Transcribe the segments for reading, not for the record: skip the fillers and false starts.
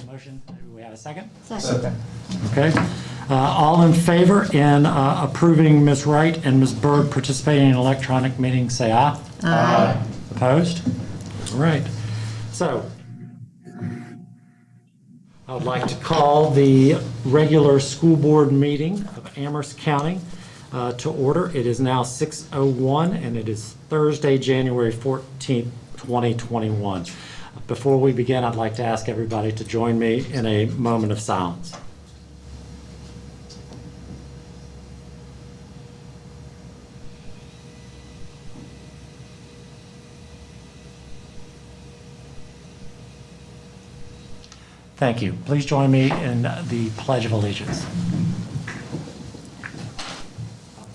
Motion. Do we have a second? Second. Okay. All in favor in approving Ms. Wright and Ms. Bird participating in electronic meetings, say aye. Aye. Opposed? All right. So I would like to call the regular school board meeting of Amherst County to order. It is now 6:01 and it is Thursday, January 14th, 2021. Before we begin, I'd like to ask everybody to join me in a moment of silence. Thank you. Please join me in the Pledge of Allegiance.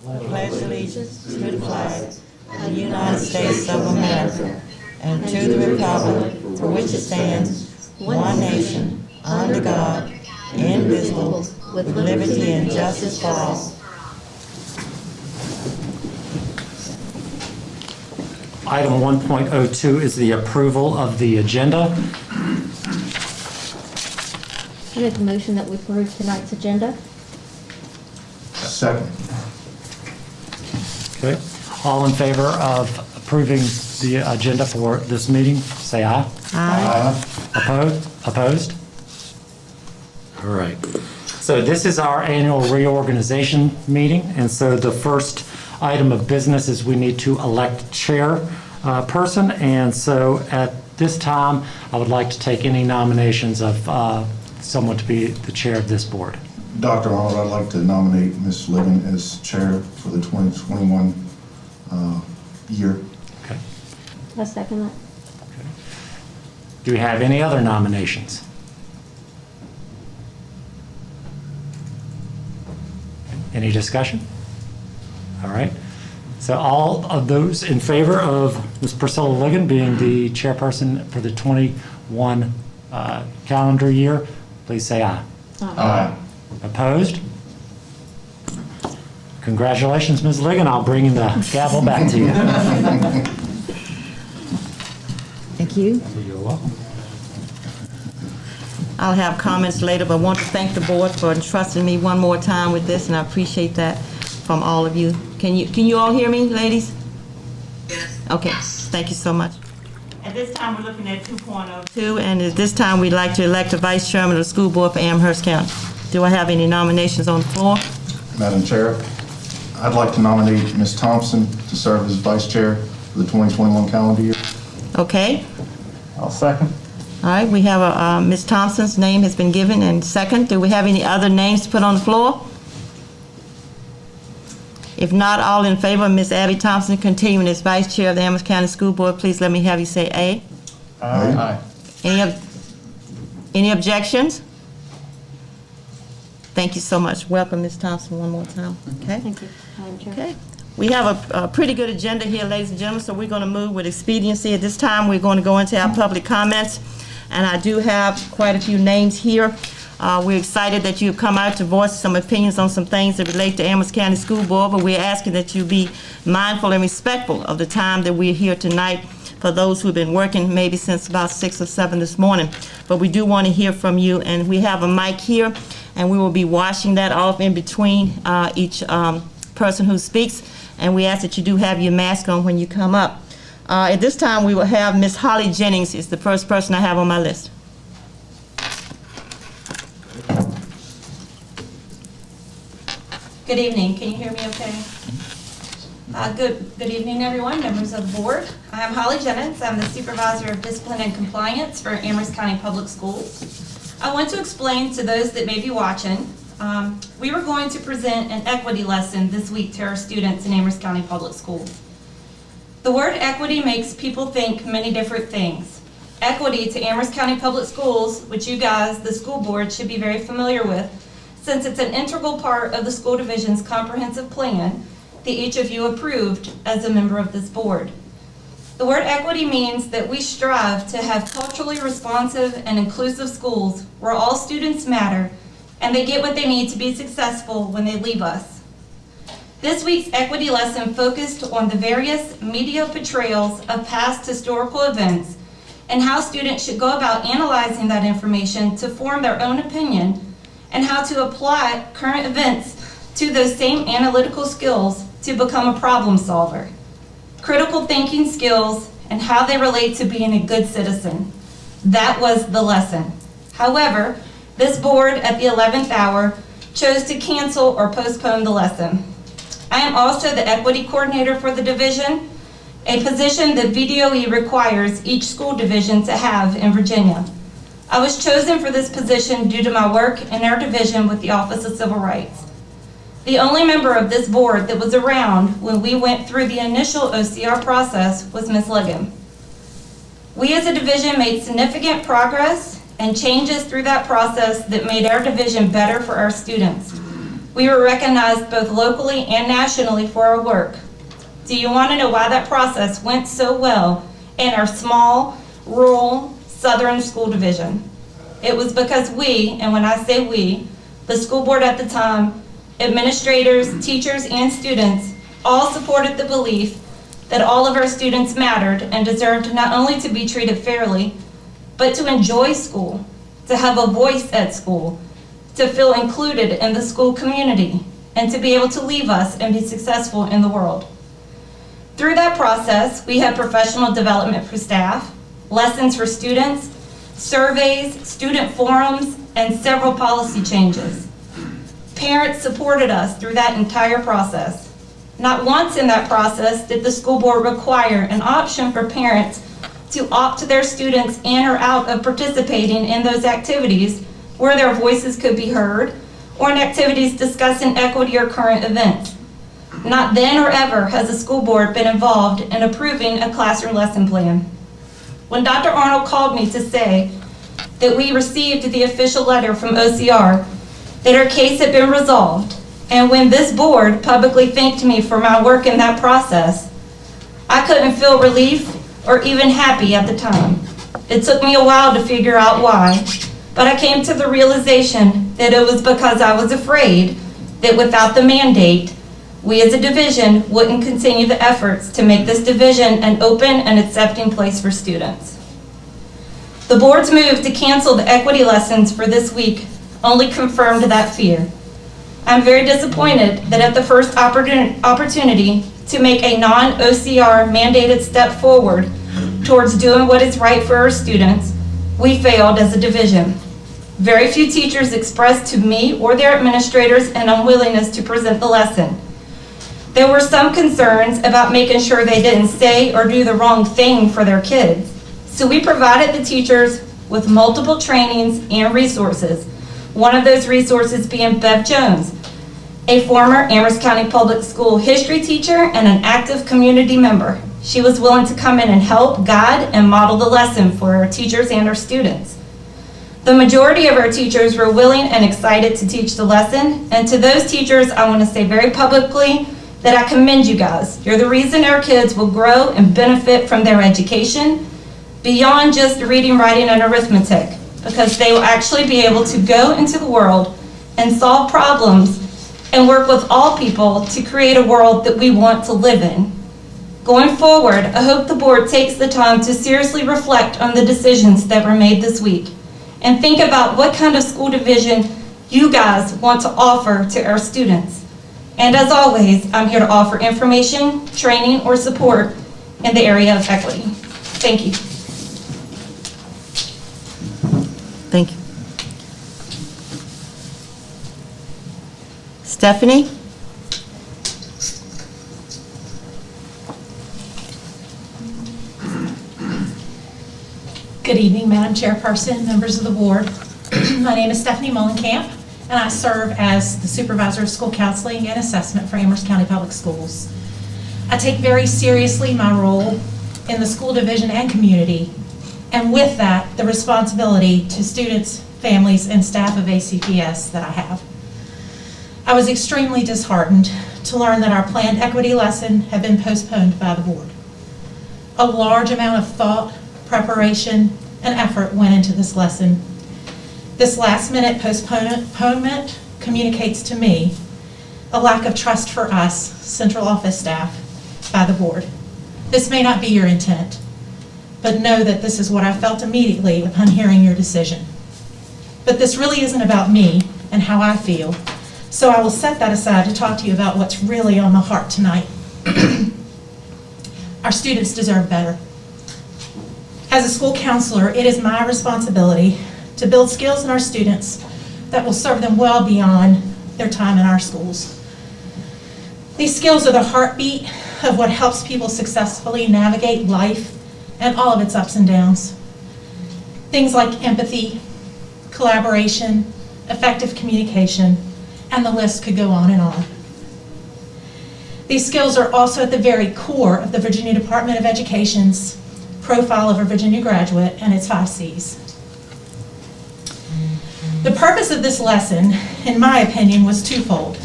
Pledge allegiance to the flag of the United States of America and to the republic for which it stands, one nation, under God, indivisible, with liberty and justice for all. Item 1.02 is the approval of the agenda. I make a motion that we approve tonight's agenda. Second. Okay. All in favor of approving the agenda for this meeting, say aye. Aye. Opposed? All right. So this is our annual reorganization meeting, and so the first item of business is we need to elect chair person, and so at this time, I would like to take any nominations of someone to be the chair of this board. Dr. Arnold, I'd like to nominate Ms. Ligon as chair for the 2021 year. Okay. I second that. Do we have any other nominations? Any discussion? All right. So all of those in favor of Ms. Priscilla Ligon being the chairperson for the 21 calendar year, please say aye. Aye. Opposed? Congratulations, Ms. Ligon. I'll bring the gavel back to you. Thank you. You're welcome. I'll have comments later, but I want to thank the board for entrusting me one more time with this, and I appreciate that from all of you. Can you all hear me, ladies? Yes. Okay, thank you so much. At this time, we're looking at 2.02, and at this time, we'd like to elect a vice chairman of the school board for Amherst County. Do I have any nominations on the floor? Madam Chair, I'd like to nominate Ms. Thompson to serve as vice chair for the 2021 calendar year. Okay, I'll second. all right, we have Ms. Thompson's name has been given and second. Do we have any other names to put on the floor? If not, all in favor of Ms. Abby Thompson continuing as vice chair of the Amherst County School Board, please let me have you say aye. Aye. Any objections? Thank you so much. Welcome, Ms. Thompson, one more time, okay? Thank you, Madam Chair. Okay. We have a pretty good agenda here, ladies and gentlemen, so we're going to move with expediency. At this time, we're going to go into our public comments, and I do have quite a few names here. We're excited that you've come out to voice some opinions on some things that relate to Amherst County School Board, but we're asking that you be mindful and respectful of the time that we're here tonight for those who've been working maybe since about 6 or 7 this morning. But we do want to hear from you, and we have a mic here, and we will be washing that off in between each person who speaks, and we ask that you do have your mask on when you come up. At this time, we will have Ms. Holly Jennings is the first person I have on my list. Good evening. Can you hear me okay? Good evening, everyone, members of the board. I'm Holly Jennings. I'm the Supervisor of Discipline and Compliance for Amherst County Public Schools. I want to explain to those that may be watching, we were going to present an equity lesson this week to our students in Amherst County Public Schools. The word equity makes people think many different things. Equity to Amherst County Public Schools, which you guys, the school board, should be very familiar with, since it's an integral part of the school division's comprehensive plan that each of you approved as a member of this board. The word equity means that we strive to have culturally responsive and inclusive schools where all students matter and they get what they need to be successful when they leave us. This week's equity lesson focused on the various media portrayals of past historical events and how students should go about analyzing that information to form their own opinion and how to apply current events to those same analytical skills to become a problem solver, critical thinking skills, and how they relate to being a good citizen. That was the lesson. However, this board at the 11th hour chose to cancel or postpone the lesson. I am also the equity coordinator for the division, a position that VDOE requires each school division to have in Virginia. I was chosen for this position due to my work in our division with the Office of Civil Rights. The only member of this board that was around when we went through the initial OCR process was Ms. Liggum. We as a division made significant progress and changes through that process that made our division better for our students. We were recognized both locally and nationally for our work. Do you want to know why that process went so well in our small, rural, southern school division? It was because we, and when I say we, the school board at the time, administrators, teachers, and students all supported the belief that all of our students mattered and deserved not only to be treated fairly, but to enjoy school, to have a voice at school, to feel included in the school community, and to be able to leave us and be successful in the world. Through that process, we had professional development for staff, lessons for students, surveys, student forums, and several policy changes. Parents supported us through that entire process. Not once in that process did the school board require an option for parents to opt their students in or out of participating in those activities where their voices could be heard, or in activities discussing equity or current events. Not then or ever has the school board been involved in approving a classroom lesson plan. When Dr. Arnold called me to say that we received the official letter from OCR that our case had been resolved, and when this board publicly thanked me for my work in that process, I couldn't feel relief or even happy at the time. It took me a while to figure out why, but I came to the realization that it was because I was afraid that without the mandate, we as a division wouldn't continue the efforts to make this division an open and accepting place for students. The board's move to cancel the equity lessons for this week only confirmed that fear. I'm very disappointed that at the first opportunity to make a non-OCR mandated step forward towards doing what is right for our students, we failed as a division. Very few teachers expressed to me or their administrators an unwillingness to present the lesson. There were some concerns about making sure they didn't say or do the wrong thing for their kids. So we provided the teachers with multiple trainings and resources. One of those resources being Bev Jones, a former Amherst County Public School history teacher and an active community member. She was willing to come in and help guide and model the lesson for our teachers and our students. The majority of our teachers were willing and excited to teach the lesson, and to those teachers, I want to say very publicly that I commend you guys. You're the reason our kids will grow and benefit from their education beyond just reading, writing, and arithmetic, because they will actually be able to go into the world and solve problems and work with all people to create a world that we want to live in. Going forward, I hope the board takes the time to seriously reflect on the decisions that were made this week and think about what kind of school division you guys want to offer to our students. And as always, I'm here to offer information, training, or support in the area of equity. Thank you. Thank you. Stephanie? Good evening, Madam Chairperson, members of the board. My name is Stephanie Mullenkamp, and I serve as the Supervisor of School Counseling and Assessment for Amherst County Public Schools. I take very seriously my role in the school division and community, and with that, the responsibility to students, families, and staff of ACPS that I have. I was extremely disheartened to learn that our planned equity lesson had been postponed by the board. A large amount of thought, preparation, and effort went into this lesson. This last-minute postponement communicates to me a lack of trust for us, central office staff, by the board. This may not be your intent, but know that this is what I felt immediately upon hearing your decision. But this really isn't about me and how I feel, so I will set that aside to talk to you about what's really on my heart tonight. Our students deserve better. As a school counselor, it is my responsibility to build skills in our students that will serve them well beyond their time in our schools. These skills are the heartbeat of what helps people successfully navigate life and all of its ups and downs. Things like empathy, collaboration, effective communication, and the list could go on and on. These skills are also at the very core of the Virginia Department of Education's profile of a Virginia graduate and its 5 C's. The purpose of this lesson, in my opinion, was twofold.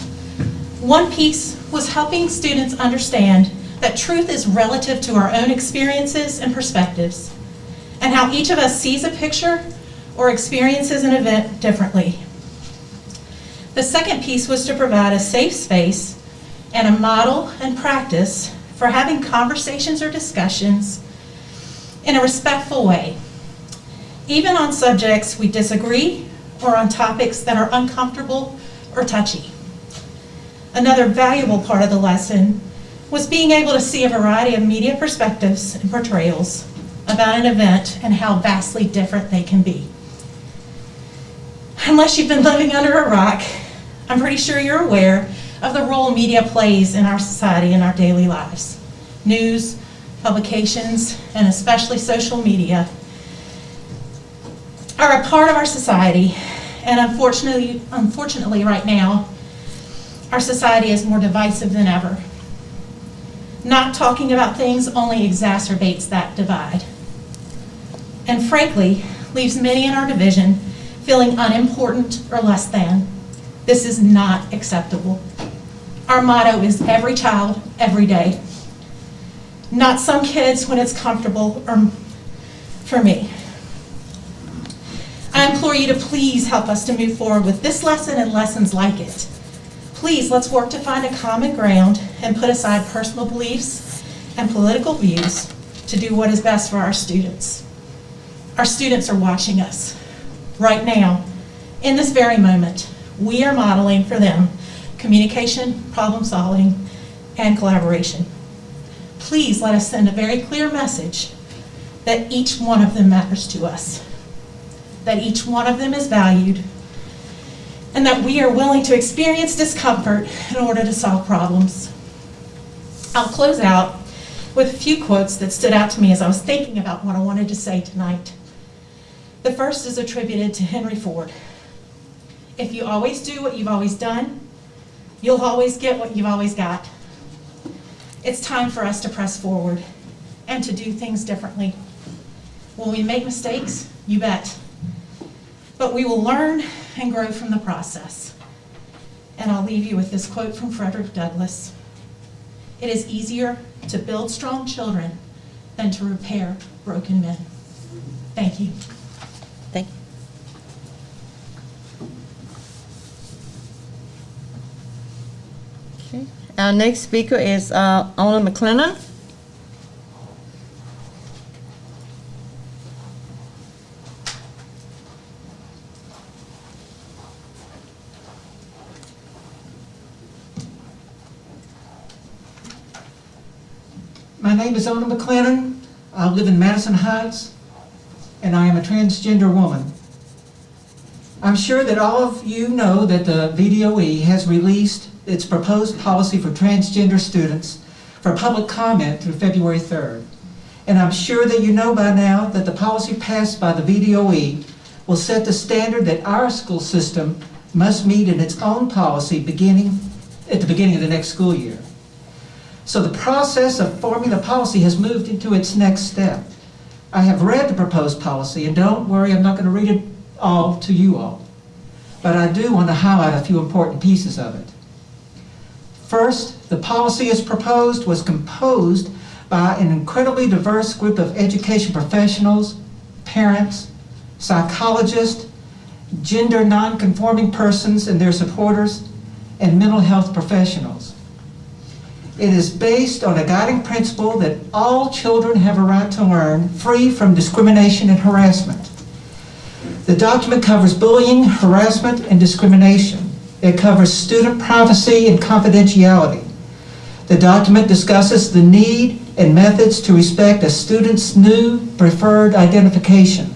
One piece was helping students understand that truth is relative to our own experiences and perspectives, and how each of us sees a picture or experiences an event differently. The second piece was to provide a safe space and a model and practice for having conversations or discussions in a respectful way, even on subjects we disagree or on topics that are uncomfortable or touchy. Another valuable part of the lesson was being able to see a variety of media perspectives and portrayals about an event and how vastly different they can be. Unless you've been living under a rock, I'm pretty sure you're aware of the role media plays in our society and our daily lives. News, publications, and especially social media are a part of our society, and unfortunately right now, our society is more divisive than ever. Not talking about things only exacerbates that divide, and frankly, leaves many in our division feeling unimportant or less than. This is not acceptable. Our motto is every child, every day. Not some kids when it's comfortable, or for me. I implore you to please help us to move forward with this lesson and lessons like it. Please, let's work to find a common ground and put aside personal beliefs and political views to do what is best for our students. Our students are watching us right now. In this very moment, we are modeling for them communication, problem solving, and collaboration. Please let us send a very clear message that each one of them matters to us, that each one of them is valued, and that we are willing to experience discomfort in order to solve problems. I'll close out with a few quotes that stood out to me as I was thinking about what I wanted to say tonight. The first is attributed to Henry Ford. If you always do what you've always done, you'll always get what you've always got. It's time for us to press forward and to do things differently. Will we make mistakes? You bet. But we will learn and grow from the process. And I'll leave you with this quote from Frederick Douglass. It is easier to build strong children than to repair broken men. Thank you. Thank you. Okay. Our next speaker is Ona McLennan. My name is Ona McLennan. I live in Madison Heights, and I am a transgender woman. I'm sure that all of you know that the VDOE has released its proposed policy for transgender students for public comment through February 3rd. And I'm sure that you know by now that the policy passed by the VDOE will set the standard that our school system must meet in its own policy at the beginning of the next school year. So the process of forming the policy has moved into its next step. I have read the proposed policy, and don't worry, I'm not going to read it all to you all. But I do want to highlight a few important pieces of it. First, the policy as proposed was composed by an incredibly diverse group of education professionals, parents, psychologists, gender non-conforming persons and their supporters, and mental health professionals. It is based on a guiding principle that all children have a right to learn free from discrimination and harassment. The document covers bullying, harassment, and discrimination. It covers student privacy and confidentiality. The document discusses the need and methods to respect a student's new preferred identification.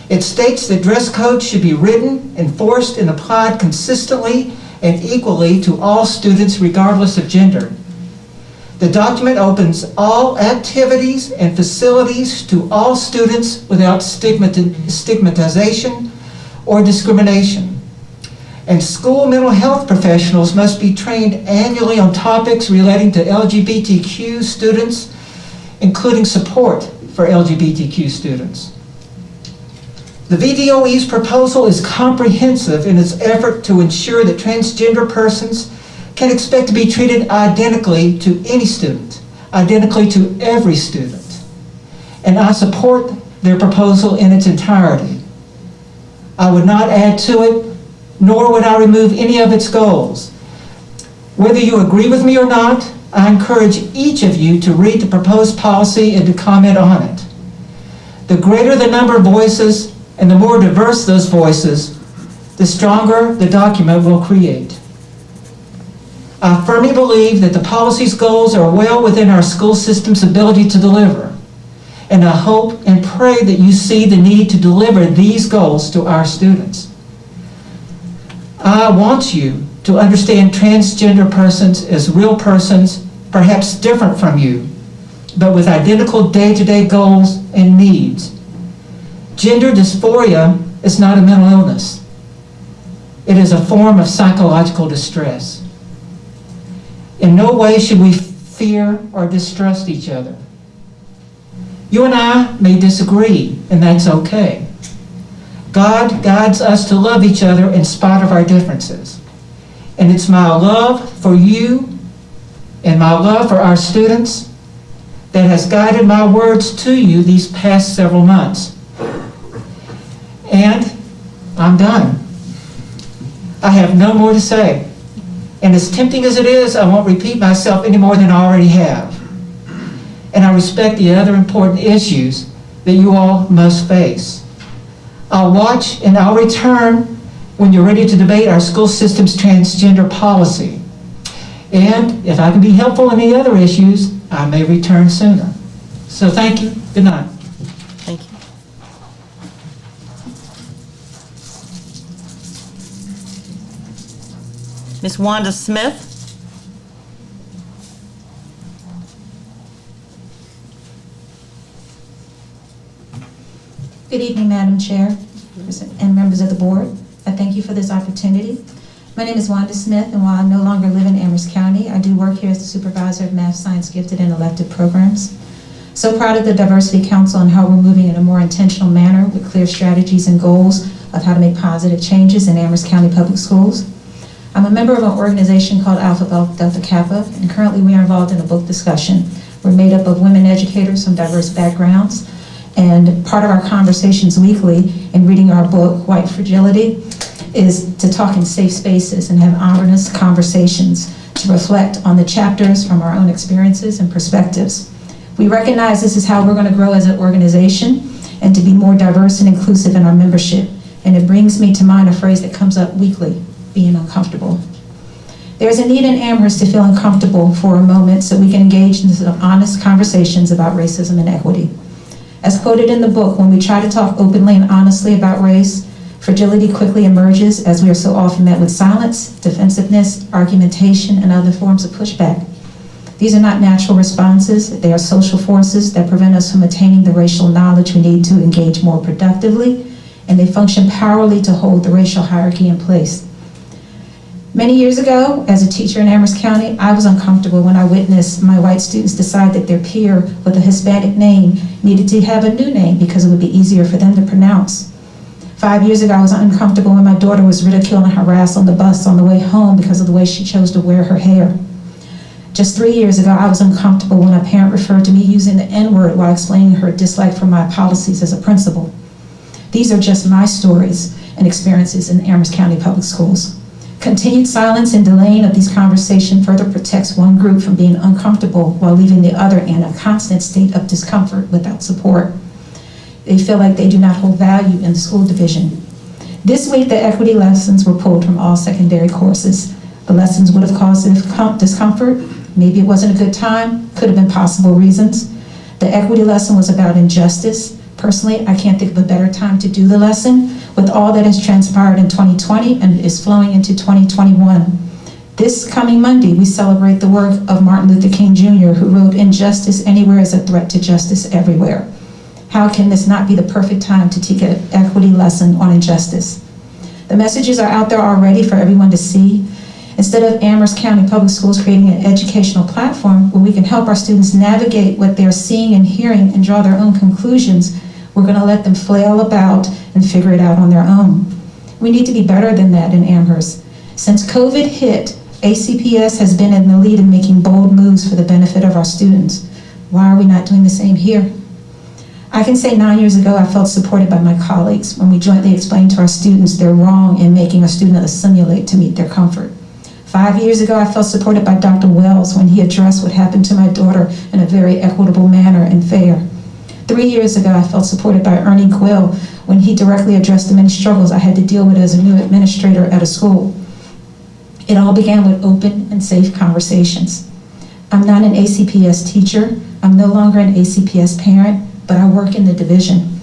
It states that dress codes should be written, enforced, and applied consistently and equally to all students regardless of gender. The document opens all activities and facilities to all students without stigmatization or discrimination. And school mental health professionals must be trained annually on topics relating to LGBTQ students, including support for LGBTQ students. The VDOE's proposal is comprehensive in its effort to ensure that transgender persons can expect to be treated identically to any student, identically to every student. And I support their proposal in its entirety. I would not add to it, nor would I remove any of its goals. Whether you agree with me or not, I encourage each of you to read the proposed policy and to comment on it. The greater the number of voices and the more diverse those voices, the stronger the document will create. I firmly believe that the policy's goals are well within our school system's ability to deliver, and I hope and pray that you see the need to deliver these goals to our students. I want you to understand transgender persons as real persons, perhaps different from you, but with identical day-to-day goals and needs. Gender dysphoria is not a mental illness. It is a form of psychological distress. In no way should we fear or distrust each other. You and I may disagree, and that's okay. God guides us to love each other in spite of our differences. And it's my love for you and my love for our students that has guided my words to you these past several months. And I'm done. I have no more to say. And as tempting as it is, I won't repeat myself any more than I already have. And I respect the other important issues that you all must face. I'll watch and I'll return when you're ready to debate our school system's transgender policy. And if I can be helpful in any other issues, I may return sooner. So thank you. Good night. Thank you. Ms. Wanda Smith. Good evening, Madam Chair and members of the board. I thank you for this opportunity. My name is Wanda Smith, and while I no longer live in Amherst County, I do work here as the supervisor of math, science, gifted, and elective programs. So proud of the Diversity Council and how we're moving in a more intentional manner with clear strategies and goals of how to make positive changes in Amherst County Public Schools. I'm a member of an organization called Alpha Delta Kappa, and currently we are involved in a book discussion. We're made up of women educators from diverse backgrounds, and part of our conversations weekly in reading our book, White Fragility, is to talk in safe spaces and have honest conversations to reflect on the chapters from our own experiences and perspectives. We recognize this is how we're going to grow as an organization and to be more diverse and inclusive in our membership. And it brings me to mind a phrase that comes up weekly, being uncomfortable. There's a need in Amherst to feel uncomfortable for a moment so we can engage in some honest conversations about racism and equity. As quoted in the book, when we try to talk openly and honestly about race, fragility quickly emerges as we are so often met with silence, defensiveness, argumentation, and other forms of pushback. These are not natural responses. They are social forces that prevent us from attaining the racial knowledge we need to engage more productively, and they function powerfully to hold the racial hierarchy in place. Many years ago, as a teacher in Amherst County, I was uncomfortable when I witnessed my white students decide that their peer with a Hispanic name needed to have a new name because it would be easier for them to pronounce. 5 years ago, I was uncomfortable when my daughter was ridiculed and harassed on the bus on the way home because of the way she chose to wear her hair. Just 3 years ago, I was uncomfortable when a parent referred to me using the N-word while explaining her dislike for my policies as a principal. These are just my stories and experiences in Amherst County Public Schools. Continued silence and delaying of these conversations further protects one group from being uncomfortable while leaving the other in a constant state of discomfort without support. They feel like they do not hold value in the school division. This week, the equity lessons were pulled from all secondary courses. The lessons would have caused discomfort. Maybe it wasn't a good time, could have been possible reasons. The equity lesson was about injustice. Personally, I can't think of a better time to do the lesson with all that has transpired in 2020 and is flowing into 2021. This coming Monday, we celebrate the work of Martin Luther King Jr., who wrote, "Injustice anywhere is a threat to justice everywhere." How can this not be the perfect time to take an equity lesson on injustice? The messages are out there already for everyone to see. Instead of Amherst County Public Schools creating an educational platform where we can help our students navigate what they're seeing and hearing and draw their own conclusions, we're going to let them flail about and figure it out on their own. We need to be better than that in Amherst. Since COVID hit, ACPS has been in the lead in making bold moves for the benefit of our students. Why are we not doing the same here? I can say 9 years ago, I felt supported by my colleagues when we jointly explained to our students they're wrong in making a student assimilate to meet their comfort. 5 years ago, I felt supported by Dr. Wells when he addressed what happened to my daughter in a very equitable manner and fair. 3 years ago, I felt supported by Ernie Quill when he directly addressed the many struggles I had to deal with as a new administrator at a school. It all began with open and safe conversations. I'm not an ACPS teacher. I'm no longer an ACPS parent, but I work in the division.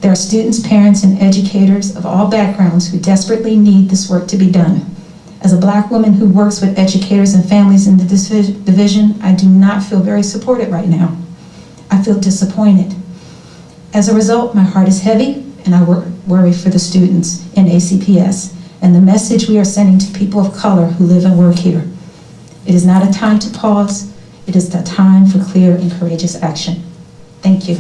There are students, parents, and educators of all backgrounds who desperately need this work to be done. As a Black woman who works with educators and families in the division, I do not feel very supported right now. I feel disappointed. As a result, my heart is heavy, and I worry for the students in ACPS and the message we are sending to people of color who live and work here. It is not a time to pause. It is the time for clear and courageous action. Thank you.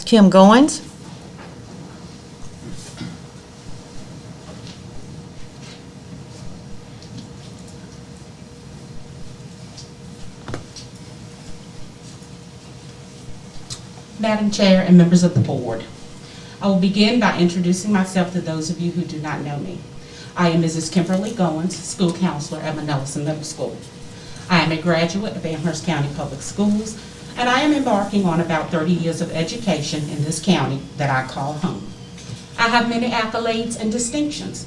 Kim Goins. Madam Chair and members of the board, I will begin by introducing myself to those of you who do not know me. I am Mrs. Kimberly Goins, school counselor at Manellison Middle School. I am a graduate of Amherst County Public Schools, and I am embarking on about 30 years of education in this county that I call home. I have many accolades and distinctions,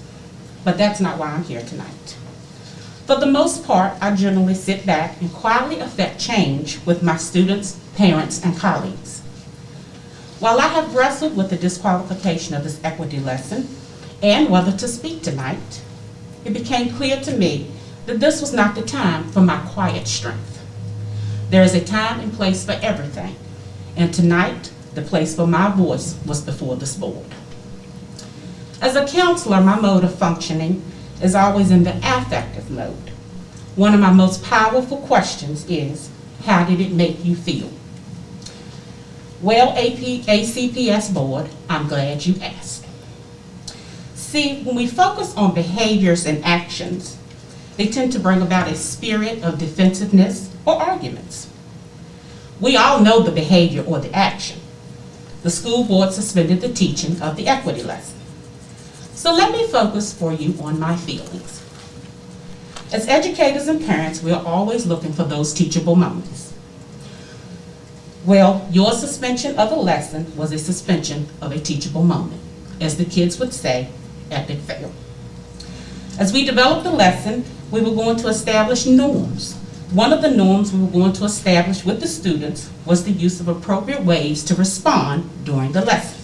but that's not why I'm here tonight. For the most part, I generally sit back and quietly affect change with my students, parents, and colleagues. While I have wrestled with the disqualification of this equity lesson and whether to speak tonight, it became clear to me that this was not the time for my quiet strength. There is a time and place for everything, and tonight, the place for my voice was before this board. As a counselor, my mode of functioning is always in the affective mode. One of my most powerful questions is, how did it make you feel? Well, ACPS board, I'm glad you asked. See, when we focus on behaviors and actions, they tend to bring about a spirit of defensiveness or arguments. We all know the behavior or the action. The school board suspended the teaching of the equity lesson. So let me focus for you on my feelings. As educators and parents, we are always looking for those teachable moments. Well, your suspension of a lesson was a suspension of a teachable moment. As the kids would say, epic fail. As we developed the lesson, we were going to establish norms. One of the norms we were going to establish with the students was the use of appropriate ways to respond during the lesson.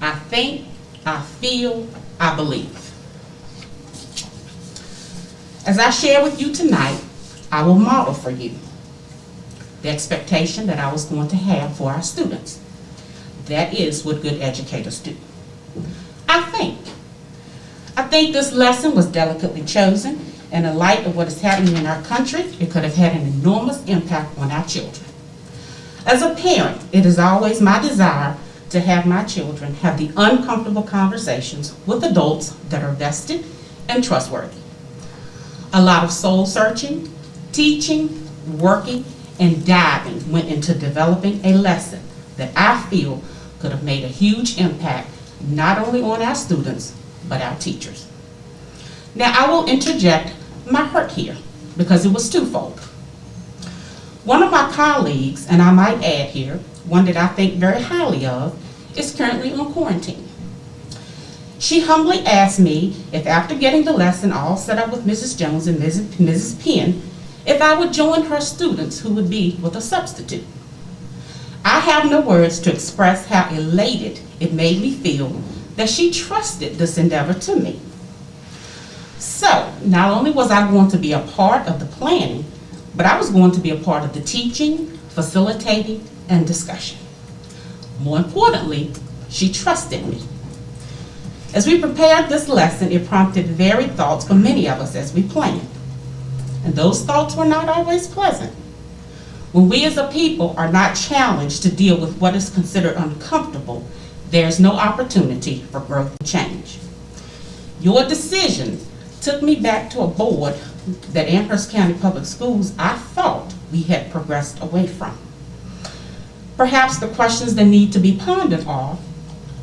I think, I feel, I believe. As I share with you tonight, I will model for you the expectation that I was going to have for our students. That is what good educators do. I think this lesson was delicately chosen, and in light of what is happening in our country, it could have had an enormous impact on our children. As a parent, it is always my desire to have my children have the uncomfortable conversations with adults that are vested and trustworthy. A lot of soul searching, teaching, working, and diving went into developing a lesson that I feel could have made a huge impact not only on our students, but our teachers. Now I will interject my hurt here because it was twofold. One of my colleagues, and I might add here, one that I think very highly of, is currently on quarantine. She humbly asked me if after getting the lesson all set up with Mrs. Jones and Mrs. Penn, if I would join her students who would be with a substitute. I have no words to express how elated it made me feel that she trusted this endeavor to me. So, not only was I going to be a part of the planning, but I was going to be a part of the teaching, facilitating, and discussion. More importantly, she trusted me. As we prepared this lesson, it prompted varied thoughts for many of us as we planned. And those thoughts were not always pleasant. When we as a people are not challenged to deal with what is considered uncomfortable, there's no opportunity for growth and change. Your decision took me back to a board that Amherst County Public Schools I thought we had progressed away from. Perhaps the questions that need to be pondered are,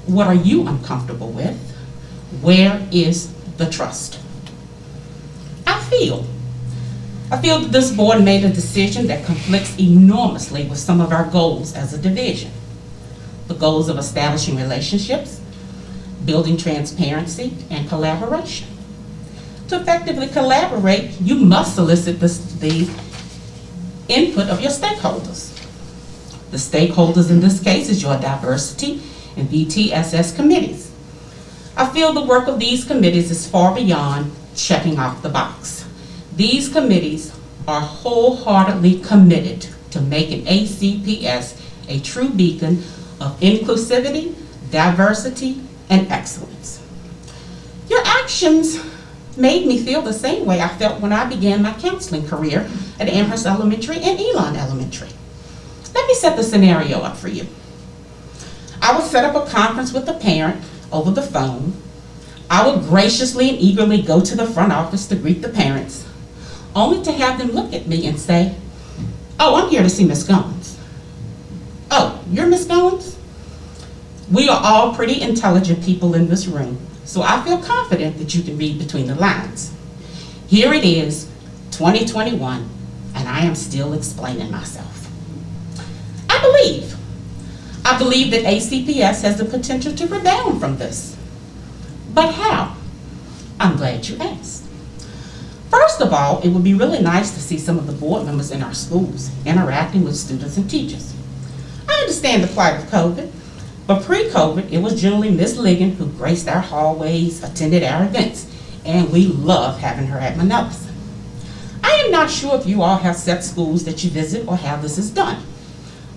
what are you uncomfortable with? Where is the trust? I feel that this board made a decision that conflicts enormously with some of our goals as a division. The goals of establishing relationships, building transparency, and collaboration. To effectively collaborate, you must solicit the input of your stakeholders. The stakeholders in this case is your diversity and BTSS committees. I feel the work of these committees is far beyond checking off the box. These committees are wholeheartedly committed to making ACPS a true beacon of inclusivity, diversity, and excellence. Your actions made me feel the same way I felt when I began my counseling career at Amherst Elementary and Elon Elementary. Let me set the scenario up for you. I would set up a conference with a parent over the phone. I would graciously and eagerly go to the front office to greet the parents, only to have them look at me and say, "Oh, I'm here to see Miss Goins." "Oh, you're Miss Goins?" We are all pretty intelligent people in this room, so I feel confident that you can read between the lines. Here it is, 2021, and I am still explaining myself. I believe that ACPS has the potential to rebound from this. But how? I'm glad you asked. First of all, it would be really nice to see some of the board members in our schools interacting with students and teachers. I understand the plight of COVID, But pre-COVID, it was generally Miss Ligon who graced our hallways, attended our events, and we love having her at Manelson. I am not sure if you all have set schools that you visit or how this is done,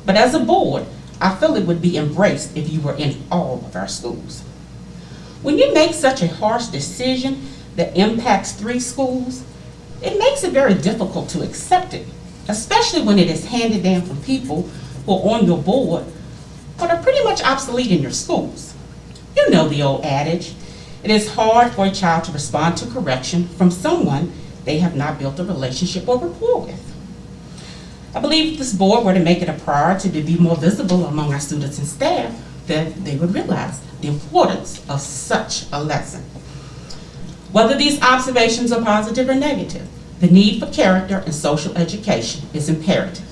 but as a board, I feel it would be embraced if you were in all of our schools. When you make such a harsh decision that impacts 3 schools, it makes it very difficult to accept it, especially when it is handed down from people who are on your board but are pretty much obsolete in your schools. You know the old adage, it is hard for a child to respond to correction from someone they have not built a relationship or rapport with. I believe if this board were to make it a priority to be more visible among our students and staff, that they would realize the importance of such a lesson. Whether these observations are positive or negative, the need for character and social education is imperative.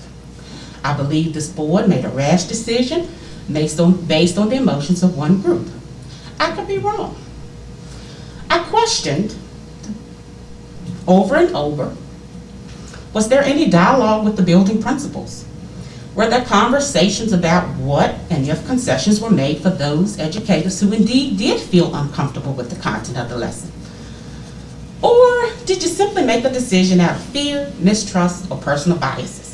I believe this board made a rash decision based on the emotions of one group. I could be wrong. I questioned over and over, was there any dialogue with the building principals? Were there conversations about what and if concessions were made for those educators who indeed did feel uncomfortable with the content of the lesson? Or did you simply make a decision out of fear, mistrust, or personal biases?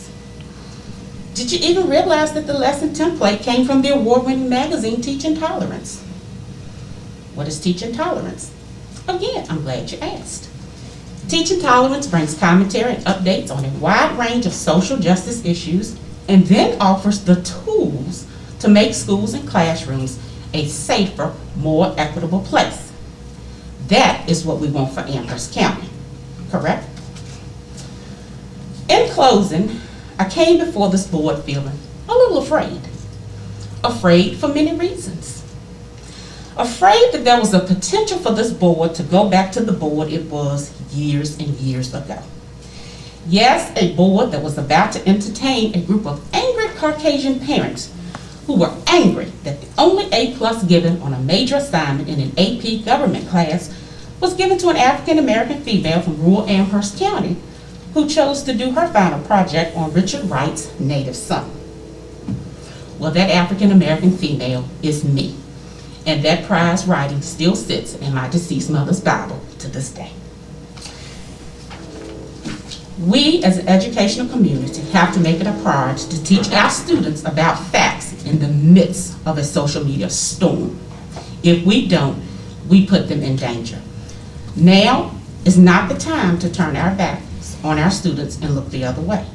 Did you even realize that the lesson template came from the award-winning magazine Teaching Tolerance? What is Teaching Tolerance? Again, I'm glad you asked. Teaching Tolerance brings commentary and updates on a wide range of social justice issues and then offers the tools to make schools and classrooms a safer, more equitable place. That is what we want for Amherst County, correct? In closing, I came before this board feeling a little afraid. Afraid for many reasons. Afraid that there was a potential for this board to go back to the board it was years and years ago. Yes, a board that was about to entertain a group of angry Caucasian parents who were angry that the only A+ given on a major assignment in an AP government class was given to an African American female from rural Amherst County who chose to do her final project on Richard Wright's native son. Well, that African American female is me, and that prize writing still sits in my deceased mother's Bible to this day. We as an educational community have to make it a priority to teach our students about facts in the midst of a social media storm. If we don't, we put them in danger. Now is not the time to turn our backs on our students and look the other way.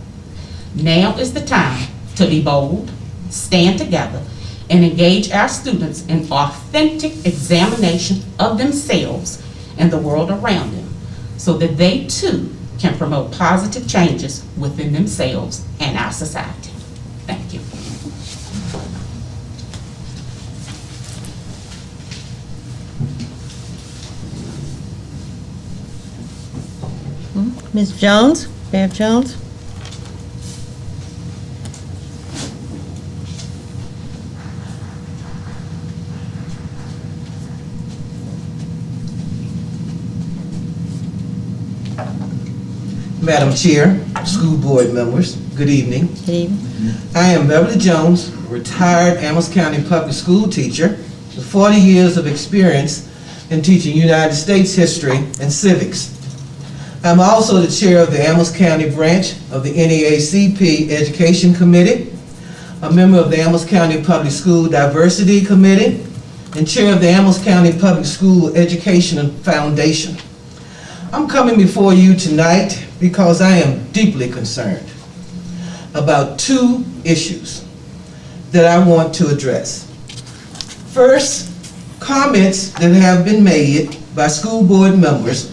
Now is the time to be bold, stand together, and engage our students in authentic examination of themselves and the world around them so that they too can promote positive changes within themselves and our society. Thank you. Ms. Jones, Bev Jones. Madam Chair, school board members, good evening. Good evening. I am Beverly Jones, retired Amherst County public school teacher with 40 years of experience in teaching United States history and civics. I'm also the chair of the Amherst County branch of the NAACP Education Committee, a member of the Amherst County Public School Diversity Committee, and chair of the Amherst County Public School Education Foundation. I'm coming before you tonight because I am deeply concerned about 2 issues that I want to address. First, comments that have been made by school board members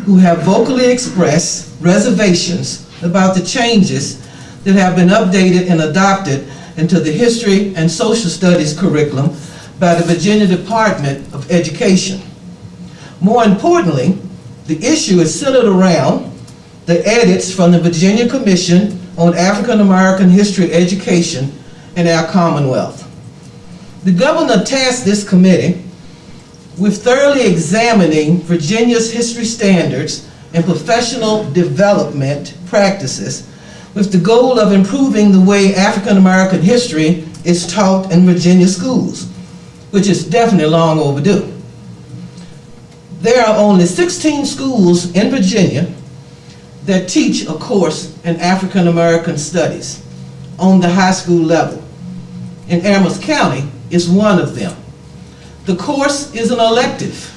who have vocally expressed reservations about the changes that have been updated and adopted into the History and Social Studies curriculum by the Virginia Department of Education. More importantly, the issue is centered around the edits from the Virginia Commission on African American History Education in our Commonwealth. The governor tasked this committee with thoroughly examining Virginia's history standards and professional development practices with the goal of improving the way African American history is taught in Virginia schools. which is definitely long overdue. There are only 16 schools in Virginia that teach a course in African American studies on the high school level, and Amherst County is one of them. The course is an elective.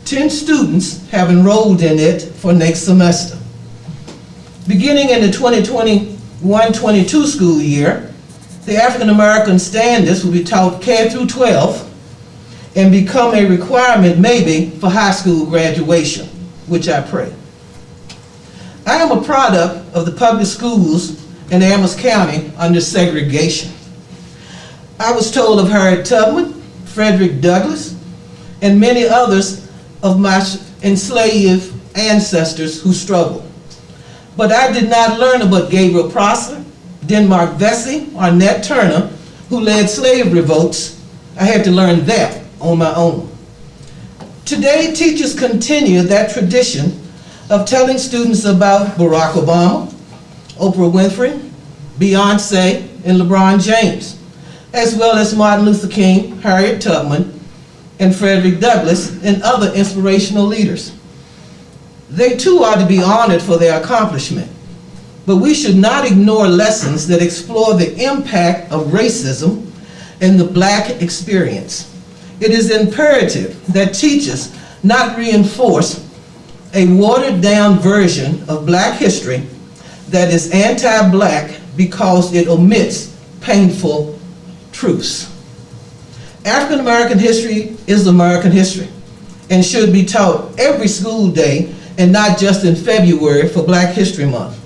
10 students have enrolled in it for next semester. Beginning in the 2021-22 school year, the African American standards will be taught K through 12 and become a requirement maybe for high school graduation, which I pray. I am a product of the public schools in Amherst County under segregation. I was told of Harriet Tubman, Frederick Douglass, and many others of my enslaved ancestors who struggled. But I did not learn about Gabriel Prosser, Denmark Vesey, or Nat Turner, who led slave revolts. I had to learn that on my own. Today, teachers continue that tradition of telling students about Barack Obama, Oprah Winfrey, Beyonce, and LeBron James, as well as Martin Luther King, Harriet Tubman, and Frederick Douglass, and other inspirational leaders. They too are to be honored for their accomplishment, but we should not ignore lessons that explore the impact of racism in the Black experience. It is imperative that teachers not reinforce a watered-down version of Black history that is anti-Black because it omits painful truths. African American history is American history and should be taught every school day and not just in February for Black History Month.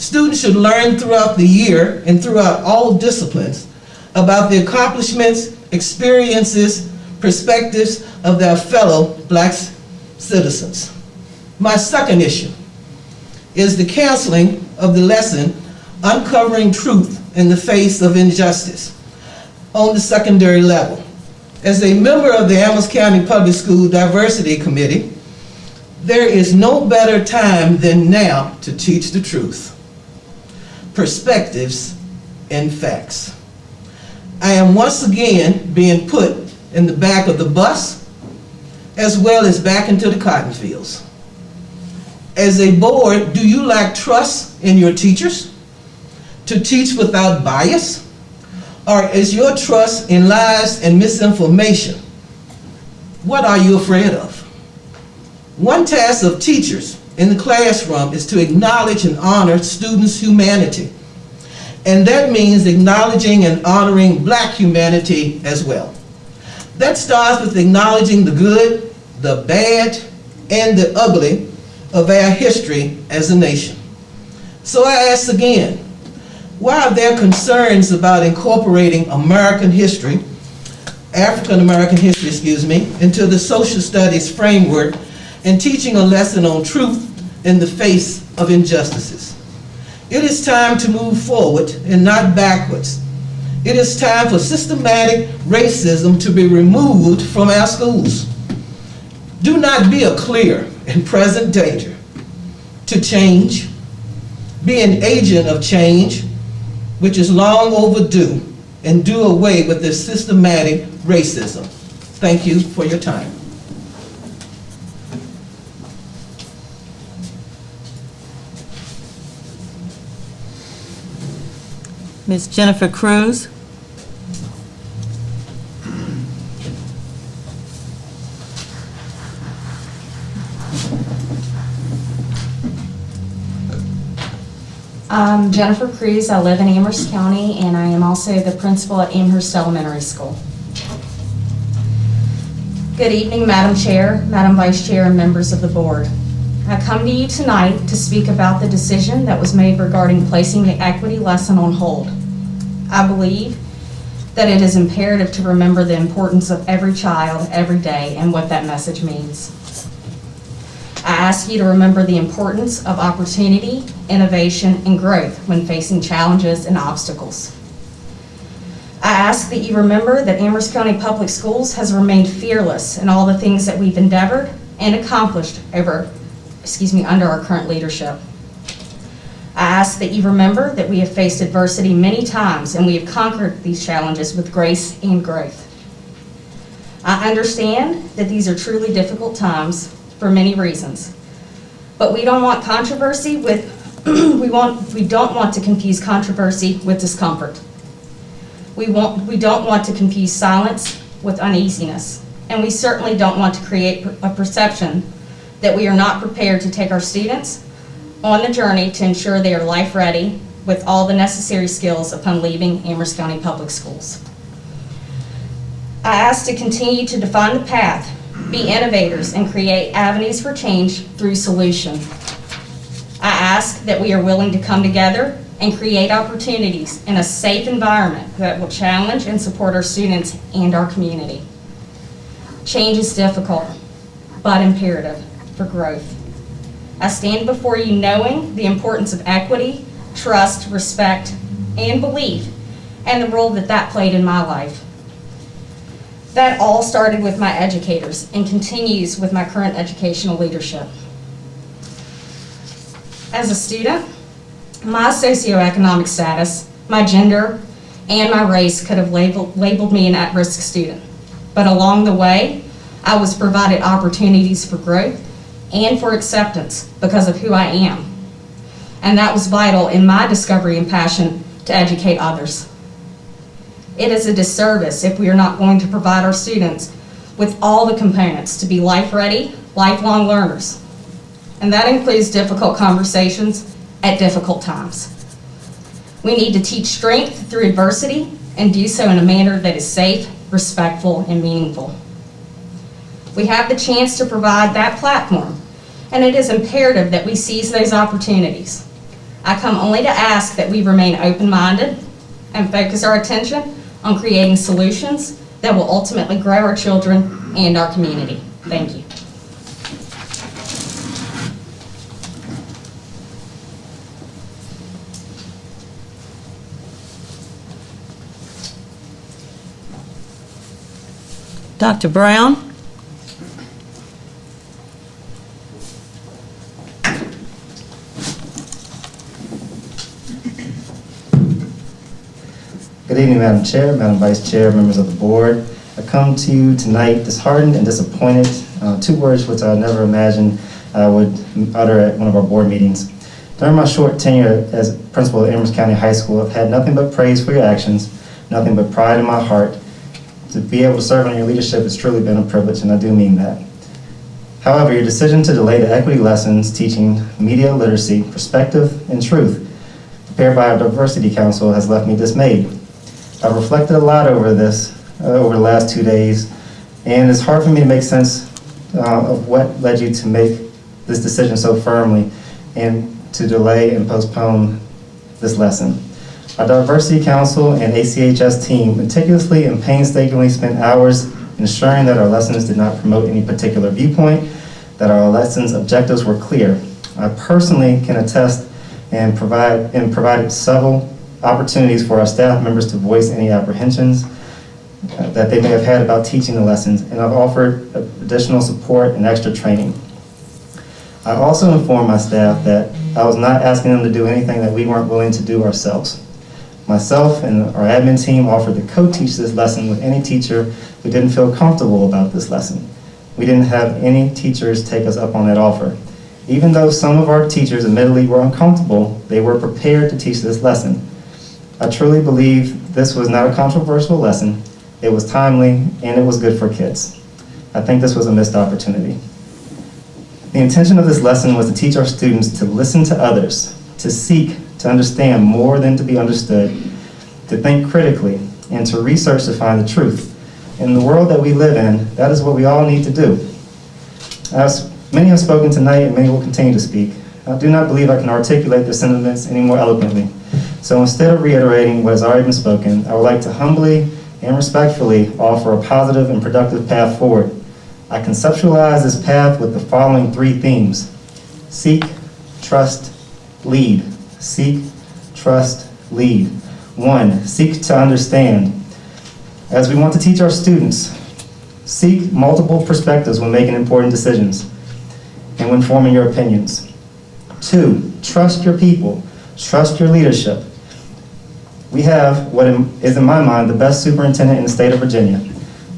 Students should learn throughout the year and throughout all disciplines about the accomplishments, experiences, perspectives of their fellow Black citizens. My second issue is the canceling of the lesson, Uncovering Truth in the Face of Injustice, on the secondary level. As a member of the Amherst County Public School Diversity Committee, there is no better time than now to teach the truth, perspectives, and facts. I am once again being put in the back of the bus as well as back into the cotton fields. As a board, do you lack trust in your teachers to teach without bias? Or is your trust in lies and misinformation? What are you afraid of? One task of teachers in the classroom is to acknowledge and honor students' humanity. And that means acknowledging and honoring Black humanity as well. That starts with acknowledging the good, the bad, and the ugly of our history as a nation. So I ask again, why are there concerns about incorporating American history, African American history, into the social studies framework and teaching a lesson on truth in the face of injustices? It is time to move forward and not backwards. It is time for systematic racism to be removed from our schools. Do not be a clear and present danger to change. Be an agent of change, which is long overdue, and do away with this systematic racism. Thank you for your time. Ms. Jennifer Cruz. I'm Jennifer Cruz. I live in Amherst County, and I am also the principal at Amherst Elementary School. Good evening, Madam Chair, Madam Vice Chair, and members of the board. I come to you tonight to speak about the decision that was made regarding placing the equity lesson on hold. I believe that it is imperative to remember the importance of every child every day and what that message means. I ask you to remember the importance of opportunity, innovation, and growth when facing challenges and obstacles. I ask that you remember that Amherst County Public Schools has remained fearless in all the things that we've endeavored and accomplished under our current leadership. I ask that you remember that we have faced adversity many times and we have conquered these challenges with grace and growth. I understand that these are truly difficult times for many reasons, but we don't want controversy with, we don't want to confuse controversy with discomfort. We don't want to confuse silence with uneasiness, and we certainly don't want to create a perception that we are not prepared to take our students on the journey to ensure they are life ready with all the necessary skills upon leaving Amherst County Public Schools. I ask to continue to define the path, be innovators, and create avenues for change through solution. I ask that we are willing to come together and create opportunities in a safe environment that will challenge and support our students and our community. Change is difficult, but imperative for growth. I stand before you knowing the importance of equity, trust, respect, and belief, and the role that that played in my life. That all started with my educators and continues with my current educational leadership. As a student, my socioeconomic status, my gender, and my race could have labeled me an at-risk student. But along the way, I was provided opportunities for growth and for acceptance because of who I am. And that was vital in my discovery and passion to educate others. It is a disservice if we are not going to provide our students with all the components to be life-ready, lifelong learners. And that includes difficult conversations at difficult times. We need to teach strength through adversity and do so in a manner that is safe, respectful, and meaningful. We have the chance to provide that platform, and it is imperative that we seize those opportunities. I come only to ask that we remain open-minded and focus our attention on creating solutions that will ultimately grow our children and our community. Thank you. Dr. Brown? Good evening, Madam Chair, Madam Vice Chair, members of the board. I come to you tonight disheartened and disappointed, two words which I never imagined I would utter at one of our board meetings. During my short tenure as principal at Amherst County High School, I've had nothing but praise for your actions, nothing but pride in my heart. To be able to serve under your leadership has truly been a privilege, and I do mean that. However, your decision to delay the equity lessons teaching media literacy, perspective, and truth prepared by our Diversity Council has left me dismayed. I've reflected a lot over this over the last 2 days, and it's hard for me to make sense of what led you to make this decision so firmly and to delay and postpone this lesson. Our Diversity Council and ACHS team meticulously and painstakingly spent hours ensuring that our lessons did not promote any particular viewpoint, that our lessons' objectives were clear. I personally can attest and provided several opportunities for our staff members to voice any apprehensions that they may have had about teaching the lessons, and I've offered additional support and extra training. I also informed my staff that I was not asking them to do anything that we weren't willing to do ourselves. Myself and our admin team offered to co-teach this lesson with any teacher who didn't feel comfortable about this lesson. We didn't have any teachers take us up on that offer. Even though some of our teachers admittedly were uncomfortable, they were prepared to teach this lesson. I truly believe this was not a controversial lesson. It was timely, and it was good for kids. I think this was a missed opportunity. The intention of this lesson was to teach our students to listen to others, to seek to understand more than to be understood, to think critically, and to research to find the truth. In the world that we live in, that is what we all need to do. As many have spoken tonight, and many will continue to speak, I do not believe I can articulate their sentiments any more eloquently. So instead of reiterating what has already been spoken, I would like to humbly and respectfully offer a positive and productive path forward. I conceptualize this path with the following 3 themes: seek, trust, lead. Seek, trust, lead. 1, seek to understand. As we want to teach our students, seek multiple perspectives when making important decisions and when forming your opinions. 2, trust your people, trust your leadership. We have what is in my mind the best superintendent in the state of Virginia.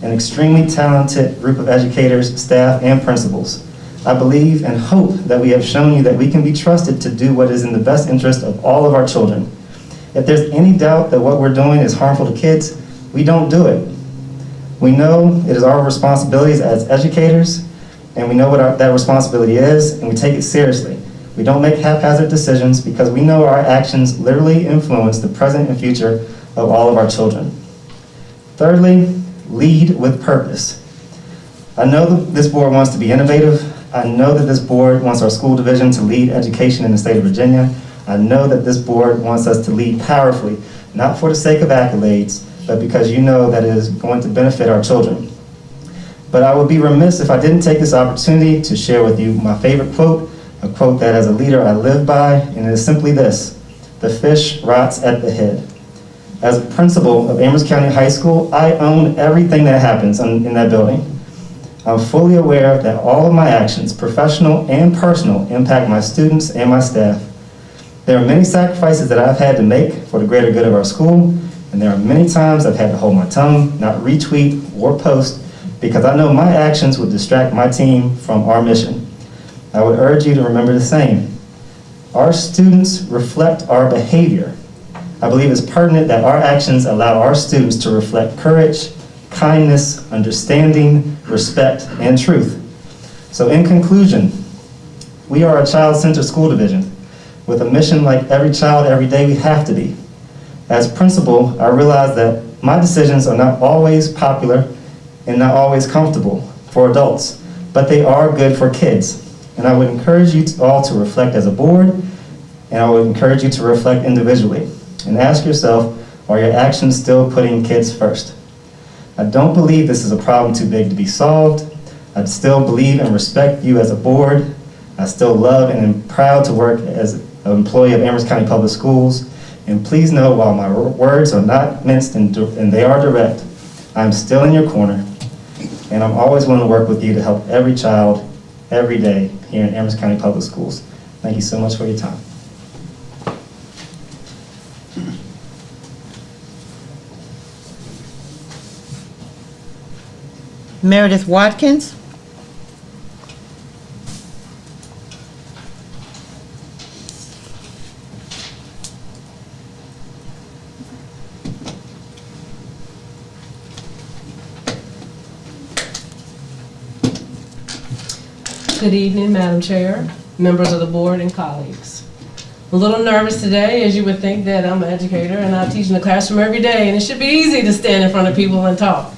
an extremely talented group of educators, staff, and principals. I believe and hope that we have shown you that we can be trusted to do what is in the best interest of all of our children. If there's any doubt that what we're doing is harmful to kids, we don't do it. We know it is our responsibilities as educators, and we know what that responsibility is, and we take it seriously. We don't make haphazard decisions because we know our actions literally influence the present and future of all of our children. Thirdly, lead with purpose. I know that this board wants to be innovative. I know that this board wants our school division to lead education in the state of Virginia. I know that this board wants us to lead powerfully, not for the sake of accolades, but because you know that it is going to benefit our children. But I would be remiss if I didn't take this opportunity to share with you my favorite quote, a quote that as a leader I live by, and it is simply this: "The fish rots at the head." As a principal of Amherst County High School, I own everything that happens in that building. I'm fully aware that all of my actions, professional and personal, impact my students and my staff. There are many sacrifices that I've had to make for the greater good of our school, and there are many times I've had to hold my tongue, not retweet or post, because I know my actions would distract my team from our mission. I would urge you to remember the same. Our students reflect our behavior. I believe it's pertinent that our actions allow our students to reflect courage, kindness, understanding, respect, and truth. So in conclusion, we are a child-centered school division. With a mission like every child, every day, we have to be. As principal, I realize that my decisions are not always popular and not always comfortable for adults, but they are good for kids. And I would encourage you all to reflect as a board, and I would encourage you to reflect individually and ask yourself, are your actions still putting kids first? I don't believe this is a problem too big to be solved. I still believe and respect you as a board. I still love and am proud to work as an employee of Amherst County Public Schools. And please know, while my words are not minced and they are direct, I'm still in your corner, and I'm always willing to work with you to help every child, every day here in Amherst County Public Schools. Thank you so much for your time. Meredith Watkins. Good evening, Madam Chair, members of the board, and colleagues. I'm a little nervous today, as you would think that I'm an educator and I teach in the classroom every day, and it should be easy to stand in front of people and talk.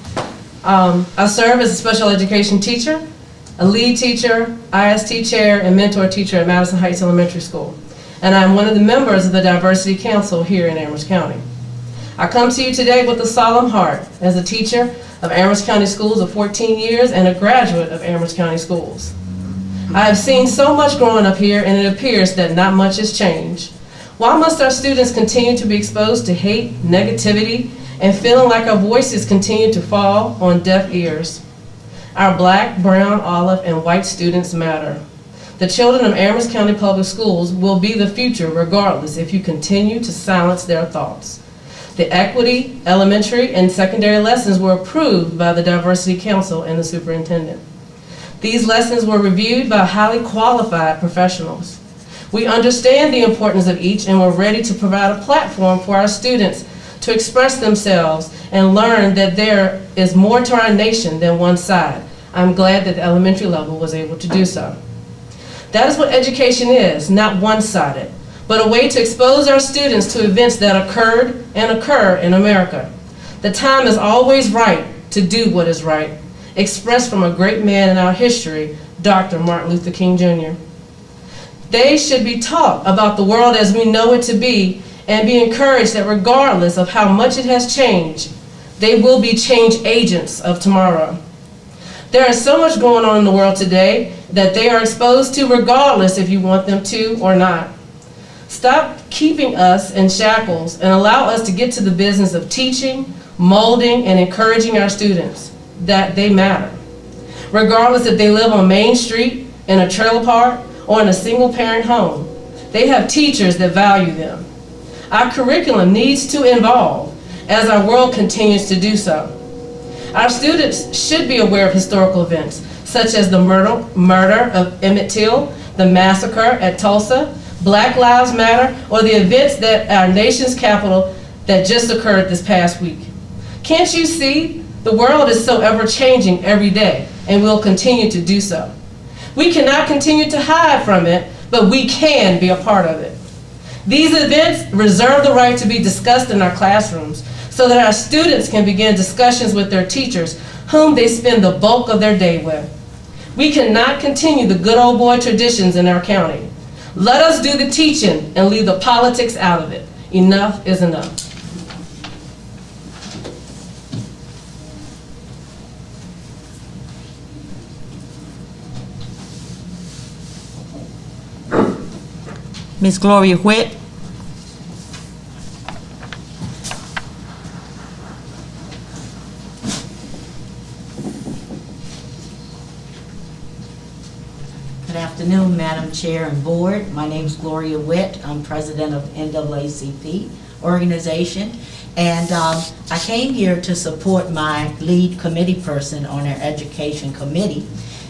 I serve as a special education teacher, a lead teacher, IST chair, and mentor teacher at Madison Heights Elementary School, and I'm one of the members of the Diversity Council here in Amherst County. I come to you today with a solemn heart as a teacher of Amherst County Schools of 14 years and a graduate of Amherst County Schools. I have seen so much growing up here, and it appears that not much has changed. Why must our students continue to be exposed to hate, negativity, and feeling like our voices continue to fall on deaf ears? Our black, brown, olive, and white students matter. The children of Amherst County Public Schools will be the future regardless if you continue to silence their thoughts. The equity, elementary, and secondary lessons were approved by the Diversity Council and the superintendent. These lessons were reviewed by highly qualified professionals. We understand the importance of each, and we're ready to provide a platform for our students to express themselves and learn that there is more to our nation than one side. I'm glad that the elementary level was able to do so. That is what education is, not one-sided, but a way to expose our students to events that occurred and occur in America. The time is always right to do what is right, expressed from a great man in our history, Dr. Martin Luther King Jr. They should be taught about the world as we know it to be and be encouraged that regardless of how much it has changed, they will be change agents of tomorrow. There is so much going on in the world today that they are exposed to regardless if you want them to or not. Stop keeping us in shackles and allow us to get to the business of teaching, molding, and encouraging our students that they matter. Regardless if they live on Main Street, in a trailer park, or in a single-parent home, they have teachers that value them. Our curriculum needs to evolve as our world continues to do so. Our students should be aware of historical events, such as the murder of Emmett Till, the massacre at Tulsa, Black Lives Matter, or the events that our nation's capital that just occurred this past week. Can't you see? The world is so ever-changing every day, and will continue to do so. We cannot continue to hide from it, but we can be a part of it. These events reserve the right to be discussed in our classrooms so that our students can begin discussions with their teachers, whom they spend the bulk of their day with. We cannot continue the good old boy traditions in our county. Let us do the teaching and leave the politics out of it. Enough is enough. Ms. Gloria Whitt. Good afternoon, Madam Chair and Board. My name is Gloria Witt. I'm president of NAACP Organization. And I came here to support my lead committee person on our education committee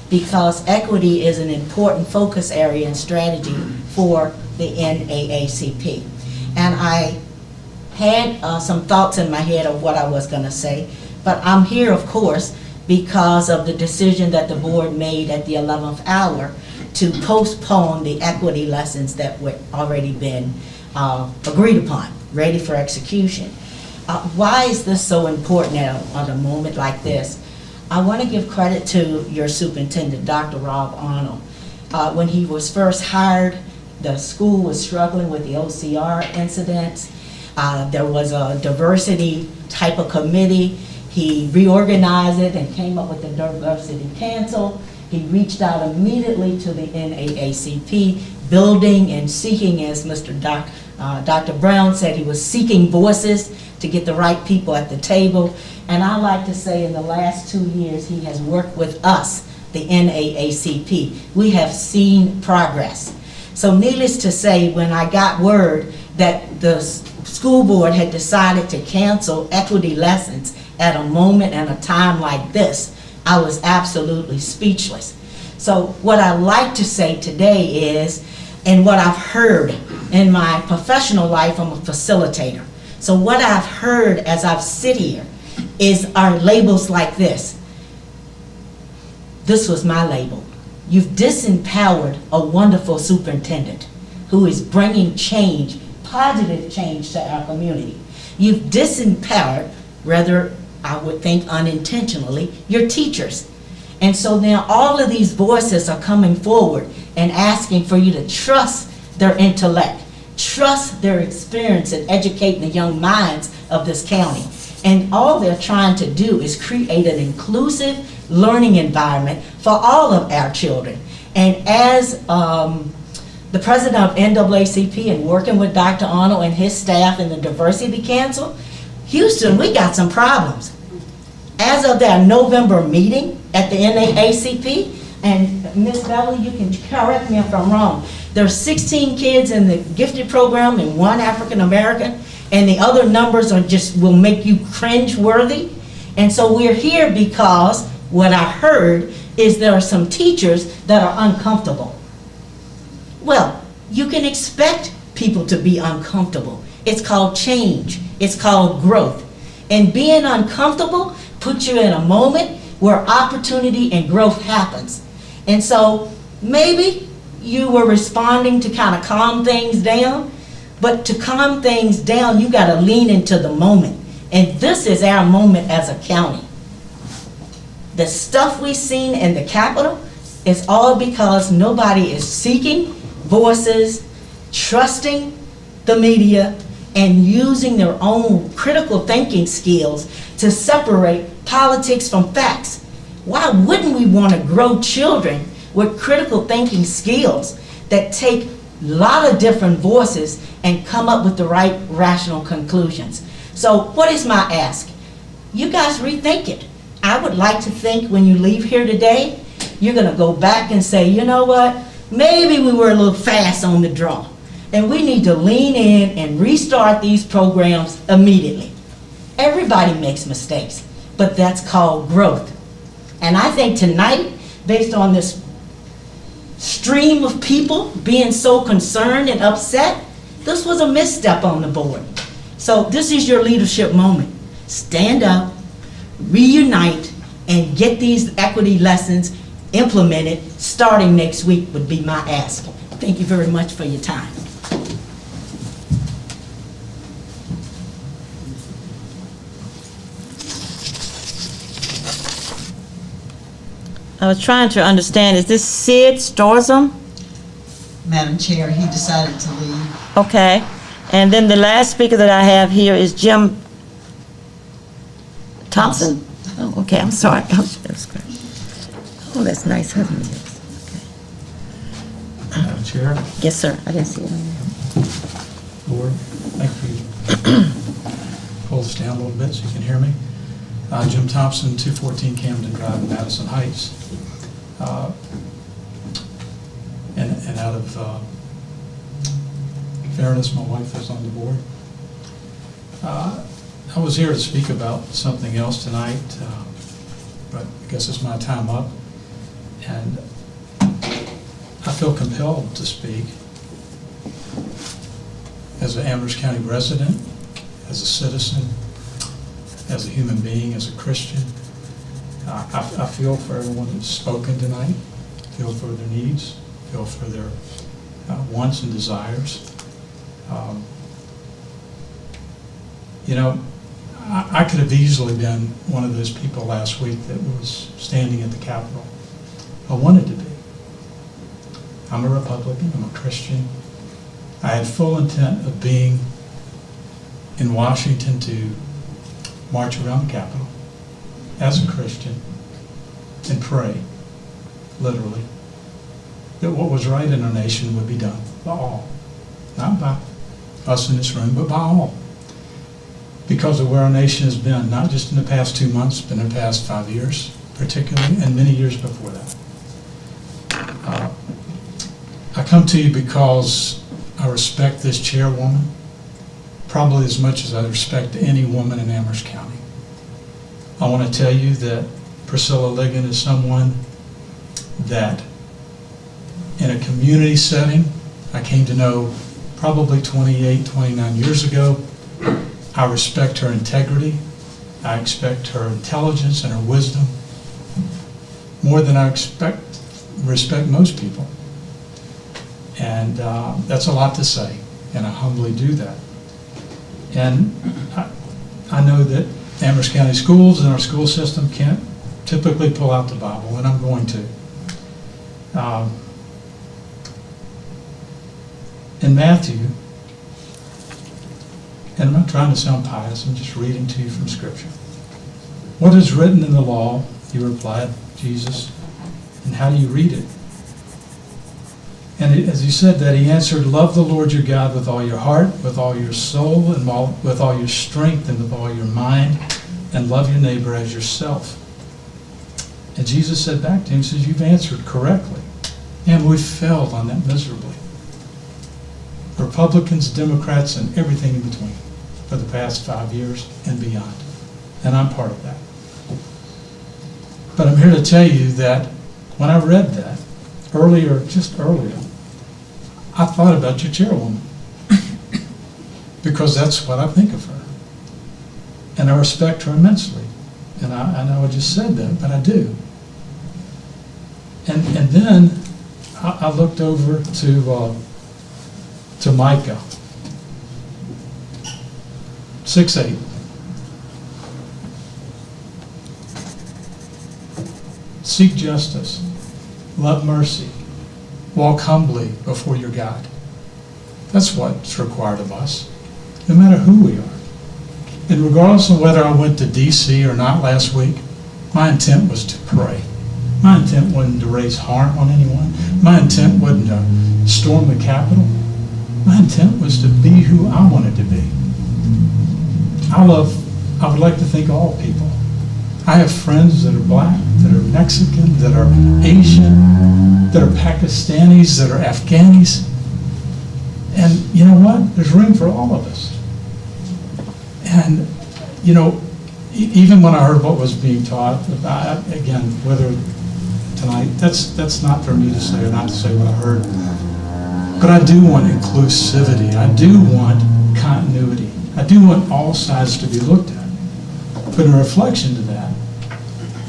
because equity is an important focus area and strategy for the NAACP. And I had some thoughts in my head of what I was going to say, but I'm here, of course, because of the decision that the board made at the 11th hour to postpone the equity lessons that were already been agreed upon, ready for execution. Why is this so important at a moment like this? I want to give credit to your superintendent, Dr. Rob Arnold. When he was first hired, the school was struggling with the OCR incidents. There was a diversity type of committee. He reorganized it and came up with the Diversity Council. He reached out immediately to the NAACP, building and seeking, as Dr. Brown said, he was seeking voices to get the right people at the table. And I like to say in the last 2 years, he has worked with us, the NAACP. We have seen progress. So needless to say, when I got word that the school board had decided to cancel equity lessons at a moment and a time like this, I was absolutely speechless. So what I like to say today is, and what I've heard in my professional life, I'm a facilitator. So what I've heard as I've sit here are labels like this. This was my label. You've disempowered a wonderful superintendent who is bringing change, positive change to our community. You've disempowered, rather I would think unintentionally, your teachers. And so now all of these voices are coming forward and asking for you to trust their intellect, trust their experience in educating the young minds of this county. And all they're trying to do is create an inclusive learning environment for all of our children. And as the president of NAACP and working with Dr. Arnold and his staff in the Diversity Council, Houston, we got some problems. As of their November meeting at the NAACP, and Ms. Beverly, you can correct me if I'm wrong, there's 16 kids in the gifted program and 1 African American, and the other numbers are just will make you cringe-worthy. And so we're here because what I heard is there are some teachers that are uncomfortable. Well, you can expect people to be uncomfortable. It's called change. It's called growth. And being uncomfortable puts you in a moment where opportunity and growth happens. And so maybe you were responding to kind of calm things down, but to calm things down, you got to lean into the moment. And this is our moment as a county. The stuff we've seen in the Capitol is all because nobody is seeking voices, trusting the media, and using their own critical thinking skills to separate politics from facts. Why wouldn't we want to grow children with critical thinking skills that take a lot of different voices and come up with the right rational conclusions? So what is my ask? You guys rethink it. I would like to think when you leave here today, you're going to go back and say, you know what, maybe we were a little fast on the draw. And we need to lean in and restart these programs immediately. Everybody makes mistakes. but that's called growth. And I think tonight, based on this stream of people being so concerned and upset, this was a misstep on the board. So this is your leadership moment. Stand up, reunite, and get these equity lessons implemented starting next week would be my ask. Thank you very much for your time. I was trying to understand, is this Sid Storzum? Madam Chair, he decided to leave. Okay. And then the last speaker that I have here is Jim Thompson? Oh, okay, I'm sorry. Oh, that's nice, husband. Madam Chair, Yes, sir. I didn't see it. Board, thank you. Pull this down a little bit so you can hear me. Jim Thompson, 214 Camden Drive in Madison Heights. And out of fairness, my wife is on the board. I was here to speak about something else tonight, but I guess it's my time up. And I feel compelled to speak as an Amherst County resident, as a citizen, as a human being, as a Christian. I feel for everyone that's spoken tonight, feel for their needs, feel for their wants and desires. You know, I could have easily been one of those people last week that was standing at the Capitol. I wanted to be. I'm a Republican, I'm a Christian. I had full intent of being in Washington to march around the Capitol as a Christian and pray, literally, that what was right in our nation would be done by all. Not by us in this room, but by all. Because of where our nation has been, not just in the past 2 months, but in the past 5 years, particularly, and many years before that. I come to you because I respect this chairwoman, probably as much as I respect any woman in Amherst County. I want to tell you that Priscilla Ligon is someone that, in a community setting, I came to know probably 28, 29 years ago. I respect her integrity. I expect her intelligence and her wisdom more than I respect most people. And that's a lot to say, and I humbly do that. And I know that Amherst County Schools and our school system can't typically pull out the Bible, and I'm going to. In Matthew, and I'm not trying to sound pious, I'm just reading to you from Scripture. What is written in the law, he replied, Jesus, and how do you read it? And as he said that, he answered, love the Lord your God with all your heart, with all your soul, and with all your strength, and with all your mind, and love your neighbor as yourself. And Jesus said back to him, he says, you've answered correctly. And we failed on that miserably. Republicans, Democrats, and everything in between for the past 5 years and beyond. And I'm part of that. But I'm here to tell you that when I read that, just earlier, I thought about your chairwoman. Because that's what I think of her. And I respect her immensely. And I know I just said that, but I do. And then I looked over to Micah 6:8. Seek justice, love mercy, walk humbly before your God. That's what's required of us, no matter who we are. And regardless of whether I went to D.C. or not last week, my intent was to pray. My intent wasn't to raise harm on anyone. My intent wasn't to storm the Capitol. My intent was to be who I wanted to be. I would like to think all people. I have friends that are black, that are Mexican, that are Asian, that are Pakistanis, that are Afghanis. And you know what? There's room for all of us. And, you know, even when I heard what was being taught, again, whether tonight, that's not for me to say or not to say what I heard. But I do want inclusivity. I do want continuity. I do want all sides to be looked at. But in reflection to that,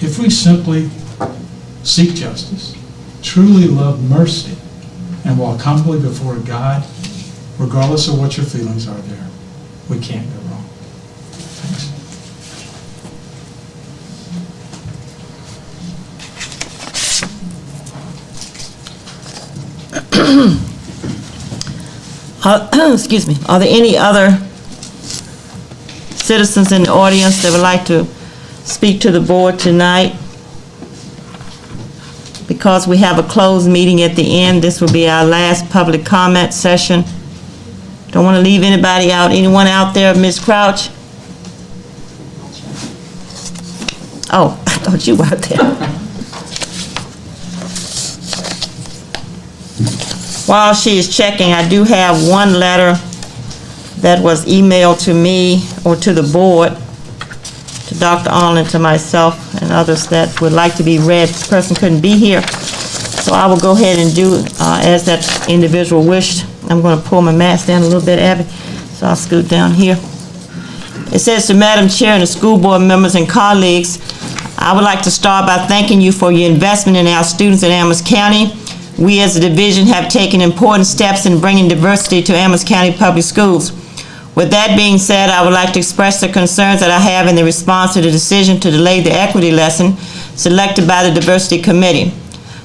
if we simply seek justice, truly love mercy, and walk humbly before God, regardless of what your feelings are there, we can't go wrong. Thanks. Excuse me. Are there any other citizens in the audience that would like to speak to the board tonight? Because we have a closed meeting at the end, this will be our last public comment session. Don't want to leave anybody out. Anyone out there, Ms. Crouch? Oh, I thought you were out there. While she is checking, I do have one letter that was emailed to me or to the board, to Dr. Arlen, to myself, and others that would like to be read. This person couldn't be here, so I will go ahead and do as that individual wished. I'm going to pull my mask down a little bit, Abby, so I'll scoot down here. It says to Madam Chair and the school board members and colleagues, I would like to start by thanking you for your investment in our students in Amherst County. We as a division have taken important steps in bringing diversity to Amherst County Public Schools. With that being said, I would like to express the concerns that I have in the response to the decision to delay the equity lesson selected by the Diversity Committee.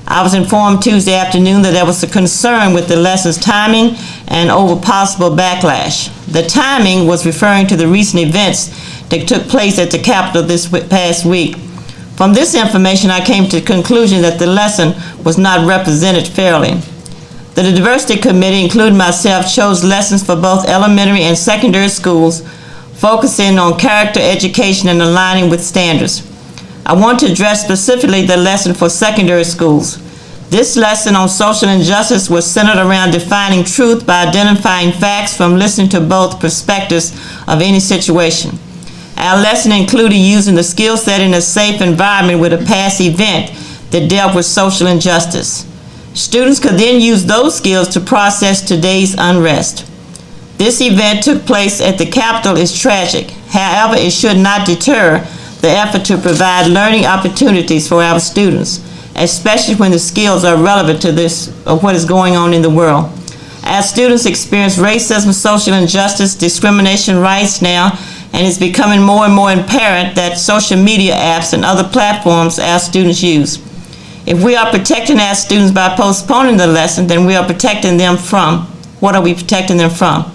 I was informed Tuesday afternoon that there was a concern with the lesson's timing and over possible backlash. The timing was referring to the recent events that took place at the Capitol this past week. From this information, I came to the conclusion that the lesson was not represented fairly. The Diversity Committee, including myself, chose lessons for both elementary and secondary schools, focusing on character education and aligning with standards. I want to address specifically the lesson for secondary schools. This lesson on social injustice was centered around defining truth by identifying facts from listening to both perspectives of any situation. Our lesson included using the skill set in a safe environment with a past event that dealt with social injustice. Students could then use those skills to process today's unrest. This event took place at the Capitol is tragic. However, it should not deter the effort to provide learning opportunities for our students, especially when the skills are relevant to this of what is going on in the world. As students experience racism, social injustice, discrimination right now, and it's becoming more and more apparent that social media apps and other platforms our students use. If we are protecting our students by postponing the lesson, then we are protecting them from, what are we protecting them from?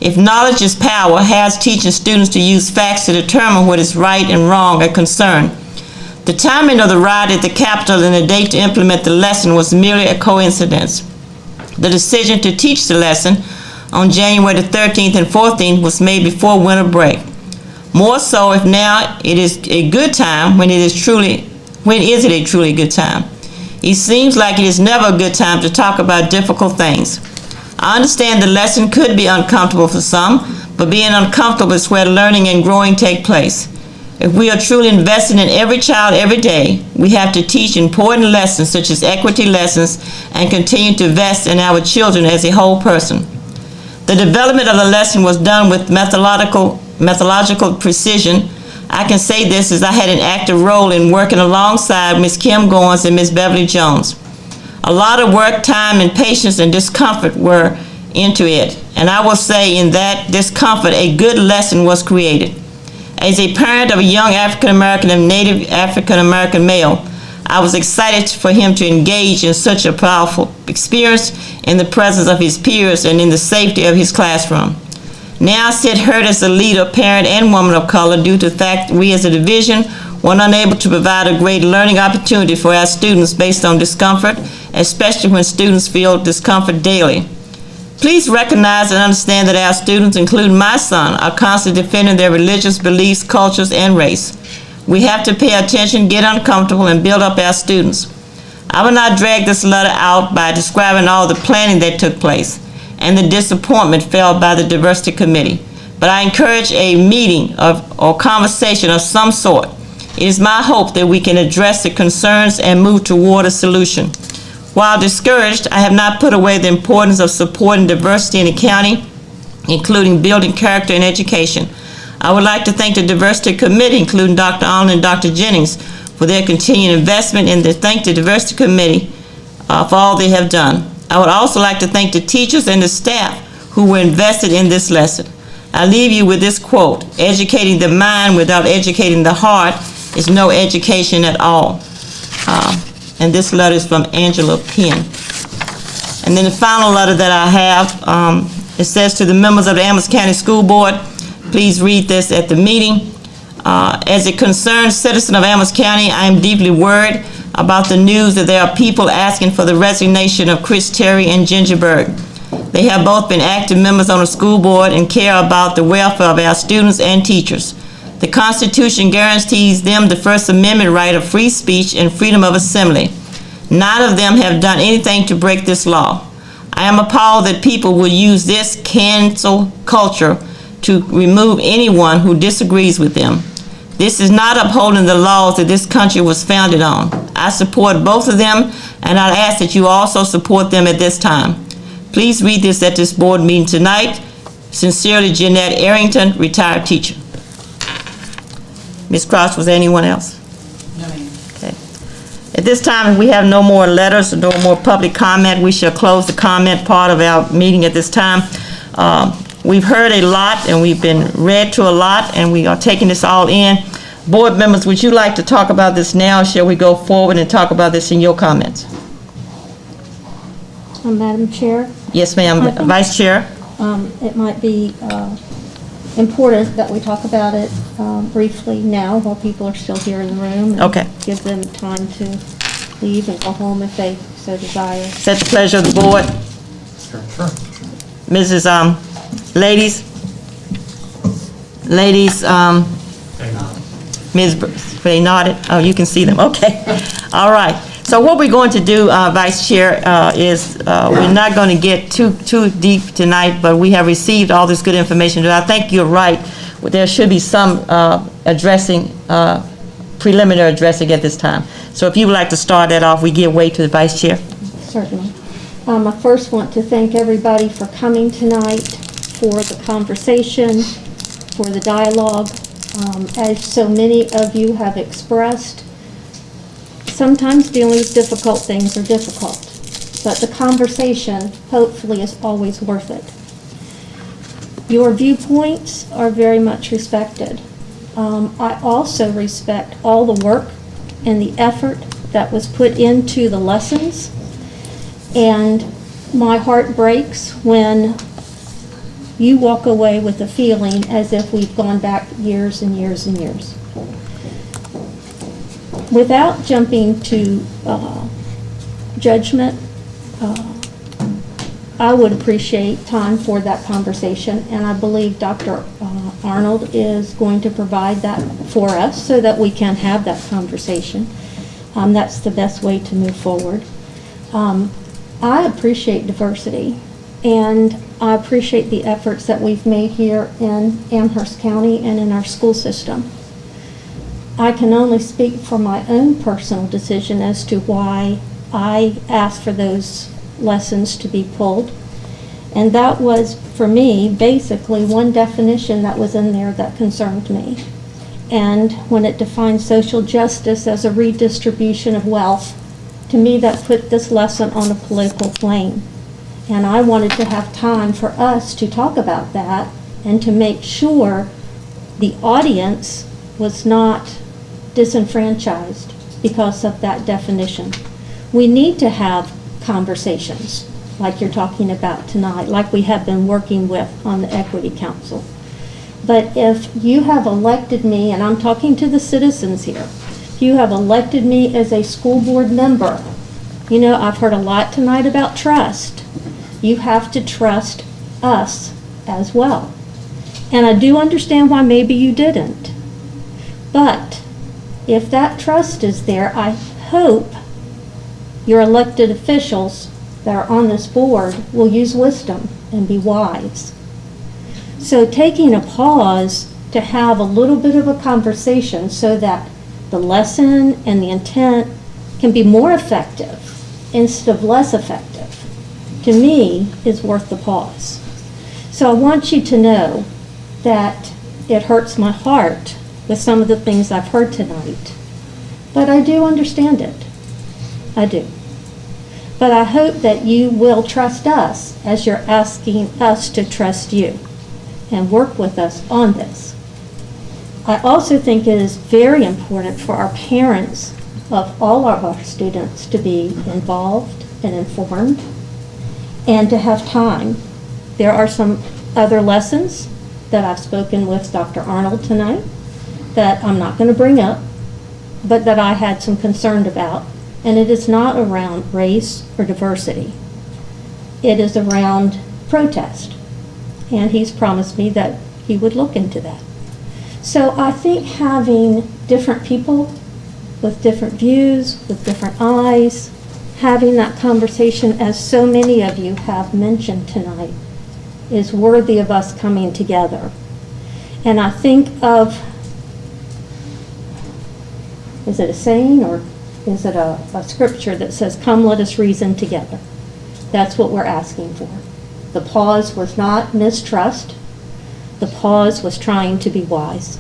If knowledge is power, how is teaching students to use facts to determine what is right and wrong a concern? The timing of the riot at the Capitol and the date to implement the lesson was merely a coincidence. The decision to teach the lesson on January the 13th and 14th was made before winter break. More so if now it is a good time, when is it a truly good time? It seems like it is never a good time to talk about difficult things. I understand the lesson could be uncomfortable for some, but being uncomfortable is where learning and growing take place. If we are truly investing in every child every day, we have to teach important lessons such as equity lessons and continue to invest in our children as a whole person. The development of the lesson was done with methodological precision. I can say this as I had an active role in working alongside Ms. Kim Goins and Ms. Beverly Jones. A lot of work, time, and patience and discomfort were into it, and I will say in that discomfort a good lesson was created. As a parent of a young African American and Native African American male, I was excited for him to engage in such a powerful experience in the presence of his peers and in the safety of his classroom. Now I sit hurt as a leader, parent, and woman of color due to the fact we as a division were unable to provide a great learning opportunity for our students based on discomfort, especially when students feel discomfort daily. Please recognize and understand that our students, including my son, are constantly defending their religious beliefs, cultures, and race. We have to pay attention, get uncomfortable, and build up our students. I will not drag this letter out by describing all the planning that took place and the disappointment felt by the Diversity Committee. but I encourage a meeting or conversation of some sort. It is my hope that we can address the concerns and move toward a solution. While discouraged, I have not put away the importance of supporting diversity in the county, including building character and education. I would like to thank the Diversity Committee, including Dr. Allen and Dr. Jennings, for their continued investment, and to thank the Diversity Committee for all they have done. I would also like to thank the teachers and the staff who were invested in this lesson. I leave you with this quote: "Educating the mind without educating the heart is no education at all." And this letter is from Angela Penn. And then the final letter that I have, it says, "To the members of the Amherst County School Board, please read this at the meeting. As a concerned citizen of Amherst County, I am deeply worried about the news that there are people asking for the resignation of Chris Terry and Ginger Bird. They have both been active members on the school board and care about the welfare of our students and teachers. The Constitution guarantees them the First Amendment right of free speech and freedom of assembly. None of them have done anything to break this law. I am appalled that people will use this cancel culture to remove anyone who disagrees with them. This is not upholding the laws that this country was founded on. I support both of them, and I ask that you also support them at this time. Please read this at this board meeting tonight. Sincerely, Jeanette Arrington, retired teacher." Ms. Cross, was there anyone else? No, ma'am. Okay. At this time, if we have no more letters, no more public comment, we shall close the comment part of our meeting at this time. We've heard a lot, and we've been read to a lot, and we are taking this all in. Board members, would you like to talk about this now, or shall we go forward and talk about this in your comments? Madam Chair, Yes, ma'am. I think- Vice Chair? it might be important that we talk about it briefly now while people are still here in the room. and Okay. Give them time to leave and go home if they so desire. Is that the pleasure of the board? Sure. Mrs., ladies, Ms., they nodded, oh, you can see them, okay. All right, so what we're going to do, Vice Chair, is we're not going to get too deep tonight, but we have received all this good information. I think you're right, there should be some addressing, preliminary addressing at this time. So if you would like to start that off, we give way to the Vice Chair. Certainly. I first want to thank everybody for coming tonight, for the conversation, for the dialogue. As so many of you have expressed, sometimes dealing with difficult things are difficult, but the conversation hopefully is always worth it. Your viewpoints are very much respected. I also respect all the work and the effort that was put into the lessons, and my heart breaks when you walk away with a feeling as if we've gone back years and years and years. Without jumping to judgment, I would appreciate time for that conversation, and I believe Dr. Arnold is going to provide that for us so that we can have that conversation. That's the best way to move forward. I appreciate diversity, and I appreciate the efforts that we've made here in Amherst County and in our school system. I can only speak for my own personal decision as to why I asked for those lessons to be pulled. And that was, for me, basically one definition that was in there that concerned me. And when it defined social justice as a redistribution of wealth, to me that put this lesson on a political plane. And I wanted to have time for us to talk about that and to make sure the audience was not disenfranchised because of that definition. We need to have conversations like you're talking about tonight, like we have been working with on the Equity Council. But if you have elected me, and I'm talking to the citizens here, if you have elected me as a school board member, you know, I've heard a lot tonight about trust. You have to trust us as well. And I do understand why maybe you didn't. But if that trust is there, I hope your elected officials that are on this board will use wisdom and be wise. So taking a pause to have a little bit of a conversation so that the lesson and the intent can be more effective instead of less effective, to me, is worth the pause. So I want you to know that it hurts my heart with some of the things I've heard tonight, but I do understand it. I do. But I hope that you will trust us as you're asking us to trust you and work with us on this. I also think it is very important for our parents of all of our students to be involved and informed and to have time. There are some other lessons that I've spoken with Dr. Arnold tonight that I'm not going to bring up, but that I had some concern about. And it is not around race or diversity. It is around protest. And he's promised me that he would look into that. So I think having different people with different views, with different eyes, having that conversation, as so many of you have mentioned tonight, is worthy of us coming together. And I think of, is it a saying or is it a scripture that says, "Come, let us reason together"? That's what we're asking for. The pause was not mistrust. The pause was trying to be wise.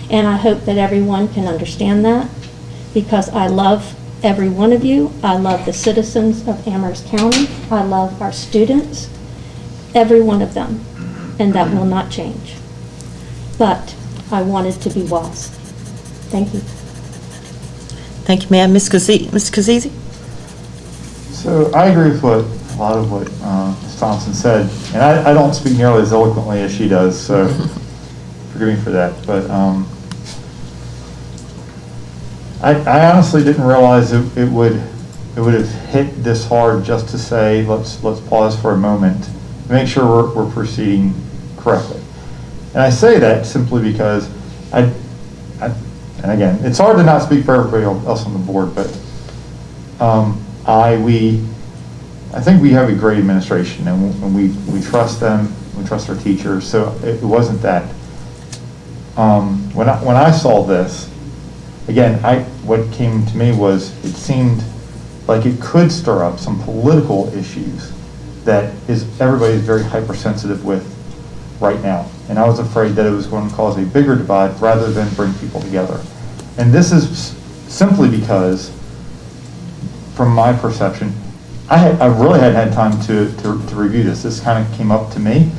And I hope that everyone can understand that, because I love every one of you. I love the citizens of Amherst County. I love our students, every one of them, and that will not change. But I wanted to be wise. Thank you. Thank you, ma'am. Ms. Kazizi? So I agree with a lot of what Ms. Thompson said, and I don't speak nearly as eloquently as she does, so forgive me for that. But I honestly didn't realize it would have hit this hard just to say let's pause for a moment to make sure we're proceeding correctly. And I say that simply because and again, it's hard to not speak for everybody else on the board, but I think we have a great administration, and we trust them, we trust our teachers, so it wasn't that. When I saw this, again, what came to me was it seemed like it could stir up some political issues that everybody's very hypersensitive with right now. And I was afraid that it was going to cause a bigger divide rather than bring people together. And this is simply because, from my perception, I really hadn't had time to review this. This kind of came up to me,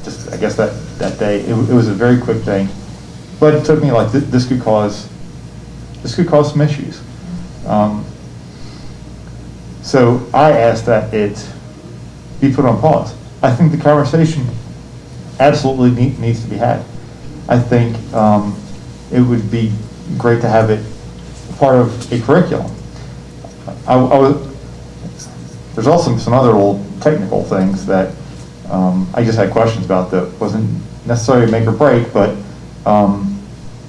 just I guess that day. It was a very quick thing, but it took me like this could cause some issues. So I asked that it be put on pause. I think the conversation absolutely needs to be had. I think it would be great to have it part of a curriculum. There's also some other little technical things that I just had questions about that wasn't necessarily make or break, but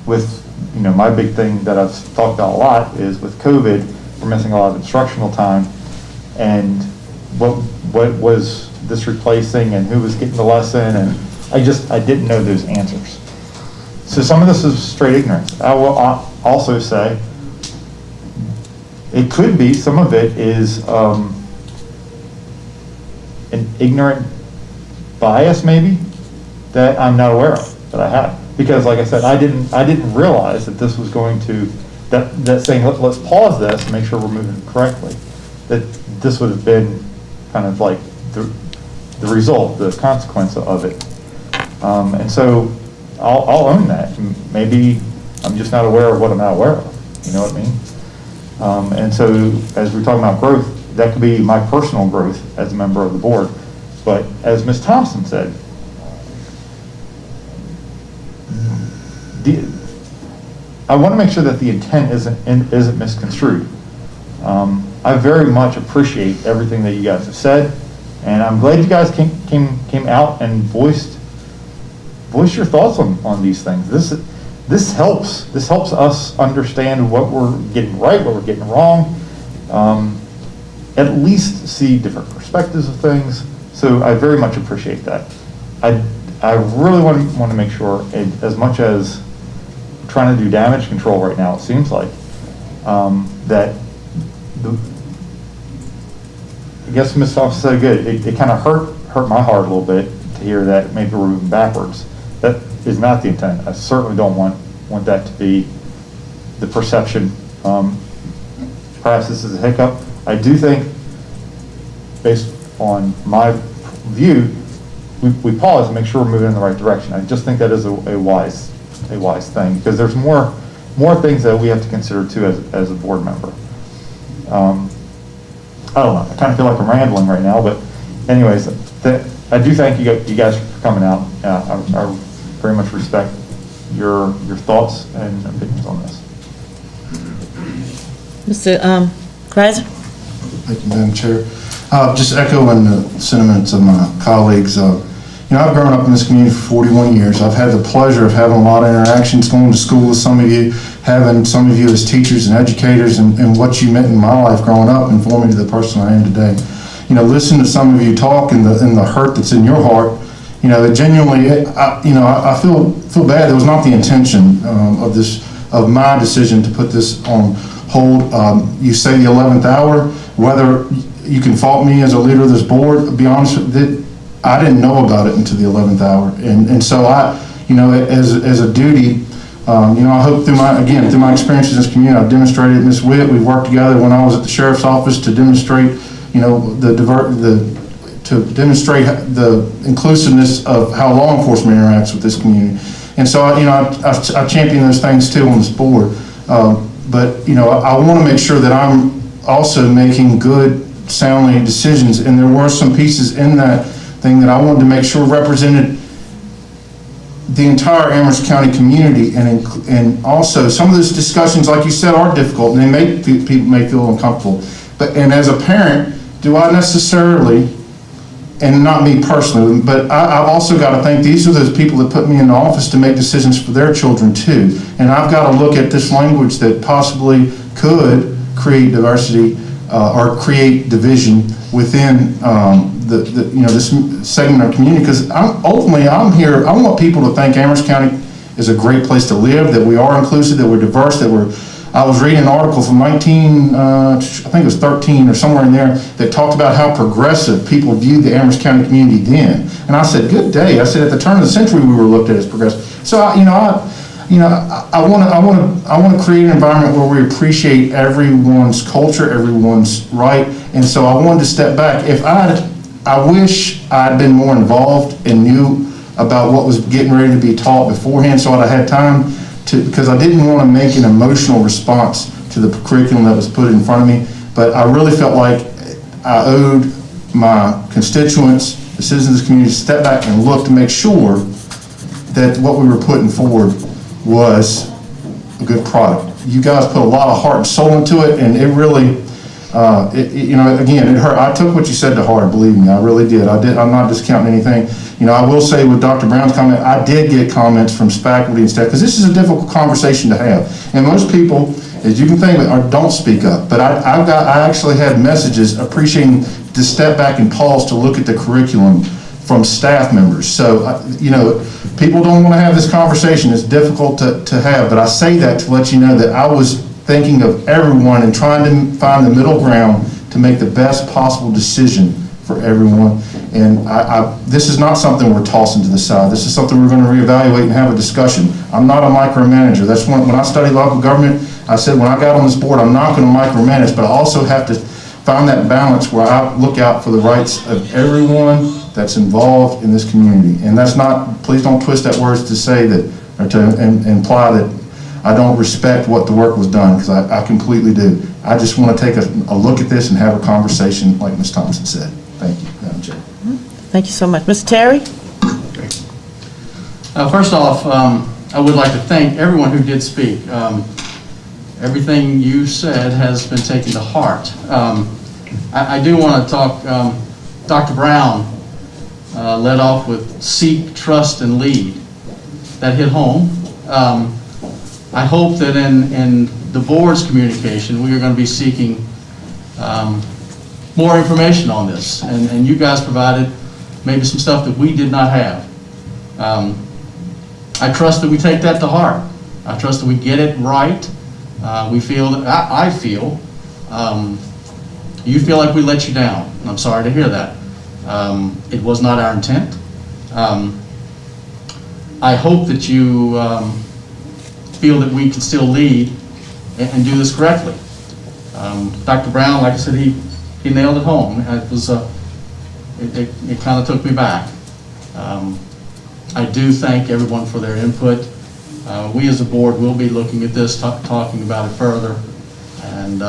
with my big thing that I've talked about a lot is with COVID, we're missing a lot of instructional time, and what was this replacing and who was getting the lesson, and I didn't know those answers. So some of this is straight ignorance. I will also say it could be, some of it is an ignorant bias maybe that I'm not aware of, that I have. Because like I said, I didn't realize that this was going to, that saying let's pause this and make sure we're moving correctly, that this would have been kind of like the result, the consequence of it. And so I'll own that. Maybe I'm just not aware of what I'm not aware of. You know what I mean? And so as we're talking about growth, that could be my personal growth as a member of the board. But as Ms. Thompson said, I want to make sure that the intent isn't misconstrued. I very much appreciate everything that you guys have said, and I'm glad you guys came out and voiced your thoughts on these things. This helps us understand what we're getting right, what we're getting wrong. At least see different perspectives of things, So I very much appreciate that. I really want to make sure, as much as trying to do damage control right now, it seems like, that I guess Ms. Thompson said good. It kind of hurt my heart a little bit to hear that maybe we're moving backwards. That is not the intent. I certainly don't want that to be the perception. Perhaps this is a hiccup. I do think, based on my view, we pause and make sure we're moving in the right direction. I just think that is a wise thing, because there's more things that we have to consider too as a board member. I don't know. I kind of feel like I'm rambling right now, but anyways, I do thank you guys for coming out. I very much respect your thoughts and opinions on this. Mr. Kreiser? Thank you, Madam Chair. Just echoing the sentiments of my colleagues. I've grown up in this community for 41 years. I've had the pleasure of having a lot of interactions, going to school with some of you, having some of you as teachers and educators, and what you meant in my life growing up and forming to the person I am today. Listen to some of you talk and the hurt that's in your heart. Genuinely, I feel bad. That was not the intention of my decision to put this on hold. You say the 11th hour, whether you can fault me as a leader of this board, to be honest, I didn't know about it until the 11th hour. And so as a duty, I hope through my experiences in this community, I've demonstrated Ms. Witt. We've worked together when I was at the sheriff's office to demonstrate, to demonstrate the inclusiveness of how law enforcement interacts with this community. And so, I champion those things too on this board. But I want to make sure that I'm also making good, soundly decisions. And there were some pieces in that thing that I wanted to make sure represented the entire Amherst County community, and also some of those discussions, like you said, are difficult and people may feel uncomfortable. And as a parent, do I necessarily, and not me personally, but I've also got to think these are those people that put me in the office to make decisions for their children too. And I've got to look at this language that possibly could create diversity or create division within this segment of community, because ultimately I'm here. I want people to think Amherst County is a great place to live, that we are inclusive, that we're diverse, I was reading an article from I think it was 13 or somewhere in there, that talked about how progressive people viewed the Amherst County community then. And I said, good day. I said, at the turn of the century, we were looked at as progressive. So I want to create an environment where we appreciate everyone's culture, everyone's right. And so I wanted to step back. I wish I'd been more involved and knew about what was getting ready to be taught beforehand, so I'd have had time because I didn't want to make an emotional response to the curriculum that was put in front of me. But I really felt like I owed my constituents, the citizens of this community, to step back and look to make sure that what we were putting forward was a good product. You guys put a lot of heart and soul into it, and it really, again, it hurt. I took what you said to heart, believe me, I really did. I'm not discounting anything. I will say with Dr. Brown's comment, I did get comments from faculty and staff, because this is a difficult conversation to have. And most people, as you can think of it, don't speak up. But I actually had messages appreciating to step back and pause to look at the curriculum from staff members. So, people don't want to have this conversation. It's difficult to have, but I say that to let you know that I was thinking of everyone and trying to find the middle ground to make the best possible decision for everyone. And this is not something we're tossing to the side. This is something we're going to reevaluate and have a discussion. I'm not a micromanager. That's when I studied local government, I said when I got on this board, I'm not going to micromanage, but I also have to find that balance where I look out for the rights of everyone that's involved in this community. And that's not, please don't twist that words to say that, or to imply that I don't respect what the work was done, because I completely do. I just want to take a look at this and have a conversation like Ms. Thompson said. Thank you, Madam Chair. Thank you so much. Mr. Terry? First off, I would like to thank everyone who did speak. Everything you said has been taken to heart. I do want to talk, Dr. Brown led off with seek, trust, and lead. That hit home. I hope that in the board's communication, we are going to be seeking more information on this. And you guys provided maybe some stuff that we did not have. I trust that we take that to heart. I trust that we get it right. We feel that, I feel, you feel like we let you down. And I'm sorry to hear that. It was not our intent. I hope that you feel that we can still lead and do this correctly. Dr. Brown, like I said, he nailed it home. It was it kind of took me back. I do thank everyone for their input. We as a board will be looking at this, talking about it further, and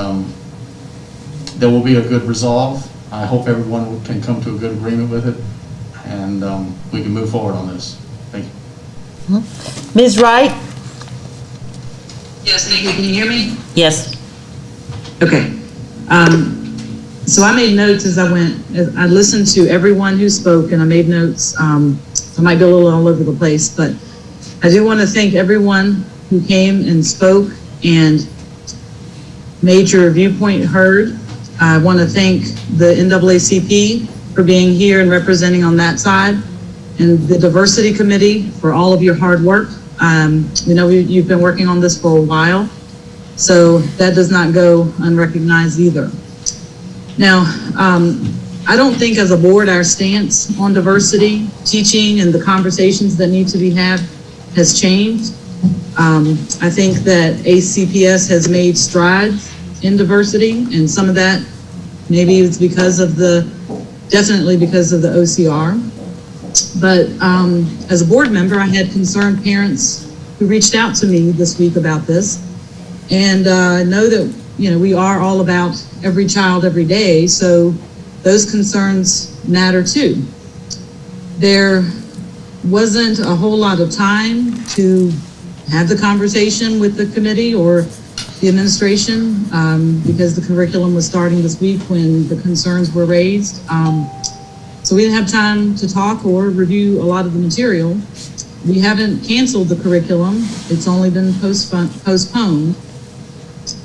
there will be a good resolve. I hope everyone can come to a good agreement with it, and we can move forward on this. Thank you. Ms. Wright? Yes, thank you. Can you hear me? Yes. Okay. So I made notes as I went. I listened to everyone who spoke, and I made notes. I might be a little all over the place, but I do want to thank everyone who came and spoke and made your viewpoint heard. I want to thank the NAACP for being here and representing on that side, and the Diversity Committee for all of your hard work. We know you've been working on this for a while, so that does not go unrecognized either. Now, I don't think as a board our stance on diversity, teaching, and the conversations that need to be had has changed. I think that ACPS has made strides in diversity, and some of that maybe it's because of definitely because of the OCR. But as a board member, I had concerned parents who reached out to me this week about this, and I know that we are all about every child every day, so those concerns matter too. There wasn't a whole lot of time to have the conversation with the committee or the administration because the curriculum was starting this week when the concerns were raised. So we didn't have time to talk or review a lot of the material. We haven't canceled the curriculum. It's only been postponed.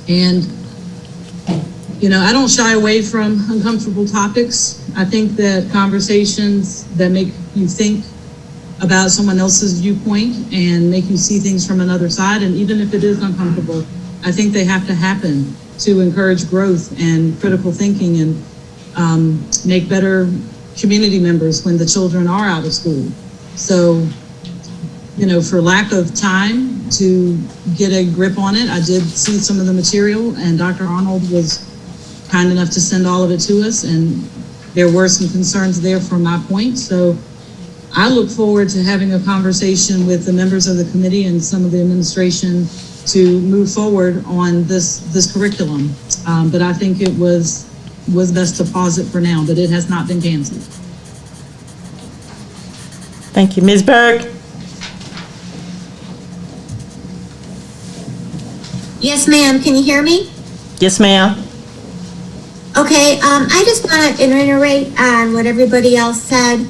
And, I don't shy away from uncomfortable topics. I think that conversations that make you think about someone else's viewpoint and make you see things from another side, and even if it is uncomfortable, I think they have to happen to encourage growth and critical thinking and make better community members when the children are out of school. So, for lack of time to get a grip on it, I did see some of the material, and Dr. Arnold was kind enough to send all of it to us, and there were some concerns there from my point. So I look forward to having a conversation with the members of the committee and some of the administration to move forward on this curriculum. But I think it was best to pause it for now, but it has not been canceled. Thank you. Ms. Berg? Yes, ma'am. Can you hear me? Yes, ma'am. Okay, I just want to reiterate on what everybody else said.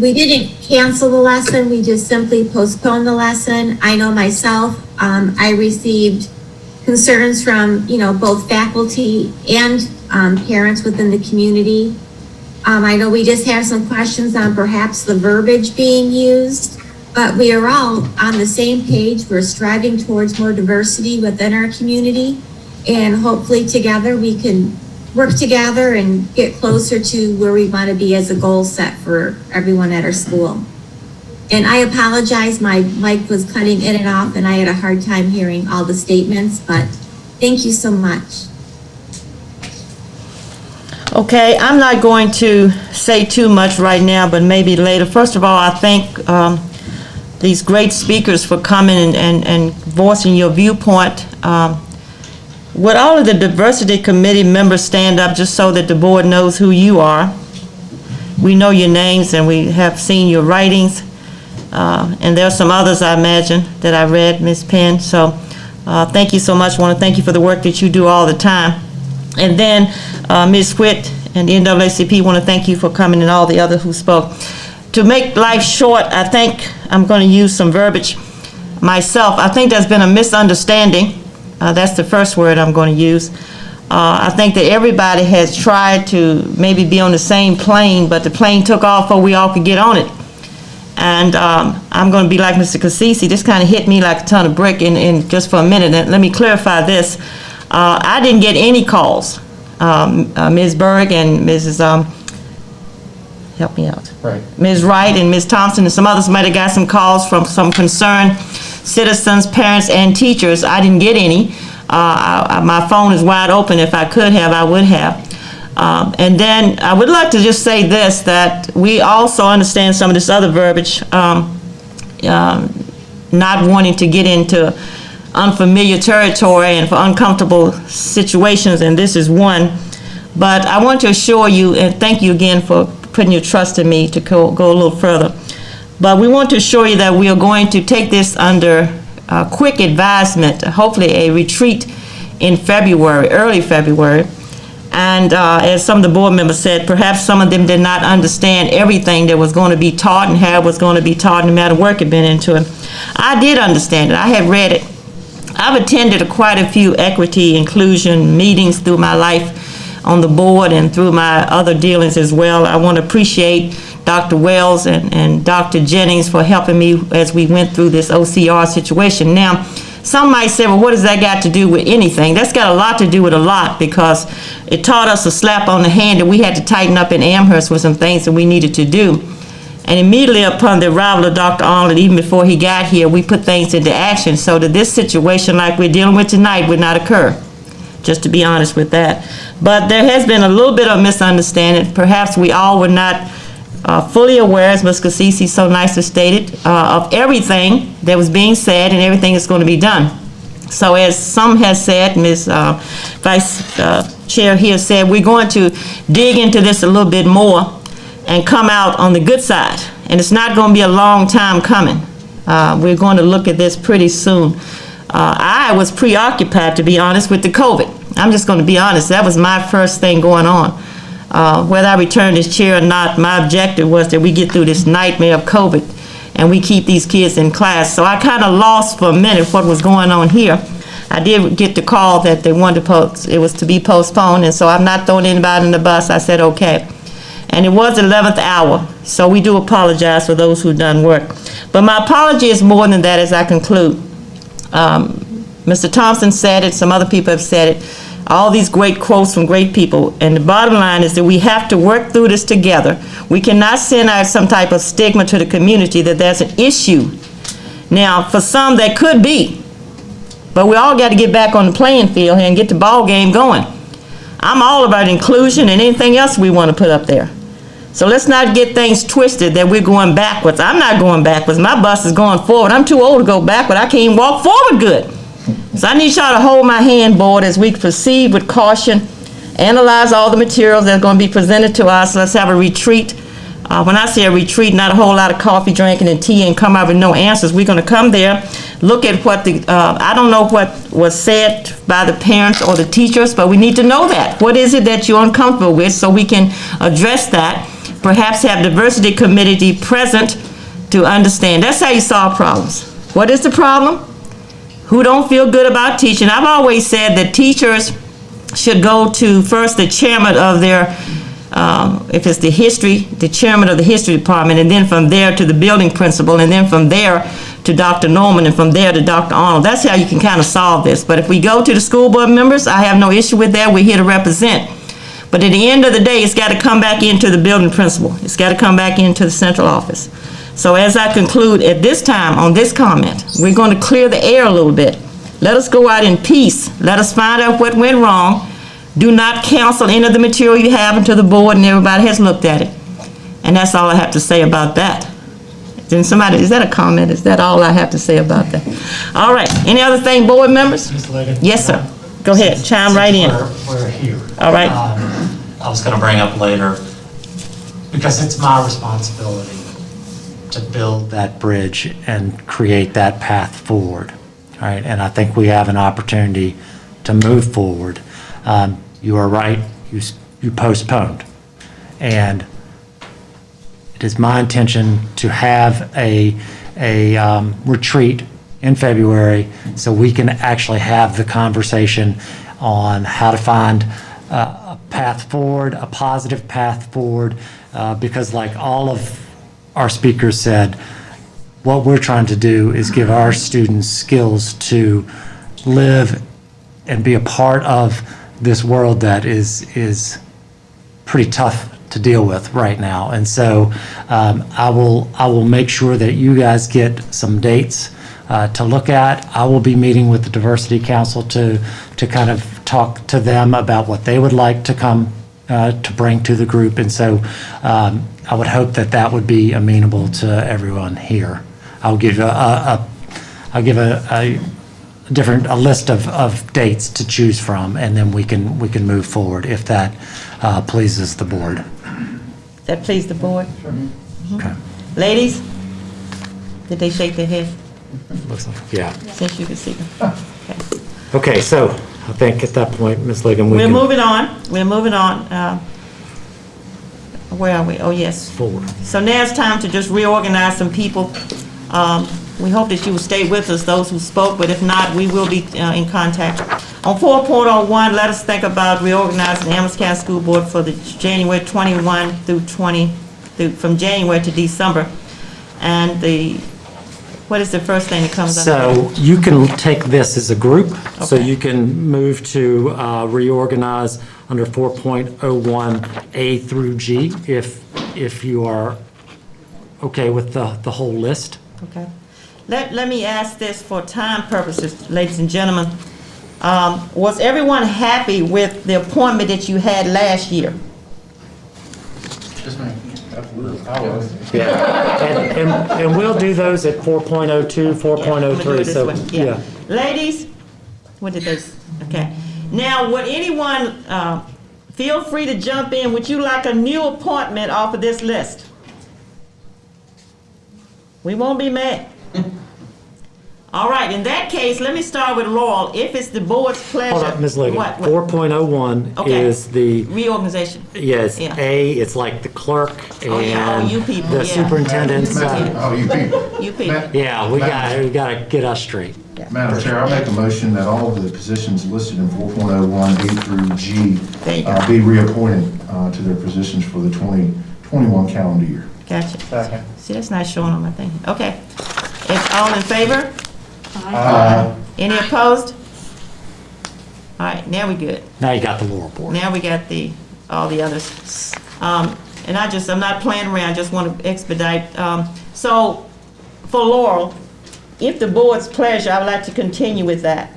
We didn't cancel the lesson, we just simply postponed the lesson. I know myself, I received concerns from, both faculty and parents within the community. I know we just have some questions on perhaps the verbiage being used, but we are all on the same page. We're striving towards more diversity within our community, and hopefully together we can work together and get closer to where we want to be as a goal set for everyone at our school. And I apologize, my mic was cutting in and off and I had a hard time hearing all the statements, but thank you so much. Okay, I'm not going to say too much right now, but maybe later. First of all, I thank these great speakers for coming and voicing your viewpoint. Would all of the diversity committee members stand up just so that the board knows who you are? We know your names and we have seen your writings. And there are some others, I imagine, that I read, Ms. Penn. So thank you so much. I want to thank you for the work that you do all the time. And then Ms. Witt and the NAACP want to thank you for coming, and all the others who spoke. To make life short, I think I'm going to use some verbiage myself. I think there's been a misunderstanding. That's the first word I'm going to use. I think that everybody has tried to maybe be on the same plane, but the plane took off before we all could get on it. And I'm going to be like Mr. Cassisi. This kind of hit me like a ton of brick in just for a minute. And let me clarify this. I didn't get any calls. Ms. Berg and Mrs. Help me out. Right. Ms. Wright and Ms. Thompson and some others might have got some calls from some concerned citizens, parents, and teachers. I didn't get any. My phone is wide open. If I could have, I would have. And then I would like to just say this, that we also understand some of this other verbiage, not wanting to get into unfamiliar territory and for uncomfortable situations, and this is one. But I want to assure you, and thank you again for putting your trust in me to go a little further. But we want to assure you that we are going to take this under quick advisement, hopefully a retreat in February, early February. And as some of the board members said, perhaps some of them did not understand everything that was going to be taught and how it was going to be taught, no matter work had been into it. I did understand it. I had read it. I've attended quite a few equity inclusion meetings through my life on the board and through my other dealings as well. I want to appreciate Dr. Wells and Dr. Jennings for helping me as we went through this OCR situation. Now, some might say, well, what does that got to do with anything? That's got a lot to do with a lot, because it taught us a slap on the hand that we had to tighten up in Amherst with some things that we needed to do. And immediately upon the arrival of Dr. Arnold, even before he got here, we put things into action so that this situation like we're dealing with tonight would not occur, just to be honest with that. But there has been a little bit of misunderstanding. Perhaps we all were not fully aware, as Ms. Cassisi so nicely stated, of everything that was being said and everything that's going to be done. So as some has said, Ms. Vice Chair here said, we're going to dig into this a little bit more and come out on the good side. And it's not going to be a long time coming. We're going to look at this pretty soon. I was preoccupied, to be honest, with the COVID. I'm just going to be honest. That was my first thing going on. Whether I return this chair or not, my objective was that we get through this nightmare of COVID and we keep these kids in class. So I kind of lost for a minute what was going on here. I did get the call that they wanted to it was to be postponed, and so I'm not throwing anybody in the bus. I said, okay. And it was the 11th hour, so we do apologize for those who've done work. But my apology is more than that as I conclude. Mr. Thompson said it, some other people have said it, all these great quotes from great people, and the bottom line is that we have to work through this together. We cannot send out some type of stigma to the community that there's an issue. Now, for some, there could be, but we all got to get back on the playing field here and get the ball game going. I'm all about inclusion and anything else we want to put up there. So let's not get things twisted that we're going backwards. I'm not going backwards. My bus is going forward. I'm too old to go backward. I can't even walk forward good. So I need y'all to hold my hand, board, as we proceed with caution, analyze all the materials that are going to be presented to us. Let's have a retreat. When I say a retreat, not a whole lot of coffee drinking and tea and come out with no answers. We're going to come there, look at what I don't know what was said by the parents or the teachers, but we need to know that. What is it that you're uncomfortable with so we can address that? Perhaps have diversity committee present to understand. That's how you solve problems. What is the problem? Who don't feel good about teaching? I've always said that teachers should go to first the chairman of their, if it's the history, the chairman of the history department, and then from there to the building principal, and then from there to Dr. Norman, and from there to Dr. Arnold. That's how you can kind of solve this. But if we go to the school board members, I have no issue with that. We're here to represent. But at the end of the day, it's got to come back into the building principal. It's got to come back into the central office. So as I conclude at this time on this comment, we're going to clear the air a little bit. Let us go out in peace. Let us find out what went wrong. Do not cancel any of the material you have until the board and everybody has looked at it. And that's all I have to say about that. Then somebody, is that a comment? Is that all I have to say about that? All right. Any other thing, board members? Ms. Liggett? Yes, sir. Go ahead. Chime right in. We're here. All right. I was going to bring up later, because it's my responsibility to build that bridge and create that path forward. All right. And I think we have an opportunity to move forward. You are right. You postponed. And it is my intention to have a retreat in February so we can actually have the conversation on how to find a path forward, a positive path forward, because like all of our speakers said, what we're trying to do is give our students skills to live and be a part of this world that is pretty tough to deal with right now. And so I will make sure that you guys get some dates to look at. I will be meeting with the Diversity Council to kind of talk to them about what they would like to come to bring to the group. And so I would hope that that would be amenable to everyone here. I'll give a list of dates to choose from, and then we can move forward if that pleases the board. That please the board? Okay. Ladies, did they shake their head? Looks like, yeah. Since you can see them. Okay, so I think at that point, Ms. Ligon, we We're can. moving on. We're moving on. Where are we? Oh, yes. Forward. So now it's time to just reorganize some people. We hope that you will stay with us, those who spoke, but if not, we will be in contact. On 4.01, let us think about reorganizing the Amherst County School Board for the January 21 through from January to December. And what is the first thing that comes up? So you can take this as a group. So Okay. you can move to reorganize under 4.01A through G if you are okay with the whole list. Okay. Let me ask this for time purposes, ladies and gentlemen. Was everyone happy with the appointment that you had last year? Yes, ma'am. Yeah. And we'll do those at 4.02, 4.03. So, yeah. Ladies, what did they, okay. Now, would anyone, feel free to jump in. Would you like a new appointment off of this list? We won't be mad. All right, in that case, let me start with Laurel. If it's the board's pleasure. Hold on, Ms. Ligon. What? 4.01 Okay. is the, Reorganization. yes, Yeah. A, it's like the clerk Oh, yeah. Oh, and you people, the yeah. superintendent's. Oh, you people. You people. Yeah, we gotta get us straight. Madam Chair, I make a motion that all of the positions listed in 4.01 A through G There you go. be reappointed to their positions for the 2021 calendar year. Gotcha. See, that's not showing on my thing. Okay. If all in favor? Aye. Any opposed? All right, now we good. Now you got the Laurel Board. Now we got all the others. And I'm not playing around, I just want to expedite. So for Laurel, if the board's pleasure, I would like to continue with that.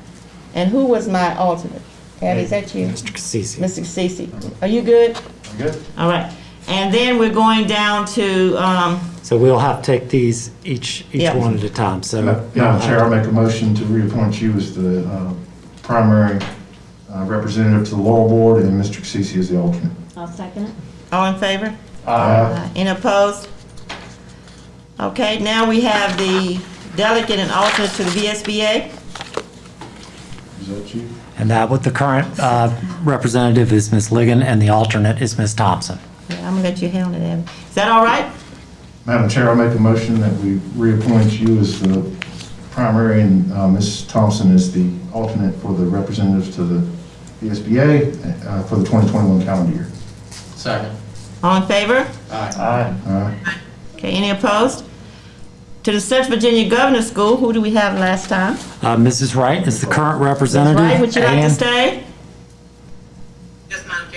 And who was my alternate? Abby, is that you? Mr. Cassisi. Mr. Cassisi. Are you good? I'm good. All right. And then we're going down to, So we'll have to take these each Yeah. one at a time, so. Madam Chair, I make a motion to reappoint you as the primary representative to the Laurel Board and Mr. Cassisi as the alternate. I'll second it. all in favor? Aye. Any opposed? Okay, now we have the delegate and alternate to the VSBA. Is that you? And that with the current representative is Ms. Ligon and the alternate is Ms. Thompson. Yeah, I'm gonna let you handle it, Abby. Is that all right? Madam Chair, I make a motion that we reappoint you as the primary and Ms. Thompson as the alternate for the representative to the VSBA for the 2021 calendar year. Second. All in favor? Aye. Okay, any opposed? To the Central Virginia Governor's School, who do we have last time? Mrs. Wright is the current representative. Right, would you like to and- stay?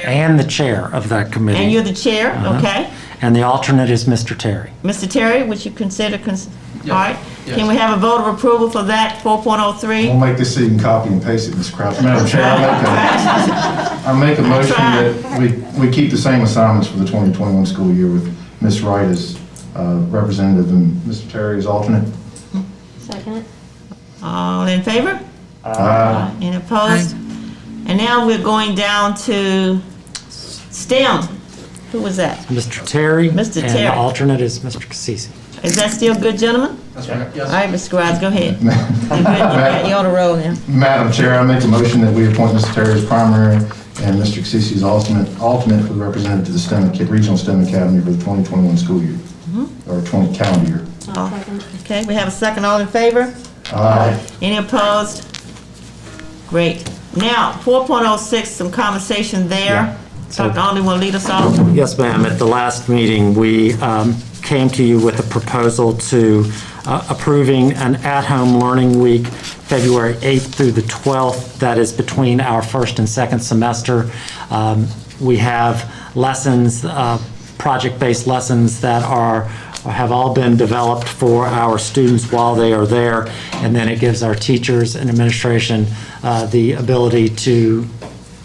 And the chair of that committee. And you're the chair, Uh-huh. okay. And the alternate is Mr. Terry. Mr. Terry, would you consider, all right? Yes. Can we have a vote of approval for that, 4.03? We'll make this so you can copy and paste it, Ms. Crouch. Madam Chair, I make a motion that we keep the same assignments for the 2021 school year with Ms. Wright as representative and Mr. Terry as alternate. Second it. All in favor? Aye. Any opposed? And now we're going down to STEM. Who was that? Mr. Terry. Mr. And the Terry. alternate is Mr. Cassisi. Is that still good, gentlemen? That's right, All yes. right, Mr. Grimes, go ahead. You're good. You're on the roll now. Madam Chair, I make a motion that we appoint Mr. Terry as primary and Mr. Cassisi as alternate for the representative to the Regional STEM Academy for the 2021 school year, or 20 calendar year. I'll second it. Okay, we have a second. All in favor? Aye. Any opposed? Great. Now, 4.06, some conversation there. Yeah. So- Dr. Arnold, will lead us off? Yes, ma'am. At the last meeting, we came to you with a proposal to approving an at-home learning week, February 8th through the 12th. That is between our first and second semester. We have lessons, project-based lessons that have all been developed for our students while they are there, and then it gives our teachers and administration the ability to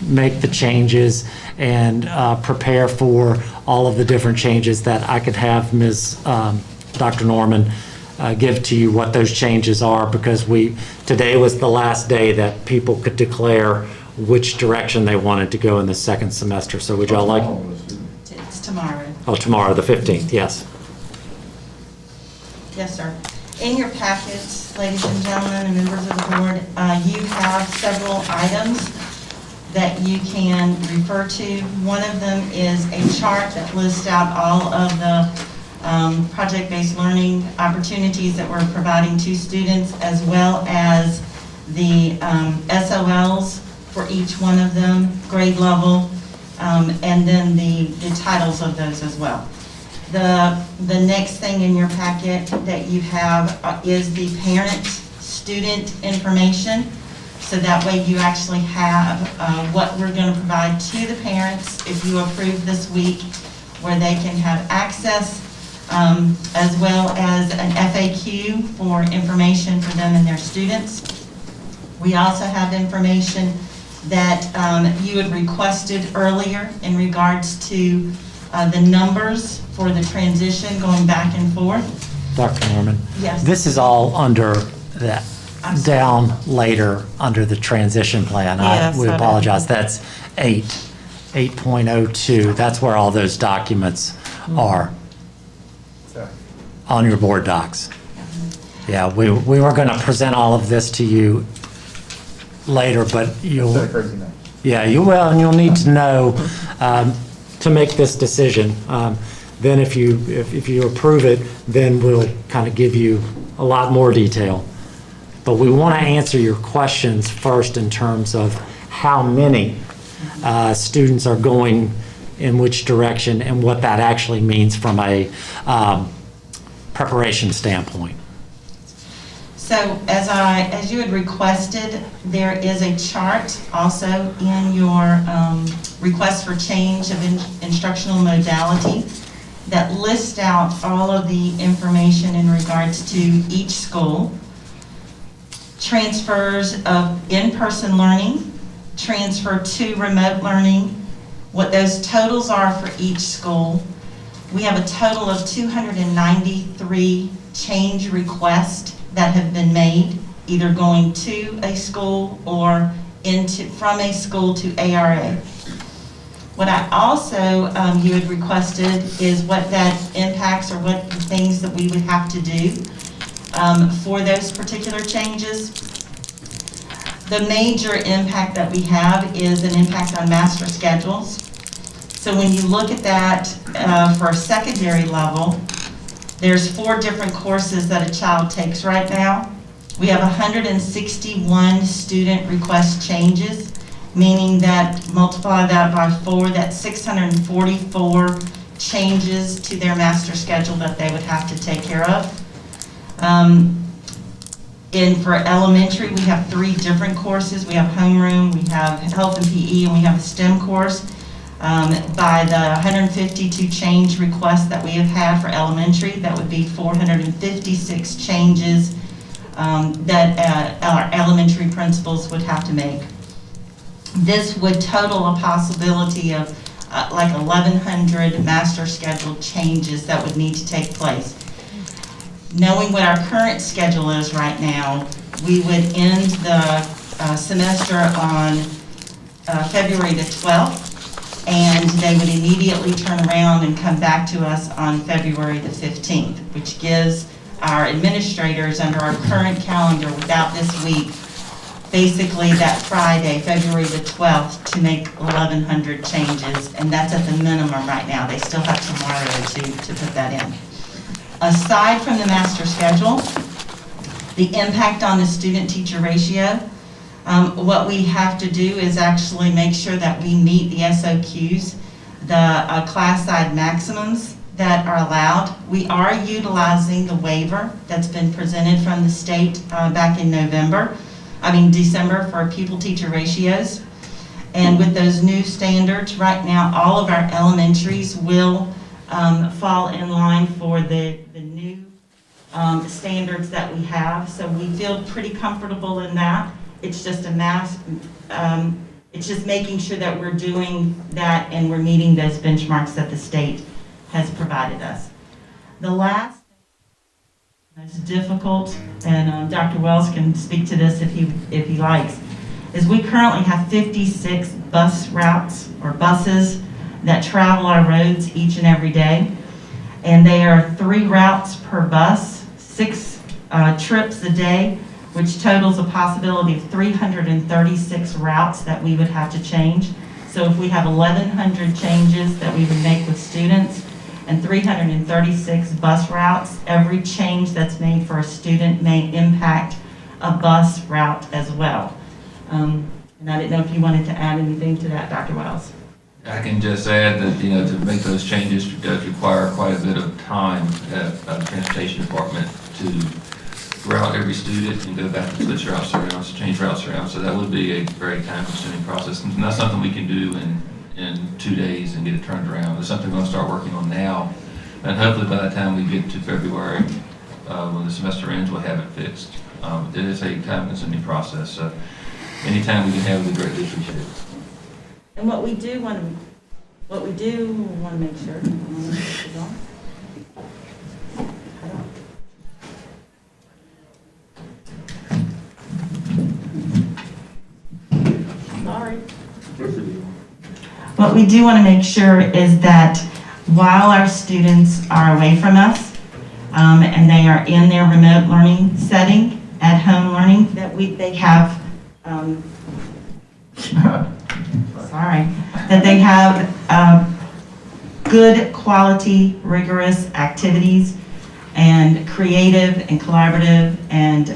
make the changes and prepare for all of the different changes that I could have Dr. Norman give to you what those changes are, because today was the last day that people could declare which direction they wanted to go in the second semester. So would y'all like? It's tomorrow. Oh, tomorrow, the 15th, yes. Yes, sir. In your packets, ladies and gentlemen and members of the board, you have several items that you can refer to. One of them is a chart that lists out all of the project-based learning opportunities that we're providing to students, as well as the SOLs for each one of them, grade level, and then the titles of those as well. The next thing in your packet that you have is the parent-student information. So that way you actually have what we're going to provide to the parents if you approve this week, where they can have access, as well as an FAQ for information for them and their students. We also have information that you had requested earlier in regards to the numbers for the transition going back and forth. Dr. Norman? Yes. This is all under that, down later under the transition plan. Yes, We I apologize. That's 8.02. That's where all those documents are on your board docs. Yeah, we were going to present all of this to you later, but you will, and you'll need to know to make this decision. Then if you approve it, then we'll kind of give you a lot more detail. But we want to answer your questions first in terms of how many students are going in which direction and what that actually means from a preparation standpoint. So as you had requested, there is a chart also in your request for change of instructional modality that lists out all of the information in regards to each school. Transfers of in-person learning, transfer to remote learning, what those totals are for each school. We have a total of 293 change requests that have been made, either going to a school or from a school to ARA. What I also, you had requested is what that impacts or what things that we would have to do for those particular changes. The major impact that we have is an impact on master schedules. So when you look at that for a secondary level, there's 4 different courses that a child takes right now. We have 161 student request changes, meaning that multiply that by 4, that's 644 changes to their master schedule that they would have to take care of. For elementary, we have 3 different courses. We have homeroom, we have health and PE, and we have a STEM course. By the 152 change requests that we have had for elementary, that would be 456 changes that our elementary principals would have to make. This would total a possibility of like 1,100 master schedule changes that would need to take place. Knowing what our current schedule is right now, we would end the semester on February the 12th, and they would immediately turn around and come back to us on February the 15th, which gives our administrators under our current calendar without this week, basically that Friday, February the 12th, to make 1,100 changes, and that's at the minimum right now. They still have tomorrow to put that in. Aside from the master schedule, the impact on the student-teacher ratio, What we have to do is actually make sure that we meet the SOQs, the class-side maximums that are allowed. We are utilizing the waiver that's been presented from the state back in December for pupil-teacher ratios. And with those new standards, right now, all of our elementaries will fall in line for the new standards that we have. So we feel pretty comfortable in that. It's just it's just making sure that we're doing that and we're meeting those benchmarks that the state has provided us. The last, most difficult, and Dr. Wells can speak to this if he likes, is we currently have 56 bus routes or buses that travel our roads each and every day. And they are 3 routes per bus, 6 trips a day, which totals a possibility of 336 routes that we would have to change. So if we have 1,100 changes that we would make with students and 336 bus routes, every change that's made for a student may impact a bus route as well. And I didn't know if you wanted to add anything to that, Dr. Wells. I can just add that, to make those changes does require quite a bit of time at the transportation department to route every student and go back and switch routes around, change routes around. So that would be a very time-consuming process. And that's something we can do in 2 days and get it turned around. It's something we're going to start working on now. And hopefully by the time we get to February, when the semester ends, we'll have it fixed. It is a time-consuming process. So anytime we can have it, we greatly appreciate it. And what we do want to make sure. Sorry. What we do want to make sure is that while our students are away from us, and they are in their remote learning setting, at home learning, that they have that they have good quality, rigorous activities and creative and collaborative and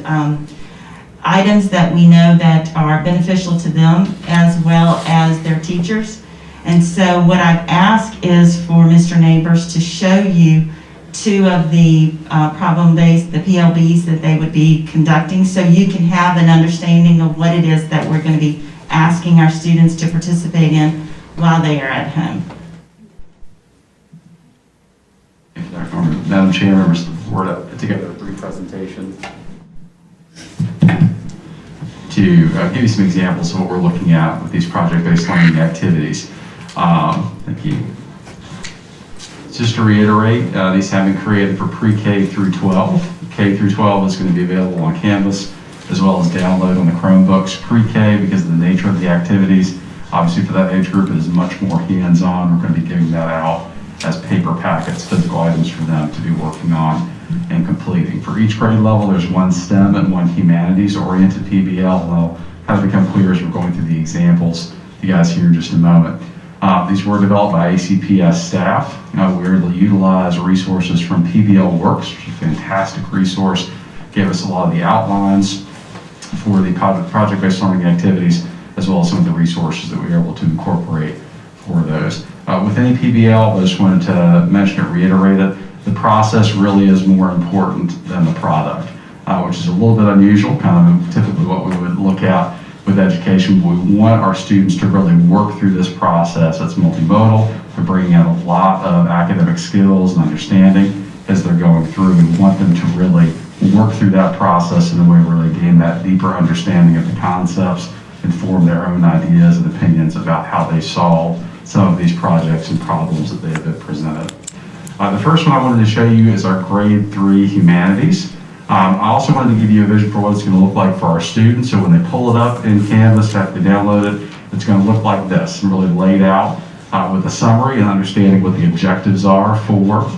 items that we know that are beneficial to them as well as their teachers. And so what I've asked is for Mr. Neighbors to show you 2 of the problem-based, the PLBs that they would be conducting, so you can have an understanding of what it is that we're going to be asking our students to participate in while they are at home. Thank you, Dr. Norman. Madam Chair, members of the board, I put together a brief presentation to give you some examples of what we're looking at with these project-based learning activities. Thank you. Just to reiterate, these have been created for pre-K through 12. K through 12 is going to be available on Canvas as well as download on the Chromebooks. Pre-K, because of the nature of the activities, obviously for that age group, it is much more hands-on. We're going to be giving that out as paper packets, physical items for them to be working on and completing. For each grade level, there's 1 STEM and 1 humanities-oriented PBL, and they'll kind of become clear as we're going through the examples you guys hear in just a moment. These were developed by ACPS staff. We were able to utilize resources from PBL Works, which is a fantastic resource. Gave us a lot of the outlines for the project-based learning activities, as well as some of the resources that we were able to incorporate for those. With any PBL, I just wanted to mention it, reiterate it, the process really is more important than the product, which is a little bit unusual, kind of typically what we would look at with education. But we want our students to really work through this process. It's multimodal. They're bringing out a lot of academic skills and understanding as they're going through. We want them to really work through that process in a way where they gain that deeper understanding of the concepts and form their own ideas and opinions about how they solve some of these projects and problems that they have been presented. The first one I wanted to show you is our grade 3 humanities. I also wanted to give you a vision for what it's going to look like for our students. So when they pull it up in Canvas, after they download it, it's going to look like this, and really laid out with a summary and understanding what the objectives are for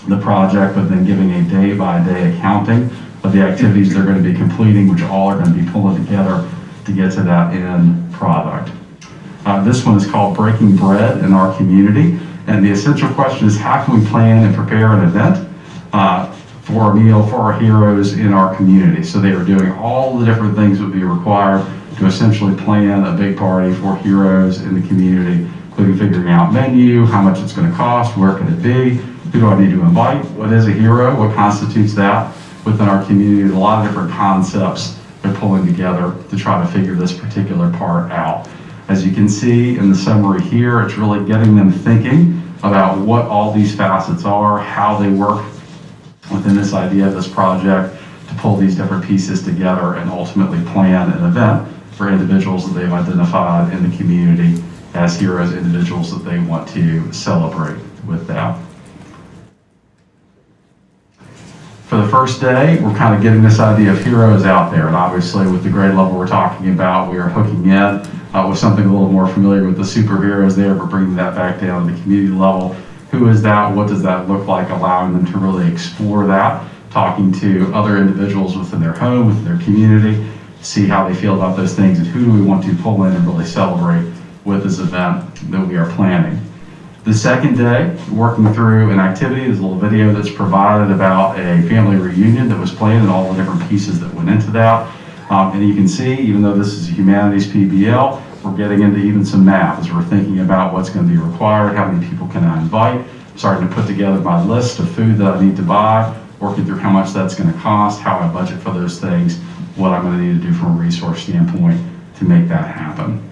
the project, but then giving a day-by-day accounting of the activities they're going to be completing, which all are going to be pulling together to get to that end product. This one is called Breaking Bread in Our Community, and the essential question is how can we plan and prepare an event for a meal for our heroes in our community. So they are doing all the different things that would be required to essentially plan a big party for heroes in the community, including figuring out menu, how much it's going to cost, where can it be, who do I need to invite, what is a hero, what constitutes that within our community. A lot of different concepts they're pulling together to try to figure this particular part out. As you can see in the summary here, it's really getting them thinking about what all these facets are, how they work within this idea of this project, to pull these different pieces together and ultimately plan an event for individuals that they've identified in the community as heroes, individuals that they want to celebrate with that. For the first day, we're kind of getting this idea of heroes out there, and obviously with the grade level we're talking about, we are hooking in with something a little more familiar with the superheroes there, but bringing that back down to the community level. Who is that? What does that look like? Allowing them to really explore that, talking to other individuals within their home, within their community, see how they feel about those things, and who do we want to pull in and really celebrate with this event that we are planning. The second day, working through an activity, there's a little video that's provided about a family reunion that was planned and all the different pieces that went into that. And you can see, even though this is a humanities PBL, we're getting into even some math as we're thinking about what's going to be required, how many people can I invite, starting to put together my list of food that I need to buy, working through how much that's going to cost, how I budget for those things, what I'm going to need to do from a resource standpoint to make that happen.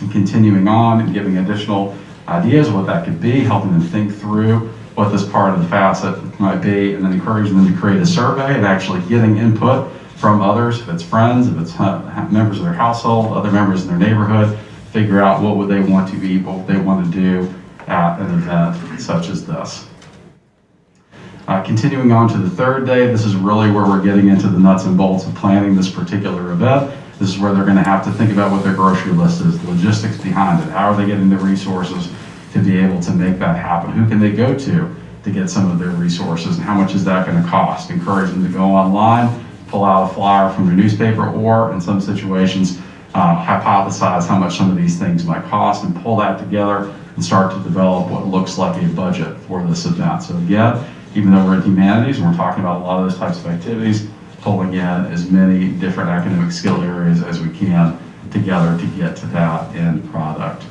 And continuing on and giving additional ideas of what that could be, helping them think through what this part of the facet might be, and then encouraging them to create a survey and actually getting input from others, if it's friends, if it's members of their household, other members in their neighborhood, figure out what would they want to eat, what would they want to do at an event such as this. Continuing on to the third day, this is really where we're getting into the nuts and bolts of planning this particular event. This is where they're going to have to think about what their grocery list is, the logistics behind it, how are they getting the resources to be able to make that happen, who can they go to get some of their resources, and how much is that going to cost. Encourage them to go online, pull out a flyer from their newspaper, or in some situations, hypothesize how much some of these things might cost and pull that together and start to develop what looks like a budget for this event. So again, even though we're in humanities and we're talking about a lot of those types of activities, pulling in as many different academic skill areas as we can together to get to that end product.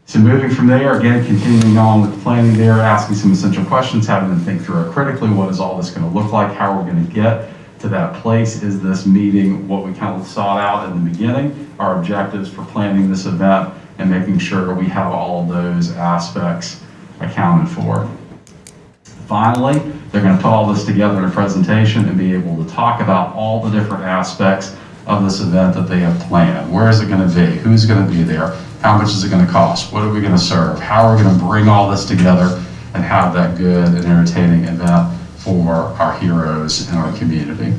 So moving from there, again, continuing on with the planning there, asking some essential questions, having them think through it critically. What is all this going to look like? How are we going to get to that place? Is this meeting what we kind of sought out in the beginning? Our objectives for planning this event and making sure we have all of those aspects accounted for. Finally, they're going to put all this together in a presentation and be able to talk about all the different aspects of this event that they have planned. Where is it going to be? Who's going to be there? How much is it going to cost? What are we going to serve? How are we going to bring all this together and have that good and entertaining event for our heroes in our community?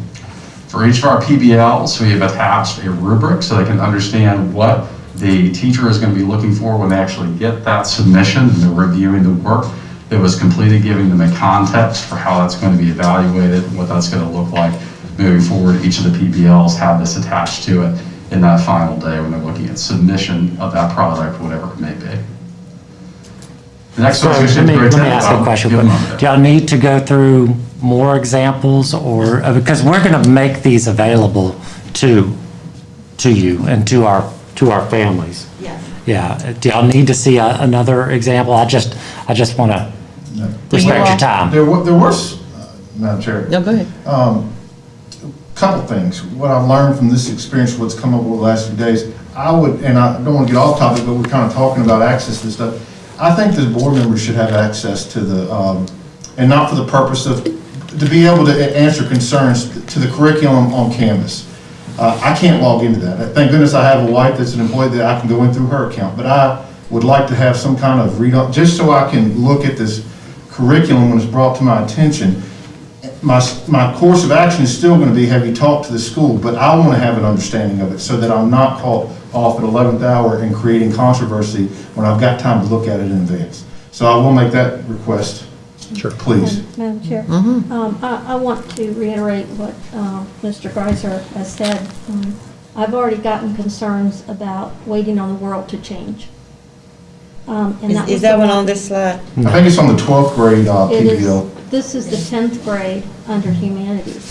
For each of our PBLs, we have attached a rubric so they can understand what the teacher is going to be looking for when they actually get that submission and they're reviewing the work that was completed, giving them a context for how that's going to be evaluated and what that's going to look like moving forward. Each of the PBLs have this attached to it in that final day when they're looking at submission of that product, whatever it may be. The next So question let me ask a question. Do y'all need to go through more examples, or because we're going to make these available to you and to our families? Yes. Yeah. Do y'all need to see another example? I just want to respect your time. There was, Madam Chair. No, go ahead. Couple things. What I've learned from this experience, what's come up over the last few days, I don't want to get off topic, but we're kind of talking about access to stuff. I think the board members should have access to the, and not for the purpose of, to be able to answer concerns to the curriculum on Canvas. I can't log into that. Thank goodness I have a wife that's an employee that I can go in through her account, but I would like to have some kind of read on, just so I can look at this curriculum when it's brought to my attention. My course of action is still going to be, have you talked to the school, but I want to have an understanding of it so that I'm not caught off at 11th hour and creating controversy when I've got time to look at it in advance. So I will make that request. Sure. Please. Madam Chair, I want to reiterate what Mr. Greiser has said. I've already gotten concerns about waiting on the world to change. Is that one on this slide? I think it's on the 12th grade PBL. This is the 10th grade under humanities.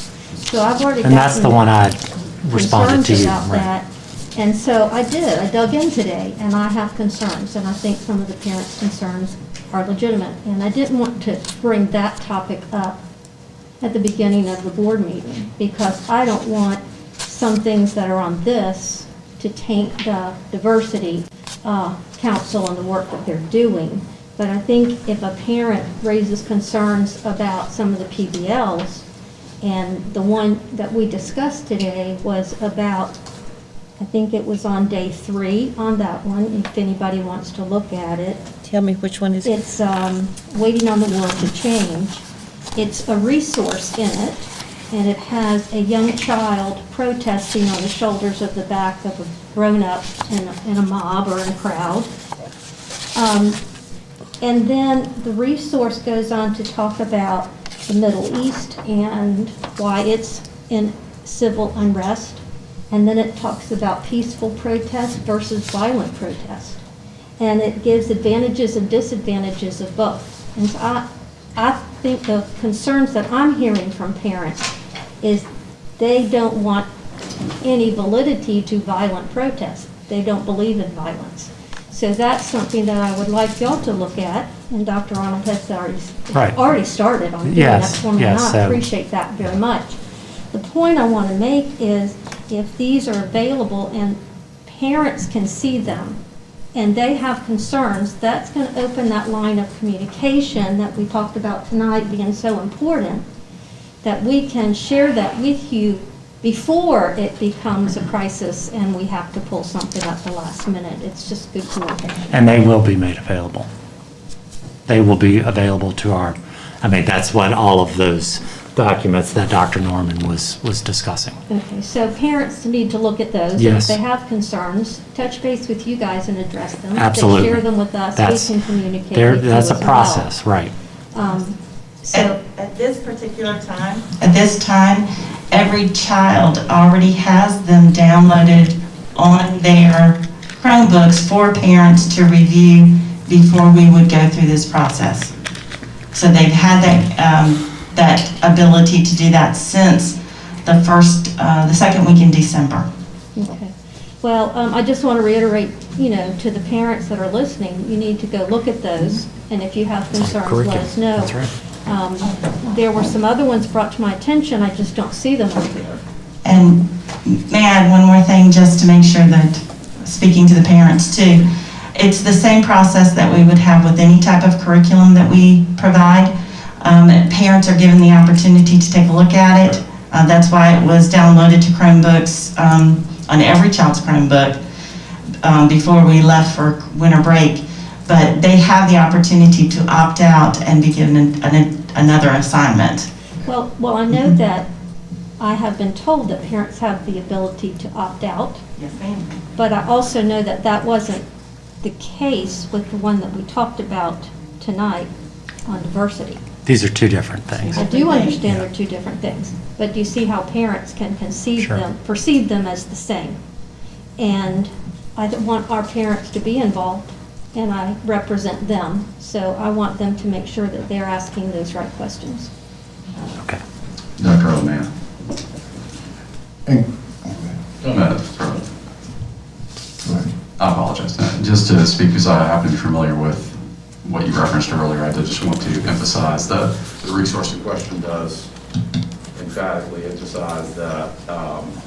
So I've already gotten. And that's the one I responded to concerns you. about Right. that. And so I did. I dug in today, and I have concerns, and I think some of the parents' concerns are legitimate. And I didn't want to bring that topic up at the beginning of the board meeting, because I don't want some things that are on this to taint the diversity council and the work that they're doing. But I think if a parent raises concerns about some of the PBLs, and the one that we discussed today was about, I think it was on day 3 on that one, if anybody wants to look at it. Tell me which one is it. It's Waiting on the World to Change. It's a resource in it, and it has a young child protesting on the shoulders of the back of a grown-up in a mob or in a crowd. And then the resource goes on to talk about the Middle East and why it's in civil unrest. And then it talks about peaceful protest versus violent protest. And it gives advantages and disadvantages of both. And so I think the concerns that I'm hearing from parents is they don't want any validity to violent protest. They don't believe in violence. So that's something that I would like y'all to look at, and Dr. Arnold has already started on doing that for me, and I appreciate that very much. The point I want to make is if these are available and parents can see them and they have concerns, that's going to open that line of communication that we talked about tonight being so important, that we can share that with you before it becomes a crisis and we have to pull something at the last minute. It's just good communication. And they will be made available. They will be available to that's what all of those documents that Dr. Norman was discussing. Okay, so parents need to look at those. Yes. If they have concerns, touch base with you guys and address them. Absolutely. If they share them with us, we can communicate with you That's a as process, right. So at this particular time? At this time, every child already has them downloaded on their Chromebooks for parents to review before we would go through this process. So they've had that ability to do that since the second week in December. Okay. Well, I just want to reiterate, to the parents that are listening, you need to go look at those, and if you have concerns, let us know. That's right. There were some other ones brought to my attention, I just don't see them up here. And may I add one more thing just to make sure that, speaking to the parents too, it's the same process that we would have with any type of curriculum that we provide. Parents are given the opportunity to take a look at it. That's why it was downloaded to Chromebooks on every child's Chromebook before we left for winter break. But they have the opportunity to opt out and be given another assignment. Well, I know that I have been told that parents have the ability to opt out. Yes, ma'am. But I also know that that wasn't the case with the one that we talked about tonight on diversity. These are two different things. I do understand they're two different things, but do you see how parents can perceive them as the same? And I want our parents to be involved, and I represent them, so I want them to make sure that they're asking those right questions. Okay. Dr. O'Mahon. I apologize. Just to speak, because I happen to be familiar with what you referenced earlier, I did just want to emphasize that the resource in question does emphatically emphasize that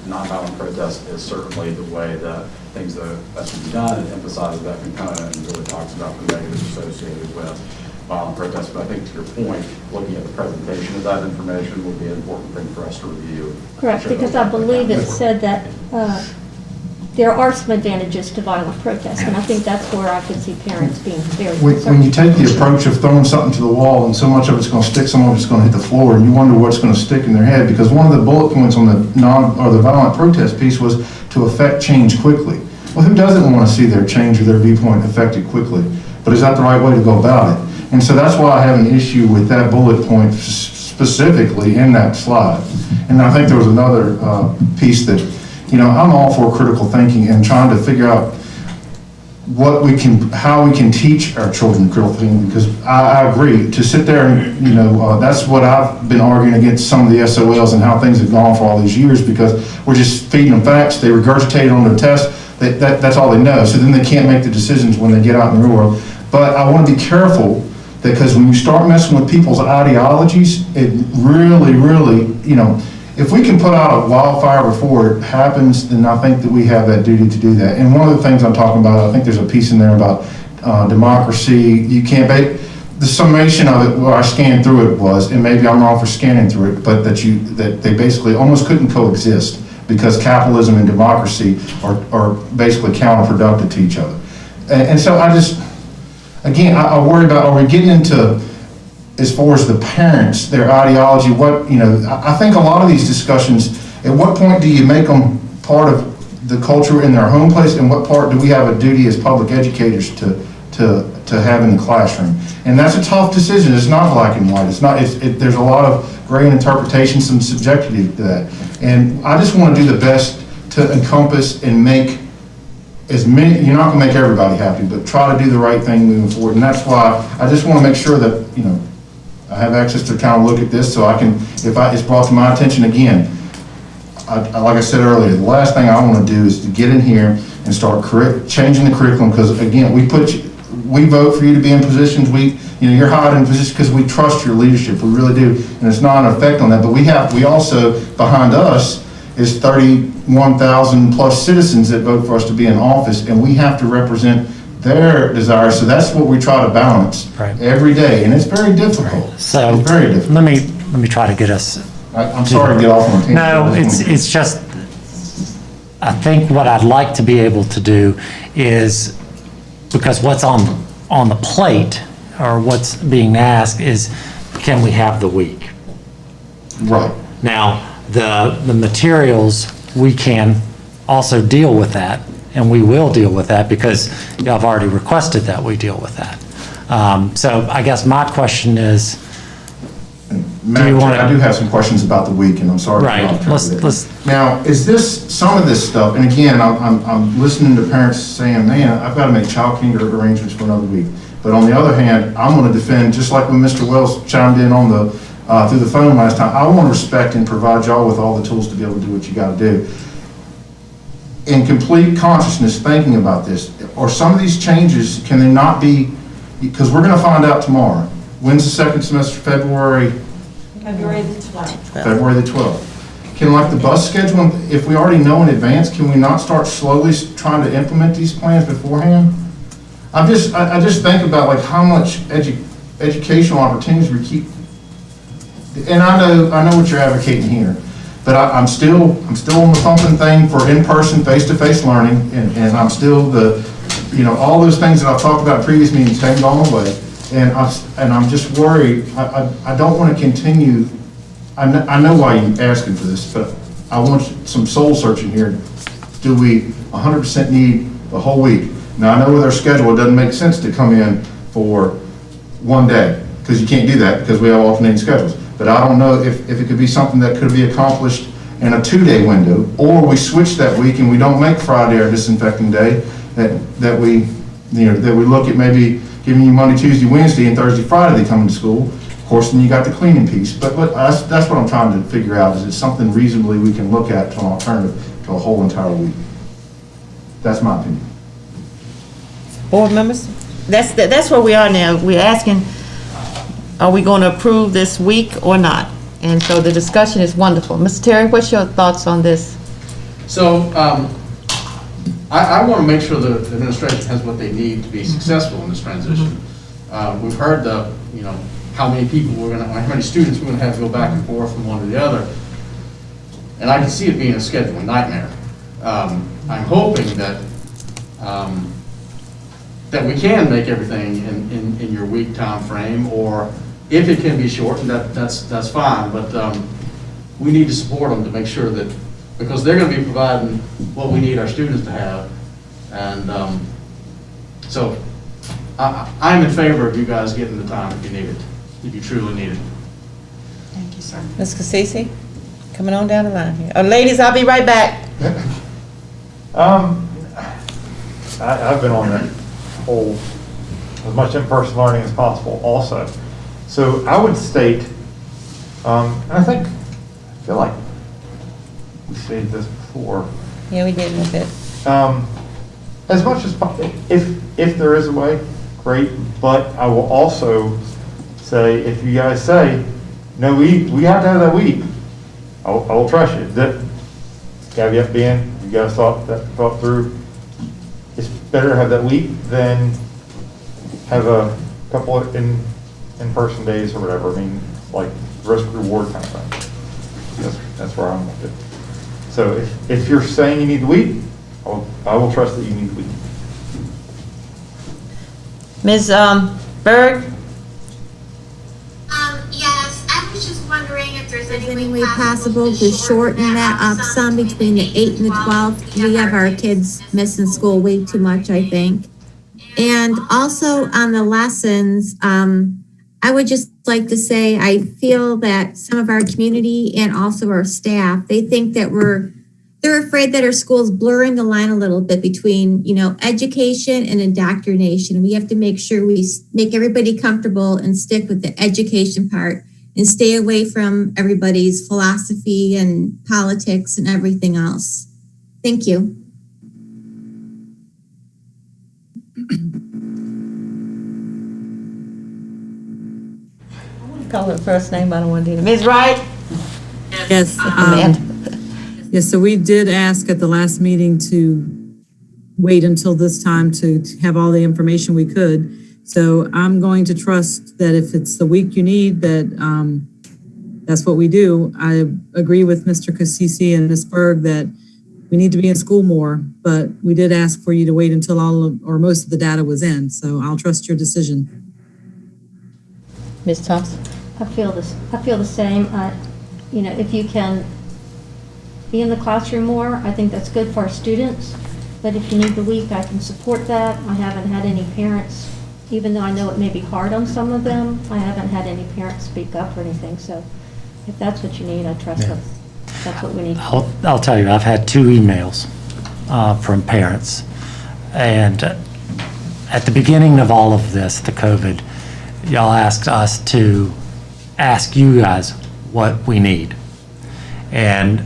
nonviolent protest is certainly the way that things that should be done. It emphasizes that component and really talks about the negatives associated with violent protest. But I think to your point, looking at the presentation of that information will be an important thing for us to review. Correct, because I believe it said that there are some advantages to violent protest, and I think that's where I could see parents being very concerned. When you take the approach of throwing something to the wall and so much of it's going to stick, some of it's going to hit the floor, and you wonder what's going to stick in their head, because one of the bullet points on the violent protest piece was to affect change quickly. Well, who doesn't want to see their change or their viewpoint affected quickly? But is that the right way to go about it? And so that's why I have an issue with that bullet point specifically in that slide. And I think there was another piece that, I'm all for critical thinking and trying to figure out how we can teach our children critical thinking, because I agree, to sit there and, that's what I've been arguing against some of the SOLs and how things have gone for all these years, because we're just feeding them facts, they regurgitate it on their test, that's all they know, so then they can't make the decisions when they get out in the real world. But I want to be careful, because when you start messing with people's ideologies, it really, if we can put out a wildfire before it happens, then I think that we have that duty to do that. And one of the things I'm talking about, I think there's a piece in there about democracy. You can't, the summation of it, where I scanned through it was, and maybe I'm wrong for scanning through it, but that they basically almost couldn't coexist, because capitalism and democracy are basically counterproductive to each other. And so I worry about, are we getting into, as far as the parents, their ideology, I think a lot of these discussions, at what point do you make them part of the culture in their home place, and what part do we have a duty as public educators to have in the classroom? And that's a tough decision. It's not black and white. There's a lot of gray interpretation, some subjectivity to that. And I just want to do the best to encompass and make as many, you're not going to make everybody happy, but try to do the right thing moving forward. And that's why I just want to make sure that, I have access to kind of look at this, so I can, if it's brought to my attention again, like I said earlier, the last thing I want to do is to get in here and start changing the curriculum, because again, we vote for you to be in positions, you're hired in positions because we trust your leadership, we really do, and it's not an effect on that, but we also, behind us, is 31,000 plus citizens that vote for us to be in office, and we have to represent their desires. So that's what we try to balance every day, and it's very difficult. So it's very difficult. let me try to get us. I'm sorry to get off on a tangent. No, it's just, I think what I'd like to be able to do is, because what's on the plate, or what's being asked is, can we have the week? Right. Now, the materials, we can also deal with that, and we will deal with that, because I've already requested that we deal with that. So I guess my question is, Madam Chair, I do have some questions about the week, and I'm sorry. Right. Let's. Now, is some of this stuff, and again, I'm listening to parents saying, man, I've got to make child care arrangements for another week. But on the other hand, I'm going to defend, just like when Mr. Wells chimed in on through the phone last time, I want to respect and provide y'all with all the tools to be able to do what you got to do. In complete consciousness, thinking about this, or some of these changes, can they not be, because we're going to find out tomorrow. When's the second semester? February the 12th. February the 12th. Can, like, the bus schedule, if we already know in advance, can we not start slowly trying to implement these plans beforehand? I just think about, like, how much educational opportunities we keep, and I know what you're advocating here, but I'm still on the pumping thing for in-person, face-to-face learning, and I'm still all those things that I've talked about in previous meetings haven't gone away, and I'm just worried. I don't want to continue. I know why you're asking for this, but I want some soul searching here. Do we 100% need the whole week? Now, I know with our schedule, it doesn't make sense to come in for one day, because you can't do that, because we have alternating schedules. But I don't know if it could be something that could be accomplished in a 2-day window, or we switch that week and we don't make Friday our disinfecting day, that we look at maybe giving you Monday, Tuesday, Wednesday, and Thursday, Friday they come into school. Of course, then you got the cleaning piece. But that's what I'm trying to figure out, is it something reasonably we can look at to an alternative to a whole entire week? That's my opinion. Board members, that's where we are now. We're asking, are we going to approve this week or not? And so the discussion is wonderful. Mr. Terry, what's your thoughts on this? So I want to make sure the administration has what they need to be successful in this transition. We've heard how many people how many students we're going to have to go back and forth from one to the other, and I can see it being a scheduling nightmare. I'm hoping that we can make everything in your week time frame, or if it can be shortened, that's fine. But we need to support them to make sure that, because they're going to be providing what we need our students to have, and so I'm in favor of you guys getting the time if you need it, if you truly need it. Thank you, sir. Ms. Cassisi, coming on down the line here. Ladies, I'll be right back. I've been on that whole, as much in-person learning as possible also. So I would state, and I feel like we stated this before. Yeah, we did a little bit. As much as, if there is a way, great, but I will also say, if you guys say, no, we have to have that week, I will trust you. That caveat being, you guys thought through, it's better to have that week than have a couple of in-person days or whatever. I mean, like risk reward kind of thing. That's where I'm with it. So if you're saying you need the week, I will trust that you need the week. Ms. Berg? Yes, I was just wondering if there's any way possible to shorten that up some between the 8 and the 12. We have our kids missing school way too much, I think. And also on the lessons, I would just like to say, I feel that some of our community and also our staff, they think that they're afraid that our school's blurring the line a little bit between, education and indoctrination. We have to make sure we make everybody comfortable and stick with the education part and stay away from everybody's philosophy and politics and everything else. Thank you. Call her first name, but I don't want to do it. Ms. Wright? Yes. Yes, so we did ask at the last meeting to wait until this time to have all the information we could. So I'm going to trust that if it's the week you need, that that's what we do. I agree with Mr. Cassisi and Ms. Berg that we need to be in school more, but we did ask for you to wait until all of, or most of the data was in. So I'll trust your decision. Ms. Thompson? I feel the same. If you can be in the classroom more, I think that's good for our students. But if you need the week, I can support that. I haven't had any parents, even though I know it may be hard on some of them, I haven't had any parents speak up or anything. So if that's what you need, I trust that that's what we need. I'll tell you, I've had 2 emails from parents. And at the beginning of all of this, the COVID, y'all asked us to ask you guys what we need. And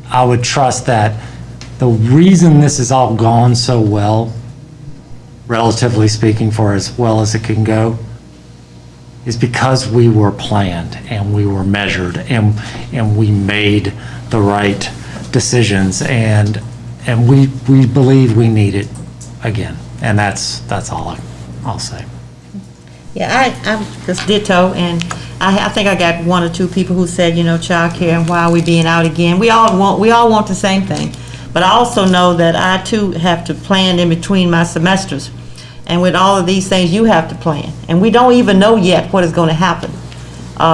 I would trust that the reason this has all gone so well, relatively speaking, for as well as it can go, is because we were planned and we were measured and we made the right decisions and we believe we need it again. And that's all I'll say. Yeah, I'm just ditto, and I think I got 1 or 2 people who said, childcare and why are we being out again? We all want the same thing, but I also know that I too have to plan in between my semesters, and with all of these things, you have to plan, and we don't even know yet what is going to happen.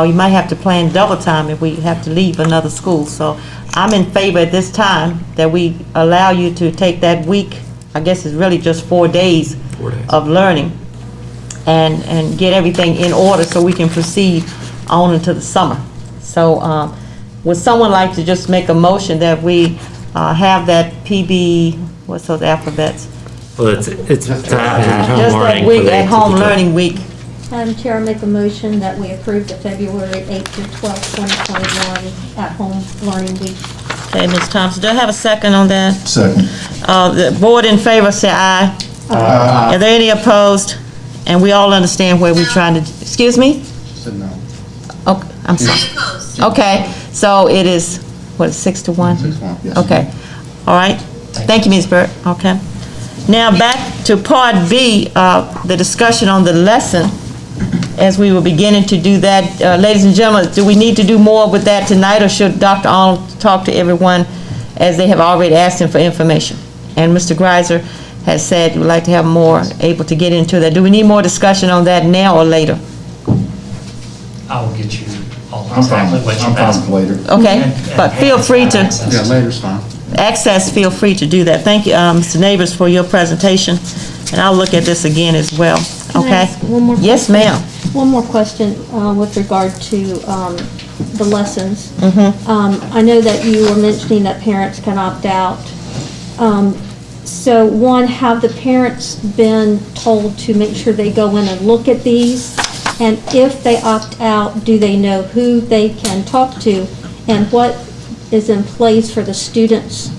You might have to plan double time if we have to leave another school. So I'm in favor at this time that we allow you to take that week. I guess it's really just 4 days of learning. And get everything in order so we can proceed on into the summer. So would someone like to just make a motion that we have that PB, what's those alphabets? Well, it's Just that week, at home learning week. Madam Chair, I make a motion that we approve the February 8th to 12th, 2021 at-home learning week. Okay, Ms. Thompson, do I have a second on that? Second. The board in favor, say aye. Aye. Are there any opposed? And we all understand where we're trying to, excuse me? Said no. Okay, I'm sorry. Okay, so it is, 6 to 1? 6-1, yes. Okay, all right. Thank you, Ms. Burt. Okay. Now back to Part B, the discussion on the lesson, as we were beginning to do that. Ladies and gentlemen, do we need to do more with that tonight, or should Dr. Arnold talk to everyone as they have already asked him for information? And Mr. Greiser has said he would like to have more able to get into that. Do we need more discussion on that now or later? I will get you all I'm fine. exactly what you I'm fine asked. with later. Okay, but feel free to. Yeah, later's fine. Access, feel free to do that. Thank you, Mr. Neighbors, for your presentation, and I'll look at this again as well, Can I okay? ask one more Yes, question? ma'am. One more question with regard to the lessons. Mm-hmm. I know that you were mentioning that parents can opt out. So one, have the parents been told to make sure they go in and look at these? And if they opt out, do they know who they can talk to? And what is in place for the students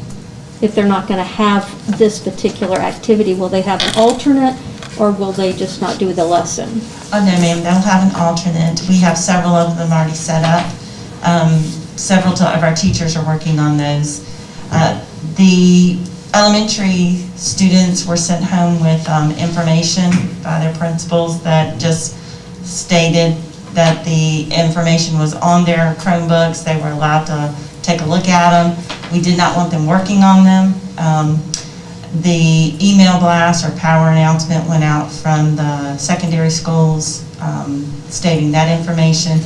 if they're not going to have this particular activity? Will they have an alternate, or will they just not do the lesson? Oh, no, ma'am, they'll have an alternate. We have several of them already set up. Several of our teachers are working on those. The elementary students were sent home with information by their principals that just stated that the information was on their Chromebooks. They were allowed to take a look at them. We did not want them working on them. The email blast or power announcement went out from the secondary schools stating that information.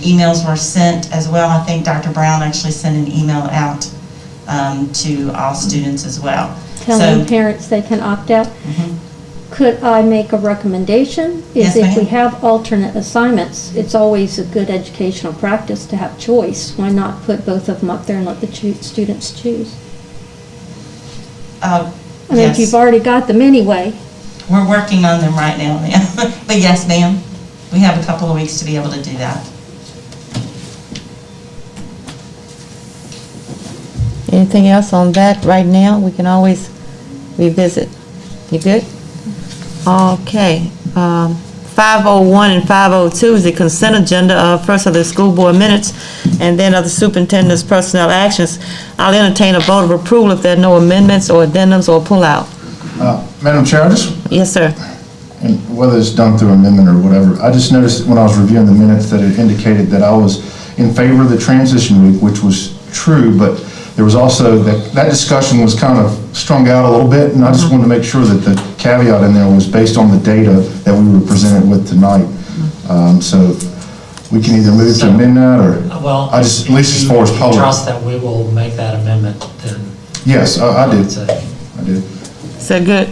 Emails were sent as well. I think Dr. Brown actually sent an email out to all students as well. Telling parents they can opt out? Could I make a recommendation? Yes, If we ma'am. have alternate assignments, it's always a good educational practice to have choice. Why not put both of them up there and let the students choose? I mean, if Yes. you've already got them anyway. We're working on them right now, ma'am. But yes, ma'am, we have a couple of weeks to be able to do that. Anything else on that right now? We can always revisit. You good? Okay. 501 and 502 is the consent agenda. First of the school board minutes, and then of the superintendent's personnel actions. I'll entertain a vote of approval if there are no amendments or addendums or pull-out. Madam Chair, I just, Yes, sir. and whether it's done through amendment or whatever, I just noticed when I was reviewing the minutes that it indicated that I was in favor of the transition week, which was true, but there was also, that discussion was kind of strung out a little bit, and I just wanted to make sure that the caveat in there was based on the data that we were presented with tonight. So we can either move to amend that, or, Well, I just, at least as far as if you public. trust that we will make that amendment, then Yes, I did. would say. I did. Is that good?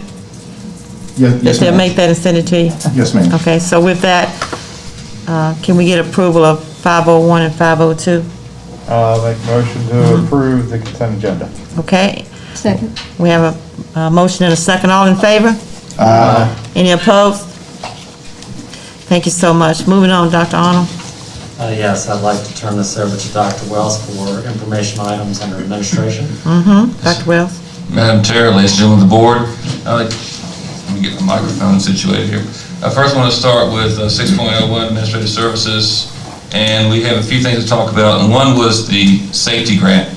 Yes, If they'll ma'am. make that and send it to you? Yes, ma'am. Okay, so with that, can we get approval of 501 and 502? Make a motion to approve the consent agenda. Okay, Second. we have a motion and a second. All in favor? Any opposed? Thank you so much. Moving on, Dr. Arnold. Yes, I'd like to turn this over to Dr. Wells for information items under administration. Dr. Wells. Madam Chair, ladies and gentlemen of the board, let me get the microphone situated here. I first want to start with 6.01 Administrative Services, and we have a few things to talk about, and one was the safety grant.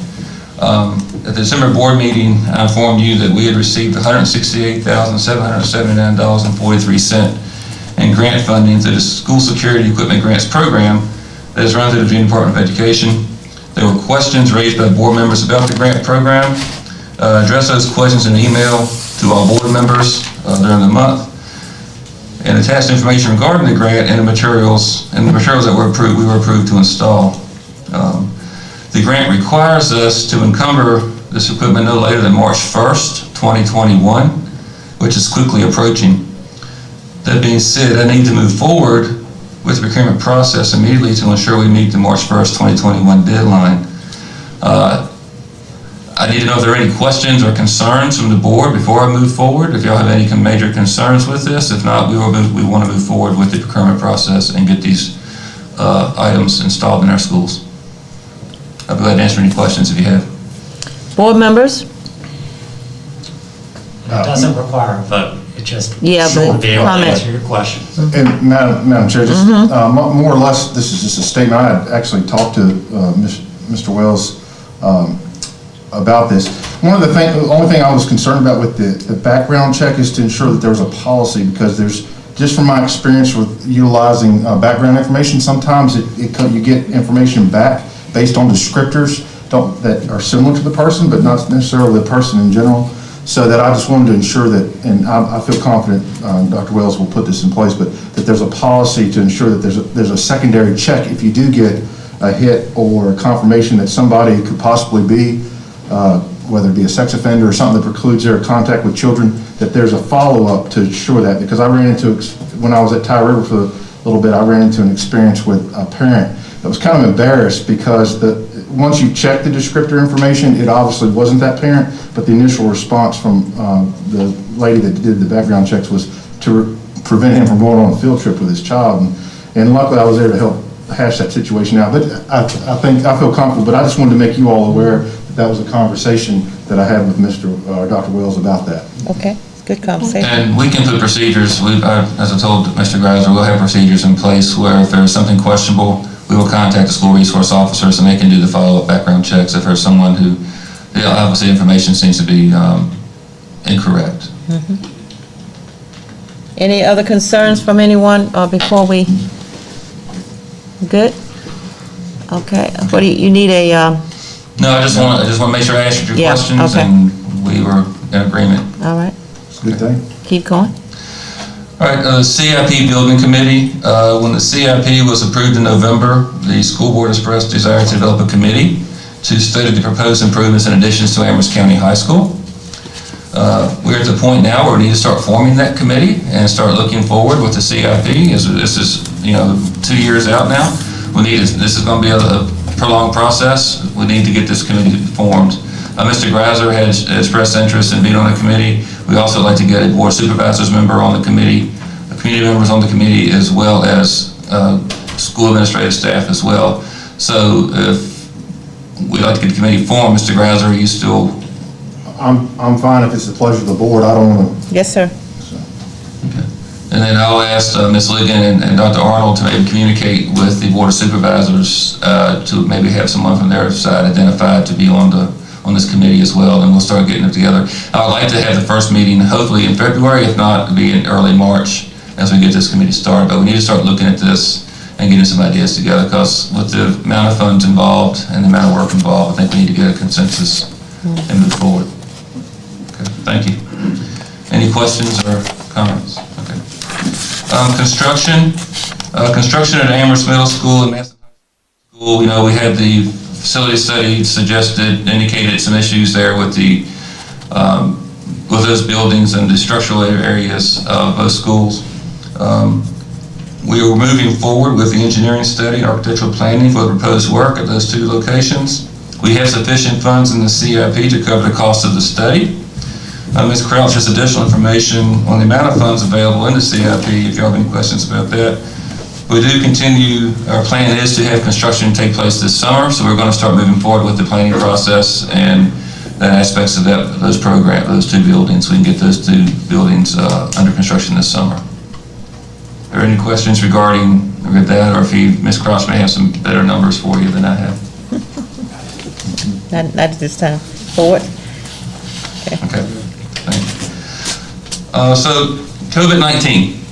At the December board meeting, I informed you that we had received $168,779.43 in grant funding through the School Security Equipment Grants Program that is run through the Virginia Department of Education. There were questions raised by board members about the grant program. Address those questions in an email to all board members during the month, and attached information regarding the grant and the materials that were approved, we were approved to install. The grant requires us to encumber this equipment no later than March 1st, 2021, which is quickly approaching. That being said, I need to move forward with the procurement process immediately to ensure we meet the March 1st, 2021 deadline. I need to know if there are any questions or concerns from the board before I move forward, if y'all have any major concerns with this. If not, we want to move forward with the procurement process and get these items installed in our schools. I'll be glad to answer any questions if you have. Board members? It doesn't require a vote, it just Yeah, should but be able to comment. answer your questions. And Madam Chair, just more or less, this is just a statement. I had actually talked to Mr. Wells about this. The only thing I was concerned about with the background check is to ensure that there was a policy, because there's, just from my experience with utilizing background information, sometimes you get information back based on descriptors that are similar to the person, but not necessarily the person in general. So that I just wanted to ensure that, and I feel confident Dr. Wells will put this in place, but that there's a policy to ensure that there's a secondary check if you do get a hit or a confirmation that somebody could possibly be, whether it be a sex offender or something that precludes their contact with children, that there's a follow-up to ensure that. Because I ran into, when I was at Ty River for a little bit, I ran into an experience with a parent that was kind of embarrassed because once you check the descriptor information, it obviously wasn't that parent, but the initial response from the lady that did the background checks was to prevent him from going on a field trip with his child. And luckily I was there to help hash that situation out. But I feel comfortable, but I just wanted to make you all aware that was a conversation that I had with Dr. Wells about that. Okay, good conversation. And we can put procedures, as I told Mr. Greiser, we'll have procedures in place where if there's something questionable, we will contact the school resource officers and they can do the follow-up background checks if there's someone who, obviously information seems to be incorrect. Any other concerns from anyone before we, good? Okay, what do you need a, No, I just want to make sure I answered your questions okay. and we were in agreement. all right, Good thing. keep going. All right, CIP Building Committee. When the CIP was approved in November, the school board expressed desire to develop a committee to study the proposed improvements and additions to Amherst County High School. We're at the point now where we need to start forming that committee and start looking forward with the CIP. This is 2 years out now. This is going to be a prolonged process. We need to get this committee formed. Mr. Greiser has expressed interest in being on the committee. We also like to get a board of supervisors member on the committee, community members on the committee, as well as school administrative staff as well. So if we'd like to get the committee formed, Mr. Greiser, are you still? I'm fine if it's the pleasure of the board. I don't want to. Yes, sir. Okay. And then I'll ask Ms. Ligon and Dr. Arnold to maybe communicate with the board of supervisors to maybe have someone from their side identified to be on this committee as well, and we'll start getting it together. I would like to have the first meeting hopefully in February, if not, it'll be in early March as we get this committee started. But we need to start looking at this and getting some ideas together, because with the amount of funds involved and the amount of work involved, I think we need to get a consensus and move forward. Okay, thank you. Any questions or comments? Okay. Construction at Amherst Middle School and Massillon School. We had the facility study indicated some issues there with those buildings and the structural areas of both schools. We were moving forward with the engineering study, architectural planning for the proposed work at those two locations. We have sufficient funds in the CIP to cover the cost of the study. Ms. Crouch has additional information on the amount of funds available in the CIP if you have any questions about that. We do continue, our plan is to have construction take place this summer, so we're going to start moving forward with the planning process and the aspects of those two buildings. We can get those two buildings under construction this summer. Are there any questions regarding that, or if Ms. Crouch may have some better numbers for you than I have? Not at this time. Forward. Okay. Thank you. So COVID-19.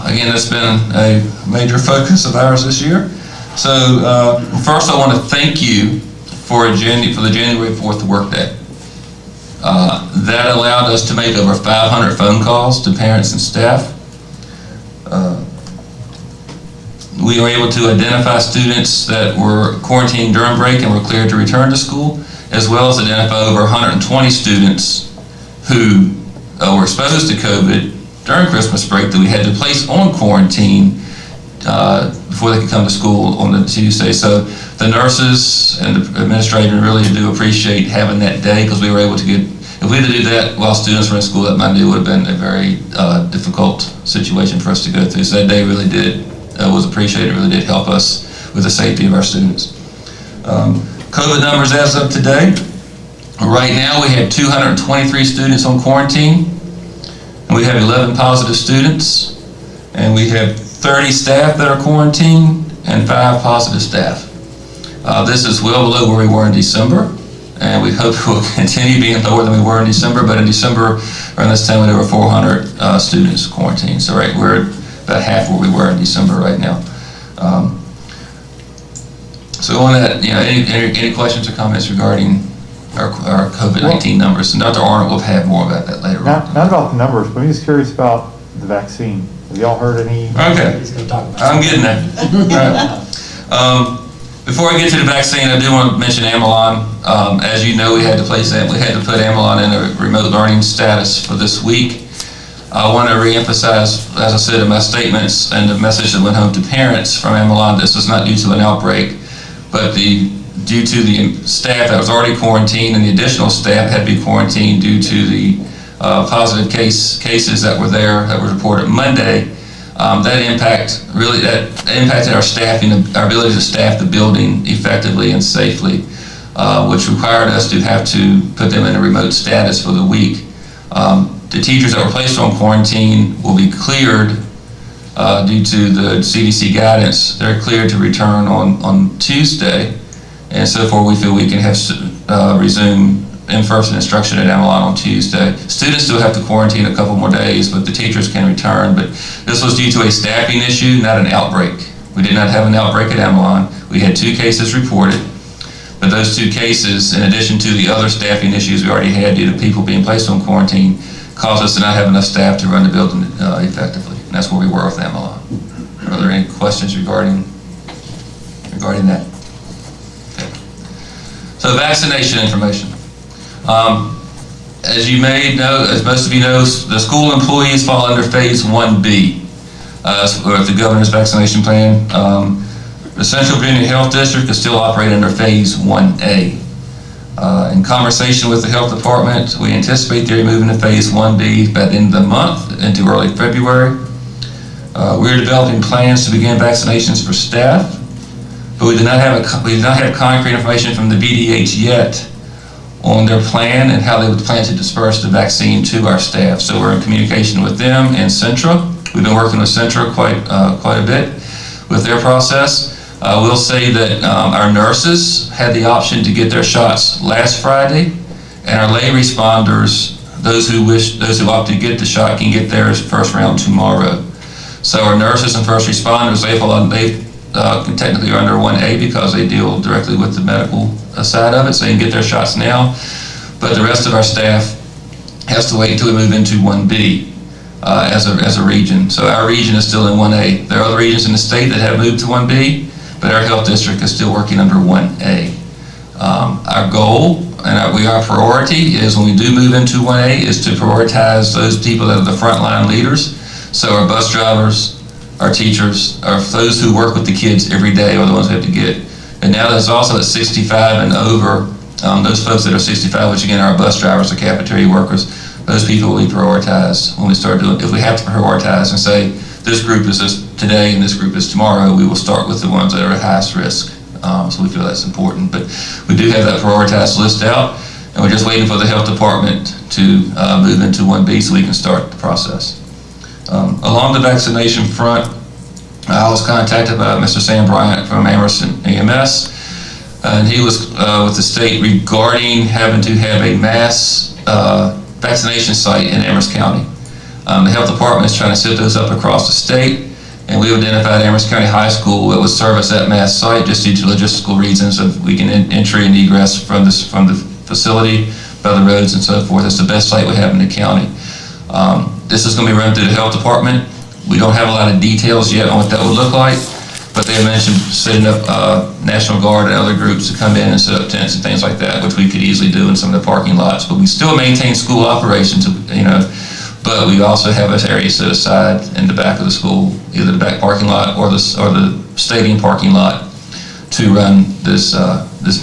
Again, that's been a major focus of ours this year. So first I want to thank you for the January 4th workday. That allowed us to make over 500 phone calls to parents and staff. We were able to identify students that were quarantined during break and were cleared to return to school, as well as identify over 120 students who were exposed to COVID during Christmas break that we had to place on quarantine before they could come to school on the Tuesday. So the nurses and the administrator really do appreciate having that day, because we were able to get, if we had to do that while students were in school that Monday, it would have been a very difficult situation for us to go through. So that day really was appreciated, really did help us with the safety of our students. COVID numbers as of today. Right now we have 223 students on quarantine, and we have 11 positive students, and we have 30 staff that are quarantined and 5 positive staff. This is well below where we were in December, and we hope we'll continue being lower than we were in December, but in December around this time there were 400 students quarantined. So we're about half where we were in December right now. So on that, any questions or comments regarding our COVID-19 numbers? And Dr. Arnold will have more about that later on. Not about the numbers, but I'm just curious about the vaccine. Have y'all heard any? Okay, I'm getting there. All right. Before I get to the vaccine, I do want to mention Amelon. As you know, we had to put Amelon in a remote learning status for this week. I want to reemphasize, as I said in my statements and the message that went home to parents from Amelon, this is not due to an outbreak, but the due to the staff that was already quarantined, and the additional staff had to be quarantined due to the positive cases that were there that were reported Monday. That impacted our staffing, our ability to staff the building effectively and safely, which required us to have to put them in a remote status for the week. The teachers that were placed on quarantine will be cleared due to the CDC guidance. They're cleared to return on Tuesday, and so far we feel we can have resume in-person instruction at Amelon on Tuesday. Students still have to quarantine a couple more days, but the teachers can return. But this was due to a staffing issue, not an outbreak. We did not have an outbreak at Amelon. We had 2 cases reported, but those 2 cases, in addition to the other staffing issues we already had due to people being placed on quarantine, caused us to not have enough staff to run the building effectively. And that's where we were with Amelon. Are there any questions regarding that? Okay. So vaccination information. As you may know, as most of you know, the school employees fall under Phase 1B of the governor's vaccination plan. The Central Virginia Health District is still operating under Phase 1A. In conversation with the health department, we anticipate they're moving to Phase 1B by the end of the month into early February. We're developing plans to begin vaccinations for staff, but we do not have concrete information from the VDH yet on their plan and how they would plan to disperse the vaccine to our staff. So we're in communication with them and Centra. We've been working with Centra quite a bit with their process. We'll say that our nurses had the option to get their shots last Friday, and our lay responders, those who opt to get the shot, can get theirs first round tomorrow. So our nurses and first responders, they technically are under 1A because they deal directly with the medical side of it, so they can get their shots now. But the rest of our staff has to wait until we move into 1B as a region. So our region is still in 1A. There are other regions in the state that have moved to 1B, but our health district is still working under 1A. Our goal and our priority is, when we do move into 1A, is to prioritize those people that are the frontline leaders. So our bus drivers, our teachers, or those who work with the kids every day are the ones who have to get. And now there's also at 65 and over, those folks that are 65, which again are our bus drivers, the cafeteria workers, those people will be prioritized when we start doing, if we have to prioritize and say, this group is this today and this group is tomorrow, we will start with the ones that are at highest risk. So we feel that's important. But we do have that prioritized list out, and we're just waiting for the health department to move into 1B so we can start the process. Along the vaccination front, I was contacted by Mr. Sam Bryant from Amherst EMS, and he was with the state regarding having to have a mass vaccination site in Amherst County. The health department is trying to set those up across the state, and we identified Amherst County High School that would serve as that mass site just due to logistical reasons of we can entry and egress from the facility by the roads and so forth. It's the best site we have in the county. This is going to be run through the health department. We don't have a lot of details yet on what that would look like, but they mentioned setting up National Guard and other groups to come in and set up tents and things like that, which we could easily do in some of the parking lots. But we still maintain school operations, but we also have an area set aside in the back of the school, either the back parking lot or the stadium parking lot, to run this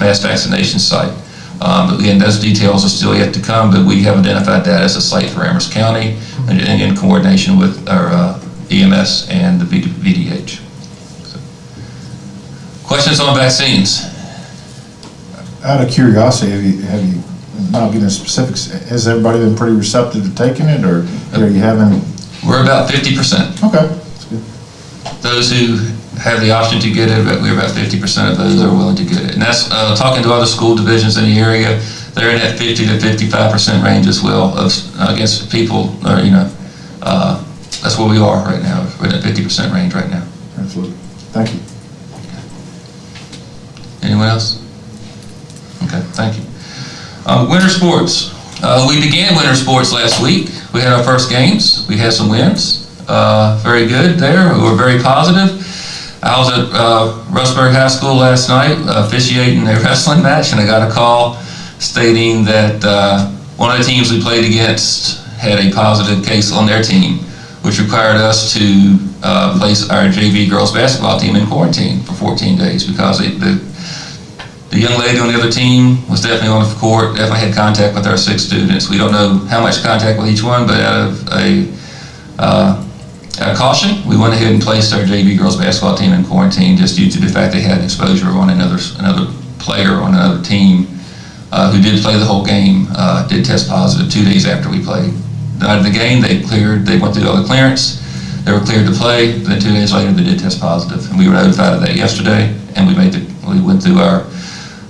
mass vaccination site. But again, those details are still yet to come, but we have identified that as a site for Amherst County, and in coordination with our EMS and the VDH. So, questions on vaccines? Out of curiosity, have you, not getting specifics, has everybody been pretty receptive to taking it, or are you having? We're about 50%. Okay, that's good. Those who have the option to get it, but we're about 50% of those that are willing to get it. And that's talking to other school divisions in the area, they're in that 50 to 55% range as well of against people, that's where we are right now. We're in that 50% range right now. Absolutely. Thank you. Anyone else? Okay, thank you. Winter sports. We began winter sports last week. We had our first games. We had some wins. Very good there. We were very positive. I was at Rustburg High School last night officiating a wrestling match, and I got a call stating that one of the teams we played against had a positive case on their team, which required us to place our JV girls basketball team in quarantine for 14 days because The young lady on the other team was definitely on the court, definitely had contact with our 6 students. We don't know how much contact with each one, but out of caution, we went ahead and placed our JV girls basketball team in quarantine just due to the fact they had exposure on another player on another team who did play the whole game, did test positive 2 days after we played. Out of the game, they went through all the clearance, they were cleared to play, then 2 days later they did test positive. And we were notified of that yesterday, and we went through our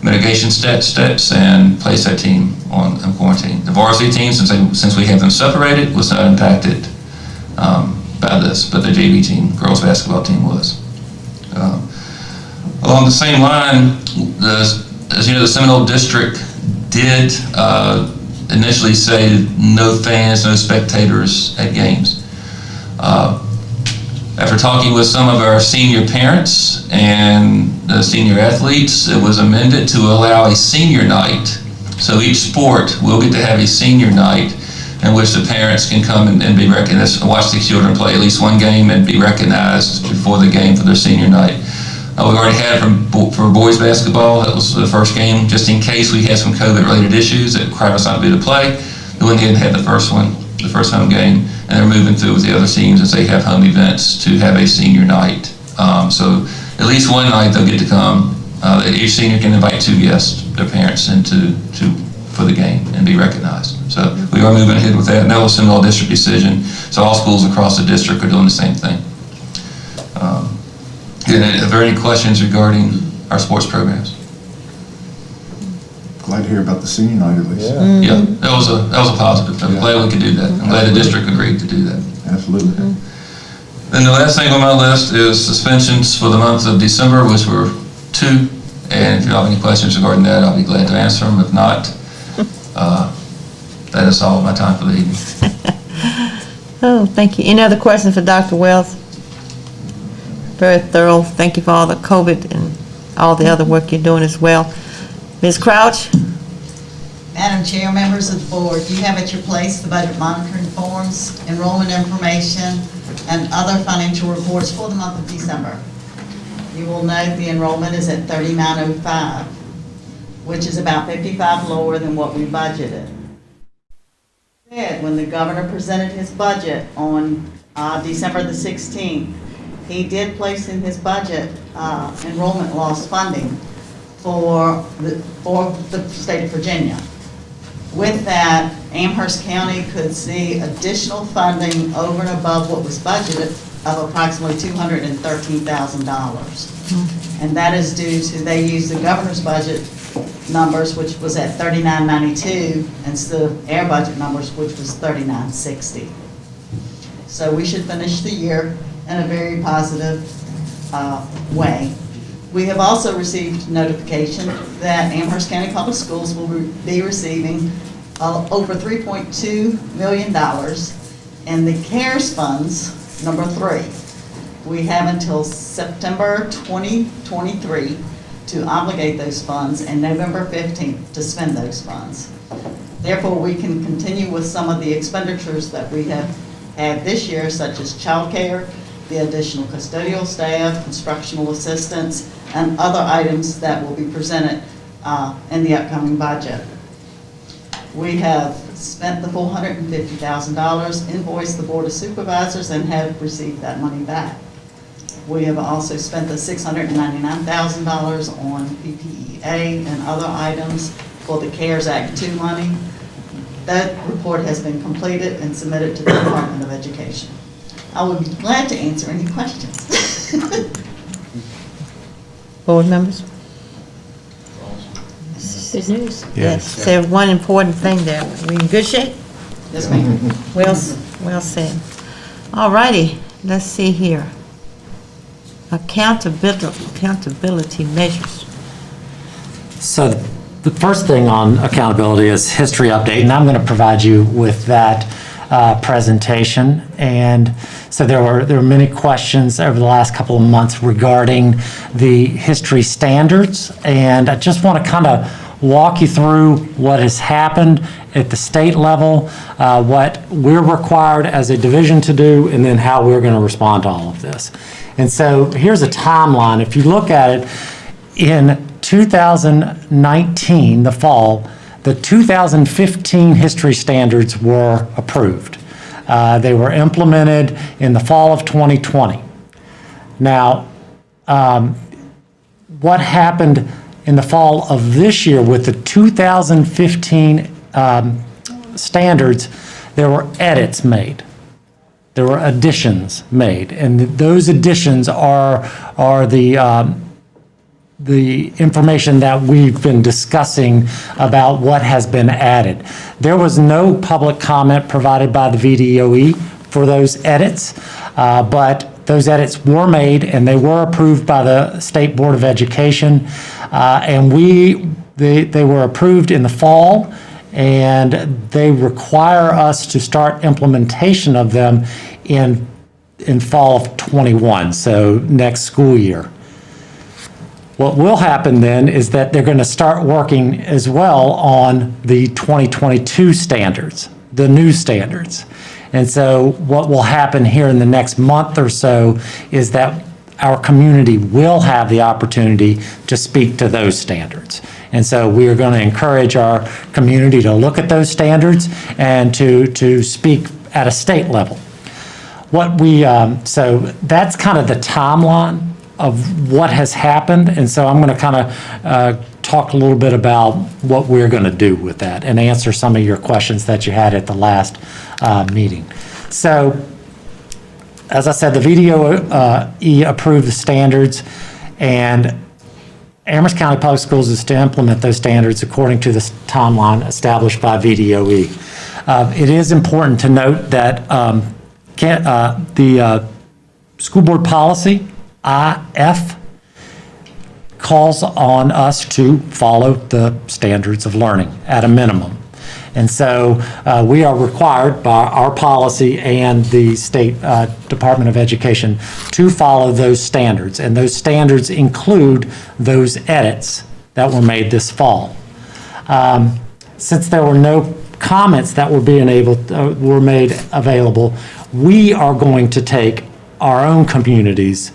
mitigation steps and placed that team on quarantine. The varsity team, since we have them separated, was not impacted by this, but the JV team, girls basketball team, was. Along the same line, as you know, the Seminole District did initially say no fans, no spectators at games. After talking with some of our senior parents and the senior athletes, it was amended to allow a senior night. So each sport will get to have a senior night in which the parents can come and be recognized, watch the children play at least one game and be recognized before the game for their senior night. We already had for boys basketball, that was the first game, just in case we had some COVID-related issues that required us not to be able to play. We went ahead and had the first home game, and they're moving through with the other teams as they have home events to have a senior night. So at least one night they'll get to come. Each senior can invite 2 guests, their parents, for the game and be recognized. So we are moving ahead with that, and that was a Seminole District decision. So all schools across the district are doing the same thing. Are there any questions regarding our sports programs? Glad to hear about the senior night at least. Yeah, that was a positive. I'm glad we could do that. I'm glad the district agreed to do that. Absolutely. Then the last thing on my list is suspensions for the month of December, which were 2. And if you have any questions regarding that, I'll be glad to answer them. If not, that is all my time for the evening. Oh, thank you. Any other questions for Dr. Wells? Very thorough. Thank you for all the COVID and all the other work you're doing as well. Ms. Crouch? Madam Chair, members of the board, you have at your place the budget monitoring forms, enrollment information, and other financial reports for the month of December. You will note the enrollment is at 3905, which is about 55 lower than what we budgeted. When the governor presented his budget on December the 16th, he did place in his budget enrollment loss funding for the state of Virginia. With that, Amherst County could see additional funding over and above what was budgeted of approximately $213,000. And that is due to, they used the governor's budget numbers, which was at $39.92, instead of our budget numbers, which was $39.60. So we should finish the year in a very positive way. We have also received notification that Amherst County Public Schools will be receiving over $3.2 million in the CARES funds, number 3. We have until September 2023 to obligate those funds and November 15th to spend those funds. Therefore, we can continue with some of the expenditures that we have had this year, such as childcare, the additional custodial staff, instructional assistants, and other items that will be presented in the upcoming budget. We have spent the full $150,000, invoiced the Board of Supervisors, and have received that money back. We have also spent the $699,000 on PPEA and other items for the CARES Act 2 money. That report has been completed and submitted to the Department of Education. I would be glad to answer any questions. Board members? Good news. Yes. So one important thing there. Are we in good shape? Yes, ma'am. Well said. All righty. Let's see here. Accountability measures. So the first thing on accountability is history update, and I'm going to provide you with that presentation. And so there were many questions over the last couple of months regarding the history standards, and I just want to kind of walk you through what has happened at the state level, what we're required as a division to do, and then how we're going to respond to all of this. And so here's a timeline. If you look at it, in 2019, the fall, the 2015 history standards were approved. They were implemented in the fall of 2020. Now, what happened in the fall of this year with the 2015 standards, there were edits made. There were additions made, and those additions are the information that we've been discussing about what has been added. There was no public comment provided by the VDOE for those edits, but those edits were made and they were approved by the State Board of Education, and they were approved in the fall, and they require us to start implementation of them in fall of 21, so next school year. What will happen then is that they're going to start working as well on the 2022 standards, the new standards. And so what will happen here in the next month or so is that our community will have the opportunity to speak to those standards. And so we are going to encourage our community to look at those standards and to speak at a state level. So that's kind of the timeline of what has happened, and so I'm going to kind of talk a little bit about what we're going to do with that and answer some of your questions that you had at the last meeting. So, as I said, the VDOE approved the standards, and Amherst County Public Schools is to implement those standards according to the timeline established by VDOE. It is important to note that the school board policy IF calls on us to follow the standards of learning at a minimum. And so we are required by our policy and the State Department of Education to follow those standards. And those standards include those edits that were made this fall. Since there were no comments that were made available, we are going to take our own community's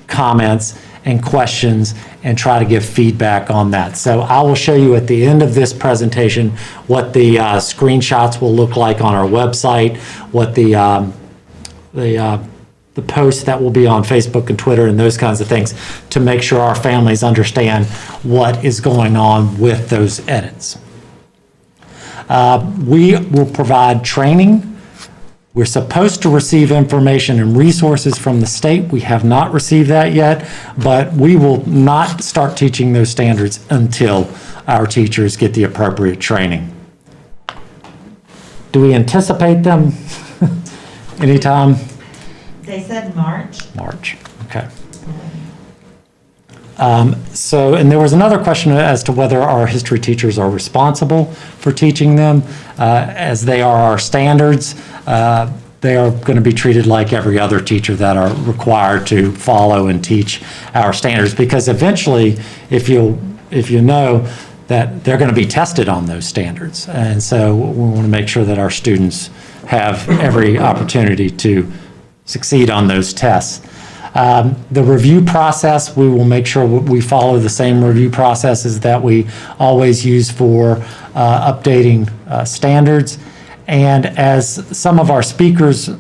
comments and questions and try to give feedback on that. So I will show you at the end of this presentation what the screenshots will look like on our website, what the posts that will be on Facebook and Twitter and those kinds of things, to make sure our families understand what is going on with those edits. We will provide training. We're supposed to receive information and resources from the state. We have not received that yet, but we will not start teaching those standards until our teachers get the appropriate training. Do we anticipate them anytime? They said March. March, okay. And there was another question as to whether our history teachers are responsible for teaching them. As they are our standards, they are going to be treated like every other teacher that are required to follow and teach our standards, because eventually, if you know that they're going to be tested on those standards. And so we want to make sure that our students have every opportunity to succeed on those tests. The review process, we will make sure we follow the same review processes that we always use for updating standards. And as some of our speakers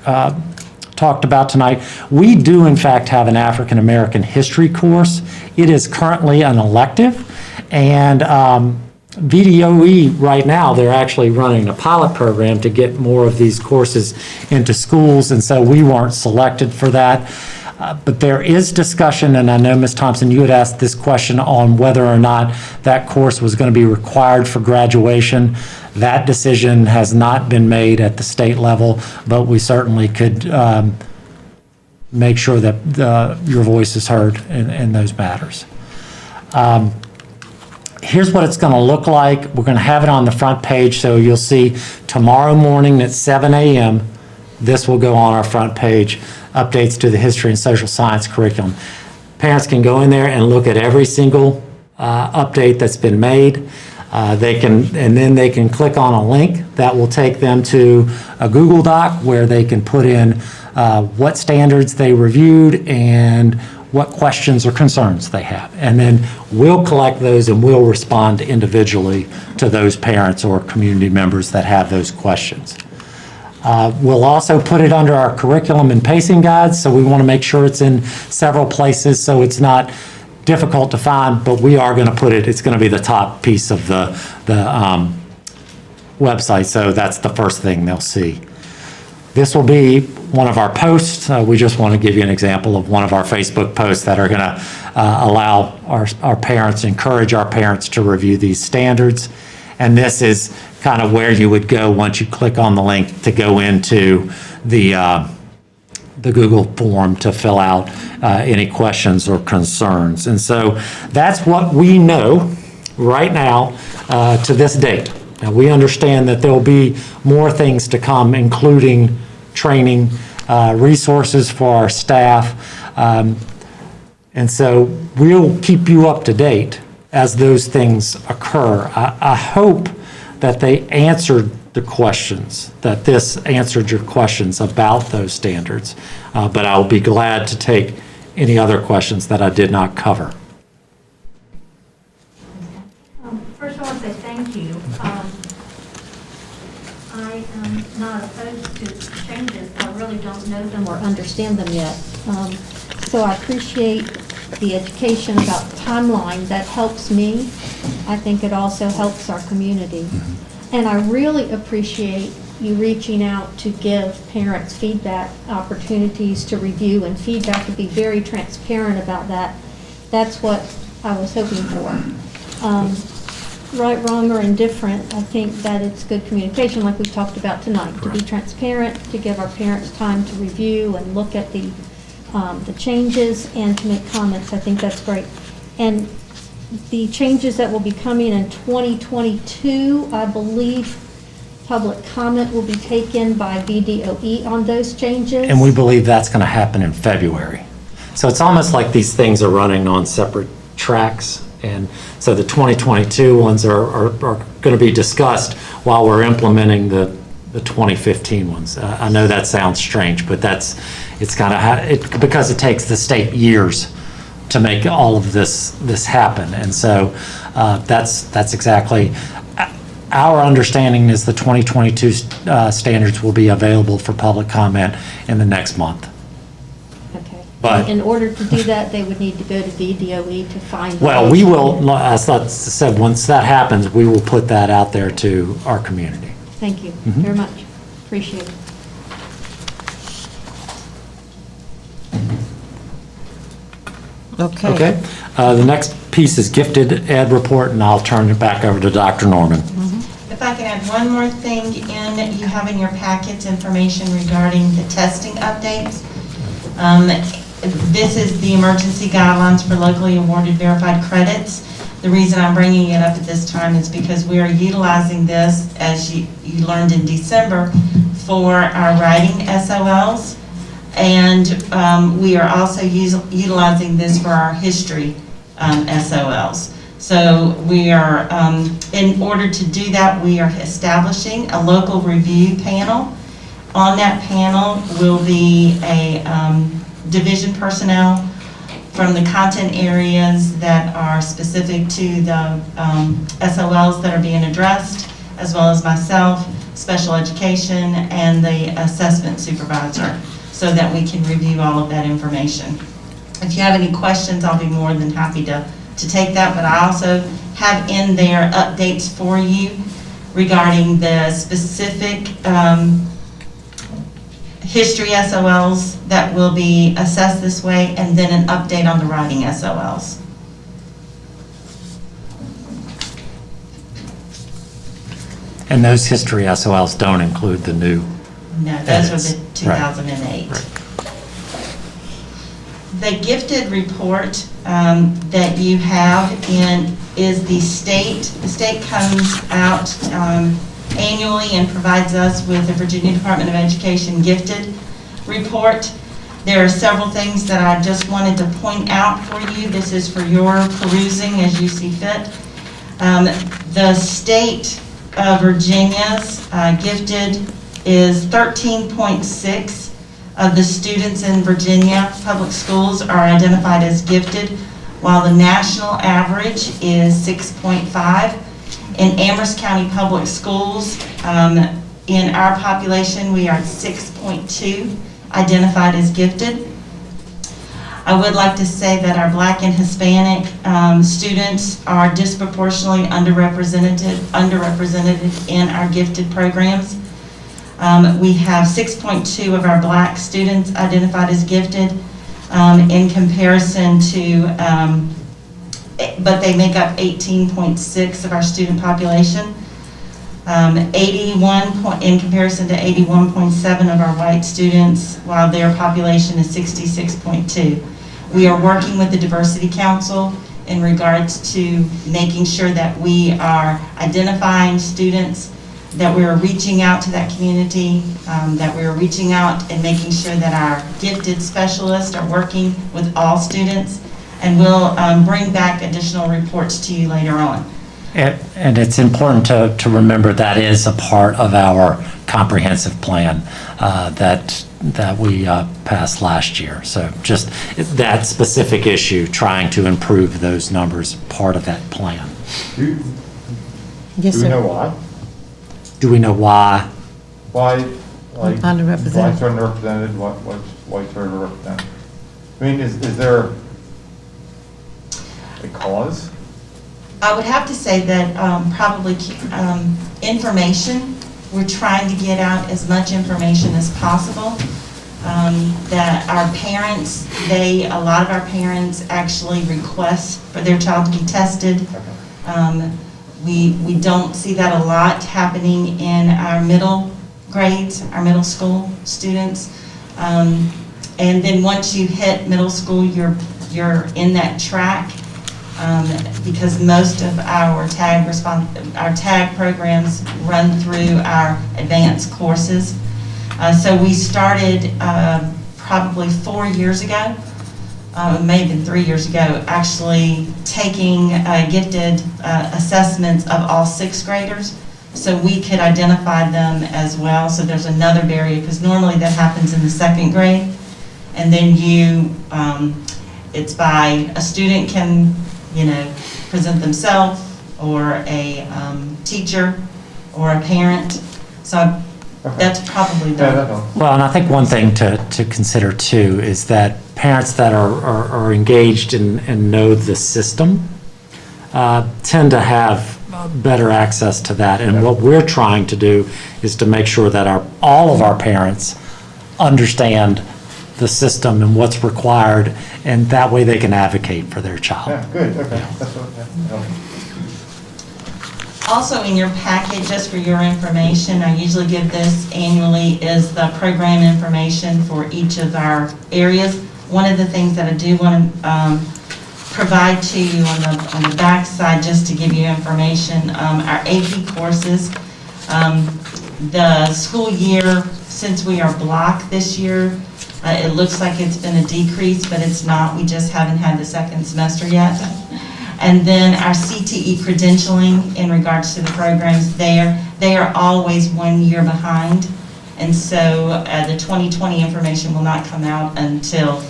talked about tonight, we do in fact have an African American history course. It is currently an elective, and VDOE right now, they're actually running a pilot program to get more of these courses into schools, and so we weren't selected for that. But there is discussion, and I know Ms. Thompson, you had asked this question on whether or not that course was going to be required for graduation. That decision has not been made at the state level, but we certainly could make sure that your voice is heard in those matters. Here's what it's going to look like. We're going to have it on the front page, so you'll see tomorrow morning at 7 a.m. This will go on our front page, updates to the history and social science curriculum. Parents can go in there and look at every single update that's been made. Then they can click on a link that will take them to a Google Doc where they can put in what standards they reviewed and what questions or concerns they have. And then we'll collect those and we'll respond individually to those parents or community members that have those questions. We'll also put it under our curriculum and pacing guides, so we want to make sure it's in several places so it's not difficult to find, but we are going to put it, it's going to be the top piece of the website, so that's the first thing they'll see. This will be one of our posts. We just want to give you an example of one of our Facebook posts that are going to allow our parents, encourage our parents to review these standards. And this is kind of where you would go once you click on the link to go into the Google form to fill out any questions or concerns. And so that's what we know right now to this date. Now, we understand that there will be more things to come, including training, resources for our staff. And so we'll keep you up to date as those things occur. I hope that they answered the questions, that this answered your questions about those standards. But I'll be glad to take any other questions that I did not cover. First, I want to say thank you. I am not opposed to changes. I really don't know them or understand them yet. So I appreciate the education about timeline. That helps me. I think it also helps our community. And I really appreciate you reaching out to give parents feedback, opportunities to review and feedback, to be very transparent about that. That's what I was hoping for. Right, wrong, or indifferent, I think that it's good communication, like we talked about tonight, to be transparent, to give our parents time to review and look at the changes and to make comments. I think that's great. And the changes that will be coming in 2022, I believe public comment will be taken by VDOE on those changes. And we believe that's going to happen in February. So it's almost like these things are running on separate tracks. And so the 2022 ones are going to be discussed while we're implementing the 2015 ones. I know that sounds strange, but it's kind of because it takes the state years to make all of this happen. And so that's exactly our understanding is the 2022 standards will be available for public comment in the next month. Okay. But in order to do that, they would need to go to VDOE to find. Well, we will, as I said, once that happens, we will put that out there to our community. Thank you Mhm. very much. Appreciate it. Okay. The next piece is gifted ed report, and I'll turn it back over to Dr. Norman. If I can add one more thing in, you have in your packets information regarding the testing updates. This is the emergency guidelines for locally awarded verified credits. The reason I'm bringing it up at this time is because we are utilizing this, as you learned in December, for our writing SOLs. And we are also utilizing this for our history SOLs. So we are, in order to do that, we are establishing a local review panel. On that panel will be a division personnel from the content areas that are specific to the SOLs that are being addressed, as well as myself, special education, and the assessment supervisor, so that we can review all of that information. If you have any questions, I'll be more than happy to take that, but I also have in there updates for you regarding the specific history SOLs that will be assessed this way, and then an update on the writing SOLs. And those history SOLs don't include the new. No, those edits. were the 2008. Right. The gifted report that you have in is the state. The state comes out annually and provides us with the Virginia Department of Education gifted report. There are several things that I just wanted to point out for you. This is for your perusing as you see fit. The state of Virginia's gifted is 13.6 of the students in Virginia public schools are identified as gifted, while the national average is 6.5. In Amherst County Public Schools, in our population, we are at 6.2 identified as gifted. I would like to say that our Black and Hispanic students are disproportionately underrepresented in our gifted programs. We have 6.2 of our Black students identified as gifted in comparison to, but they make up 18.6 of our student population. 81 in comparison to 81.7 of our white students, while their population is 66.2. We are working with the Diversity Council in regards to making sure that we are identifying students, that we're reaching out to that community, that we're reaching out and making sure that our gifted specialists are working with all students, and we'll bring back additional reports to you later on. And it's important to remember that is a part of our comprehensive plan that we passed last year. So just that specific issue, trying to improve those numbers, part of that plan. Yes, Do we sir. know why? Do we know why? Why, like, Underrepresented. blacks are underrepresented, whites are underrepresented? I mean, is there a cause? I would have to say that probably information, we're trying to get out as much information as possible. That our parents, a lot of our parents actually request for their child to be tested. We don't see that a lot happening in our middle grades, our middle school students. And then once you hit middle school, you're in that track. Because most of our tag programs run through our advanced courses. So we started probably 4 years ago, maybe 3 years ago, actually taking gifted assessments of all sixth graders so we could identify them as well. So there's another barrier, because normally that happens in the second grade. And then it's by a student can present themselves, or a teacher, or a parent. So that's probably done. Well, and I think one thing to consider too is that parents that are engaged and know the system tend to have better access to that. And what we're trying to do is to make sure that all of our parents understand the system and what's required, and that way they can advocate for their child. Yeah, good, okay. That's what, Also in your packet, just for your information, I usually give this annually, is the program information for each of our areas. One of the things that I do want to provide to you on the back side, just to give you information, our AP courses, the school year, since we are blocked this year, it looks like it's been a decrease, but it's not. We just haven't had the second semester yet. And then our CTE credentialing in regards to the programs there, they are always 1 year behind. And so the 2020 information will not come out until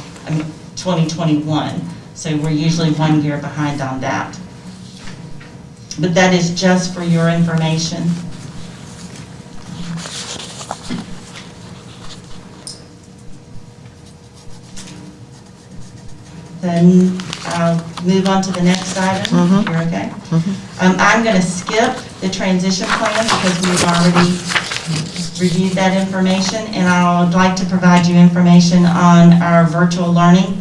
2021. So we're usually 1 year behind on that. But that is just for your information. Then I'll move on to the next item. You're okay? I'm going to skip the transition plan because we've already reviewed that information, and I would like to provide you information on our virtual learning.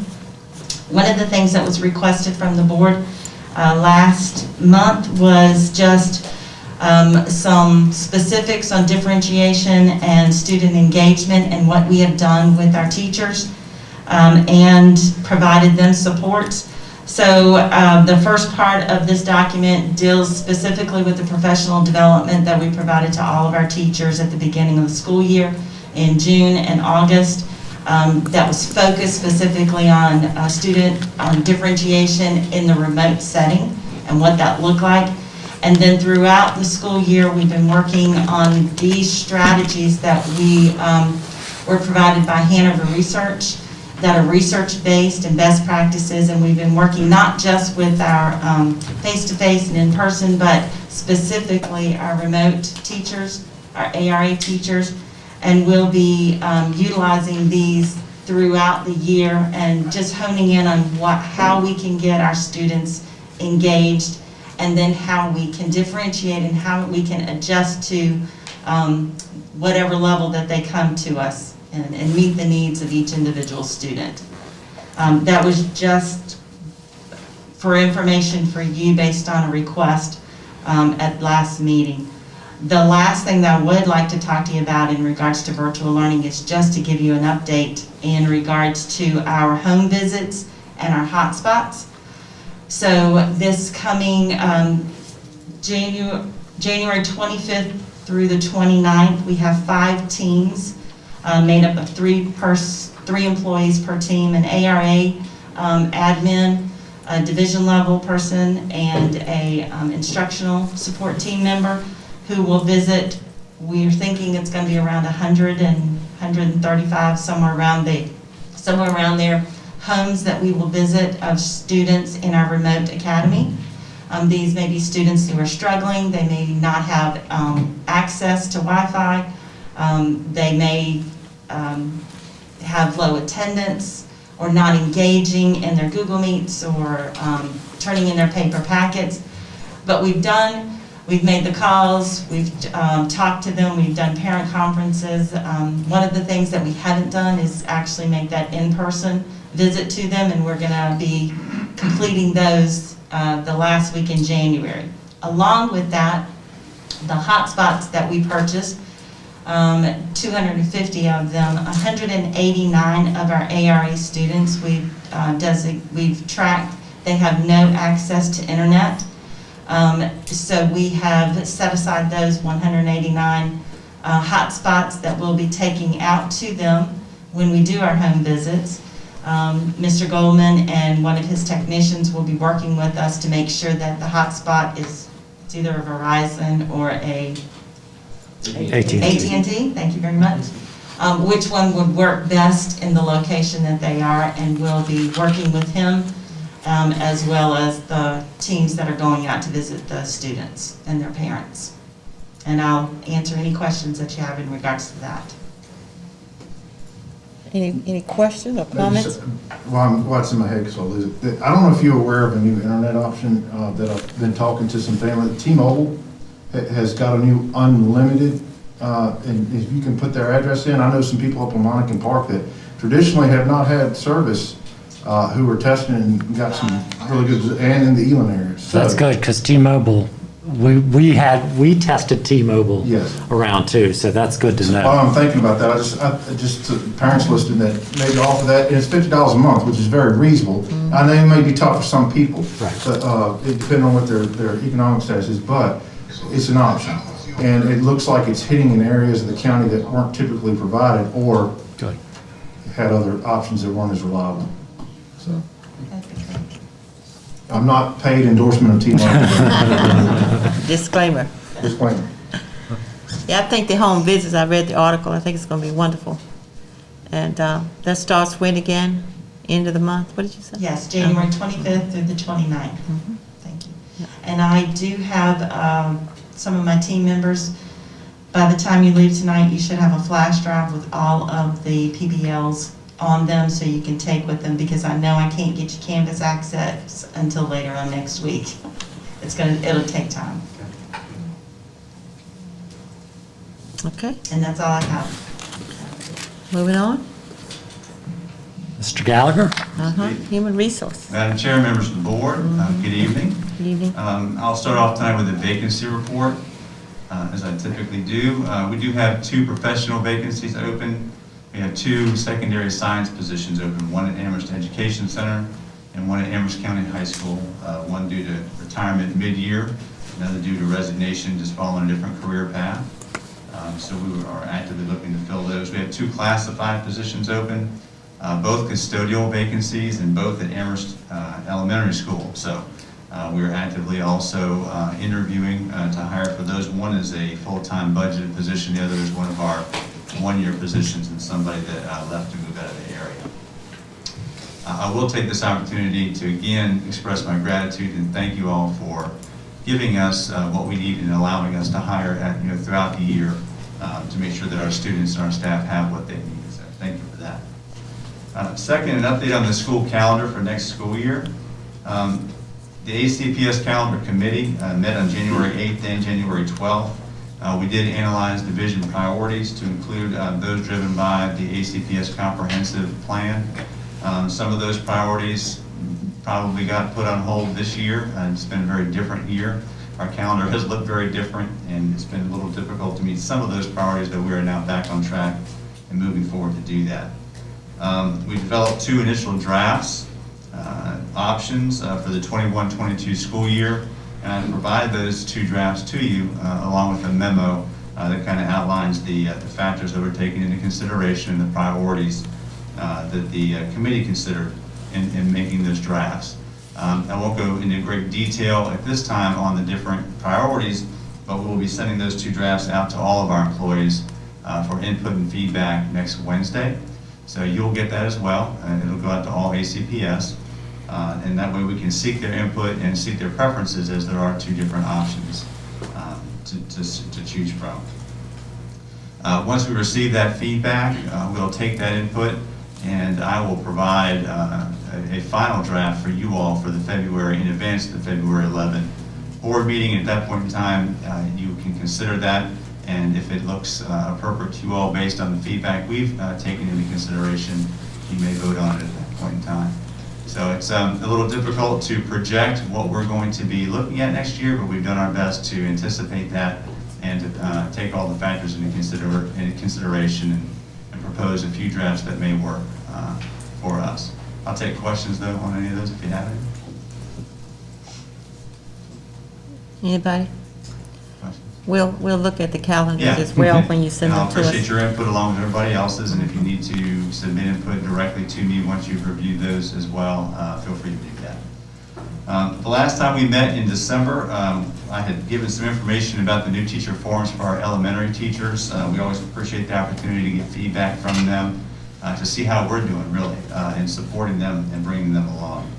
One of the things that was requested from the board last month was just some specifics on differentiation and student engagement and what we have done with our teachers. And provided them supports. So the first part of this document deals specifically with the professional development that we provided to all of our teachers at the beginning of the school year in June and August. That was focused specifically on student differentiation in the remote setting and what that looked like. And then throughout the school year, we've been working on these strategies that we were provided by Hanover Research that are research-based and best practices, and we've been working not just with our face-to-face and in-person, but specifically our remote teachers, our ARA teachers, and we'll be utilizing these throughout the year and just honing in on how we can get our students engaged, and then how we can differentiate and how we can adjust to whatever level that they come to us and meet the needs of each individual student. That was just for information for you based on a request at last meeting. The last thing that I would like to talk to you about in regards to virtual learning is just to give you an update in regards to our home visits and our hotspots. So this coming January 25th through the 29th, we have 5 teams made up of 3 employees per team, an ARA admin, a division level person, and a instructional support team member who will visit. We're thinking it's going to be around 100 and 135, somewhere around there, homes that we will visit of students in our remote academy. These may be students who are struggling. They may not have access to Wi-Fi. They may have low attendance or not engaging in their Google Meets or turning in their paper packets. But we've made the calls, we've talked to them, we've done parent conferences. One of the things that we haven't done is actually make that in-person visit to them, and we're going to be completing those the last week in January. Along with that, the hotspots that we purchased, 250 of them, 189 of our ARA students we've tracked, they have no access to internet. So we have set aside those 189 hotspots that we'll be taking out to them when we do our home visits. Mr. Goldman and one of his technicians will be working with us to make sure that the hotspot is either a Verizon or a AT&T, thank you very much. Which one would work best in the location that they are, and we'll be working with him as well as the teams that are going out to visit the students and their parents. And I'll answer any questions that you have in regards to that. Any questions or comments? What's in my head, because I'll lose it. I don't know if you're aware of a new internet option that I've been talking to some family. T-Mobile has got a new unlimited, and if you can put their address in, I know some people up in Monacan Park that traditionally have not had service who were testing and got some really good, and in the Elon area. So That's good, because T-Mobile, we tested T-Mobile around too, so that's good to know. While I'm thinking about that, I just parents listening that maybe offer that, and it's $50 a month, which is very reasonable. I know it may be tough for some people, but depending on what their economic status is, but it's an option. And it looks like it's hitting in areas of the county that weren't typically provided or had other options that weren't as reliable. So I'm not paid endorsement of T-Mobile. Disclaimer. Disclaimer. Yeah, I think the home visits, I read the article, I think it's going to be wonderful. And that starts when again? End of the month, what did you say? Yes, January 25th through the 29th. Thank you. And I do have some of my team members. By the time you leave tonight, you should have a flash drive with all of the PBLs on them so you can take with them, because I know I can't get you Canvas access until later on next week. It'll take time. Okay. And that's all I have. Moving on. Mr. Gallagher? Human Resource. Madam Chair, members of the board, good evening. Good evening. I'll start off tonight with a vacancy report, as I typically do. We do have 2 professional vacancies open. We have 2 secondary science positions open, one at Amherst Education Center and one at Amherst County High School, one due to retirement mid-year, another due to resignation, just following a different career path. So we are actively looking to fill those. We have 2 classified positions open, both custodial vacancies and both at Amherst Elementary School. So we are actively also interviewing to hire for those. One is a full-time budgeted position, the other is one of our one-year positions than somebody that left to move out of the area. I will take this opportunity to again express my gratitude and thank you all for giving us what we need and allowing us to hire throughout the year to make sure that our students and our staff have what they need. So thank you for that. Second, an update on the school calendar for next school year. The ACPS Calendar Committee met on January 8th and January 12th. We did analyze division priorities to include those driven by the ACPS Comprehensive Plan. Some of those priorities probably got put on hold this year. It's been a very different year. Our calendar has looked very different, and it's been a little difficult to meet some of those priorities, but we are now back on track and moving forward to do that. We developed 2 initial drafts, options for the 21-22 school year, and I provided those 2 drafts to you along with a memo that kind of outlines the factors that were taken into consideration and the priorities that the committee considered in making those drafts. I won't go into great detail at this time on the different priorities, but we will be sending those 2 drafts out to all of our employees for input and feedback next Wednesday. So you'll get that as well, and it'll go out to all ACPS. And that way we can seek their input and seek their preferences, as there are 2 different options to choose from. Once we receive that feedback, we'll take that input and I will provide a final draft for you all for the February, in advance of the February 11 board meeting. At that point in time, you can consider that, and if it looks appropriate to you all based on the feedback we've taken into consideration, you may vote on it at that point in time. So it's a little difficult to project what we're going to be looking at next year, but we've done our best to anticipate that and to take all the factors into consideration and propose a few drafts that may work for us. I'll take questions though on any of those if you have any. Anybody? We'll look at the calendars as well when you send them to us. And I'll appreciate your input along with everybody else's, and if you need to submit input directly to me once you've reviewed those as well, feel free to do that. The last time we met in December, I had given some information about the new teacher forums for our elementary teachers. We always appreciate the opportunity to get feedback from them to see how we're doing really in supporting them and bringing them along.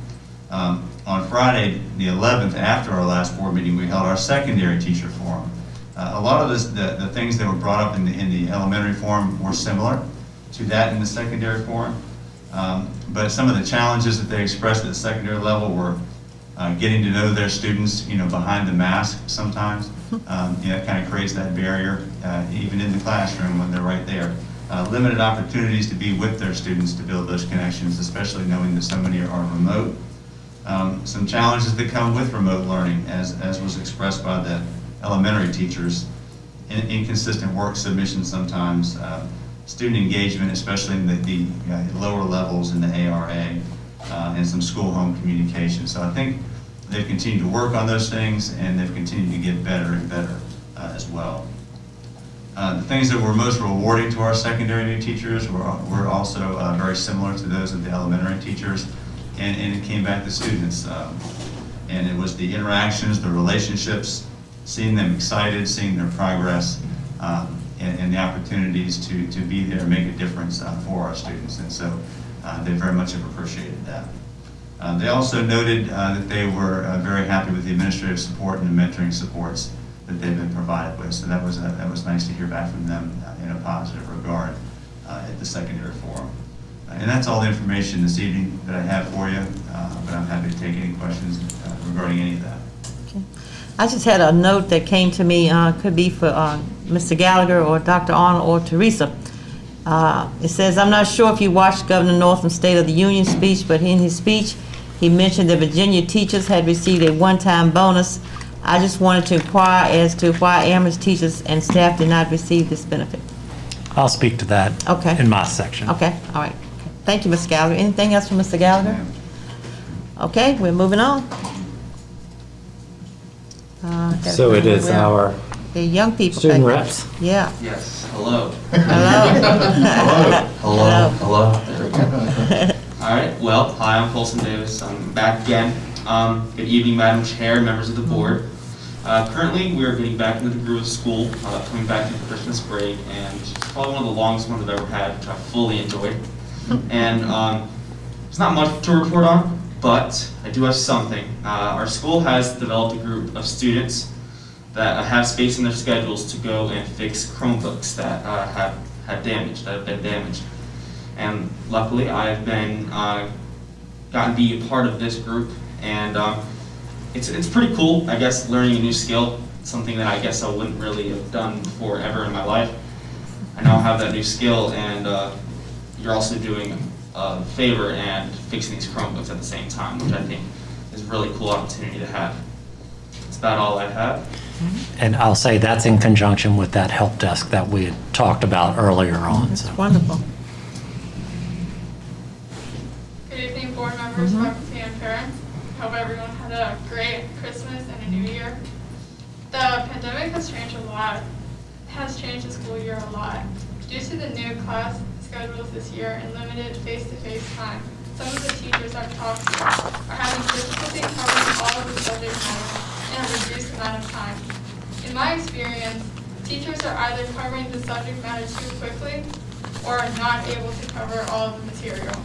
On Friday, the 11th, after our last board meeting, we held our secondary teacher forum. A lot of the things that were brought up in the elementary forum were similar to that in the secondary forum, but some of the challenges that they expressed at the secondary level were getting to know their students, behind the mask sometimes. It kind of creates that barrier even in the classroom when they're right there. Limited opportunities to be with their students to build those connections, especially knowing that so many are remote. Some challenges that come with remote learning, as was expressed by the elementary teachers, inconsistent work submissions sometimes, student engagement, especially in the lower levels in the ARA, and some school-home communication. So I think they've continued to work on those things, and they've continued to get better and better as well. The things that were most rewarding to our secondary new teachers were also very similar to those of the elementary teachers, and it came back to students. And it was the interactions, the relationships, seeing them excited, seeing their progress, and the opportunities to be there and make a difference for our students. And so they very much have appreciated that. They also noted that they were very happy with the administrative support and the mentoring supports that they've been provided with. So that was nice to hear back from them in a positive regard at the secondary forum. And that's all the information this evening that I have for you, but I'm happy to take any questions regarding any of that. Okay. I just had a note that came to me, could be for Mr. Gallagher or Dr. Arnold or Teresa. It says, I'm not sure if you watched Governor Northam's State of the Union speech, but in his speech, he mentioned that Virginia teachers had received a one-time bonus. I just wanted to inquire as to why Amherst teachers and staff did not receive this benefit. I'll speak to that in my section. Okay, all right. Thank you, Mr. Gallagher. Anything else from Mr. Gallagher? Okay, we're moving on. So it is our the young people. student reps. Yeah. Yes. Hello. Hello. Hello. Hello. There we go. All right. Well, hi, I'm Colson Davis. I'm back again. Good evening, Madam Chair, members of the board. Currently, we are getting back into the groove of school, coming back into Christmas break, and it's probably one of the longest ones I've ever had, which I fully enjoyed. And there's not much to report on, but I do have something. Our school has developed a group of students that have space in their schedules to go and fix Chromebooks that have been damaged. And luckily, I've been gotten to be a part of this group, and it's pretty cool, I guess, learning a new skill, something that I guess I wouldn't really have done before ever in my life. I now have that new skill, and you're also doing a favor and fixing these Chromebooks at the same time, which I think is a really cool opportunity to have. That's about all I have. And I'll say that's in conjunction with that help desk that we had talked about earlier on. That's So. wonderful. Good evening, board members, faculty, and parents. Hope everyone had a great Christmas and a new year. The pandemic has changed a lot. It has changed the school year a lot. Due to the new class schedules this year and limited face-to-face time, some of the teachers I've talked to are having difficulty covering all of the subject matter in a reduced amount of time. In my experience, teachers are either covering the subject matter too quickly or are not able to cover all of the material.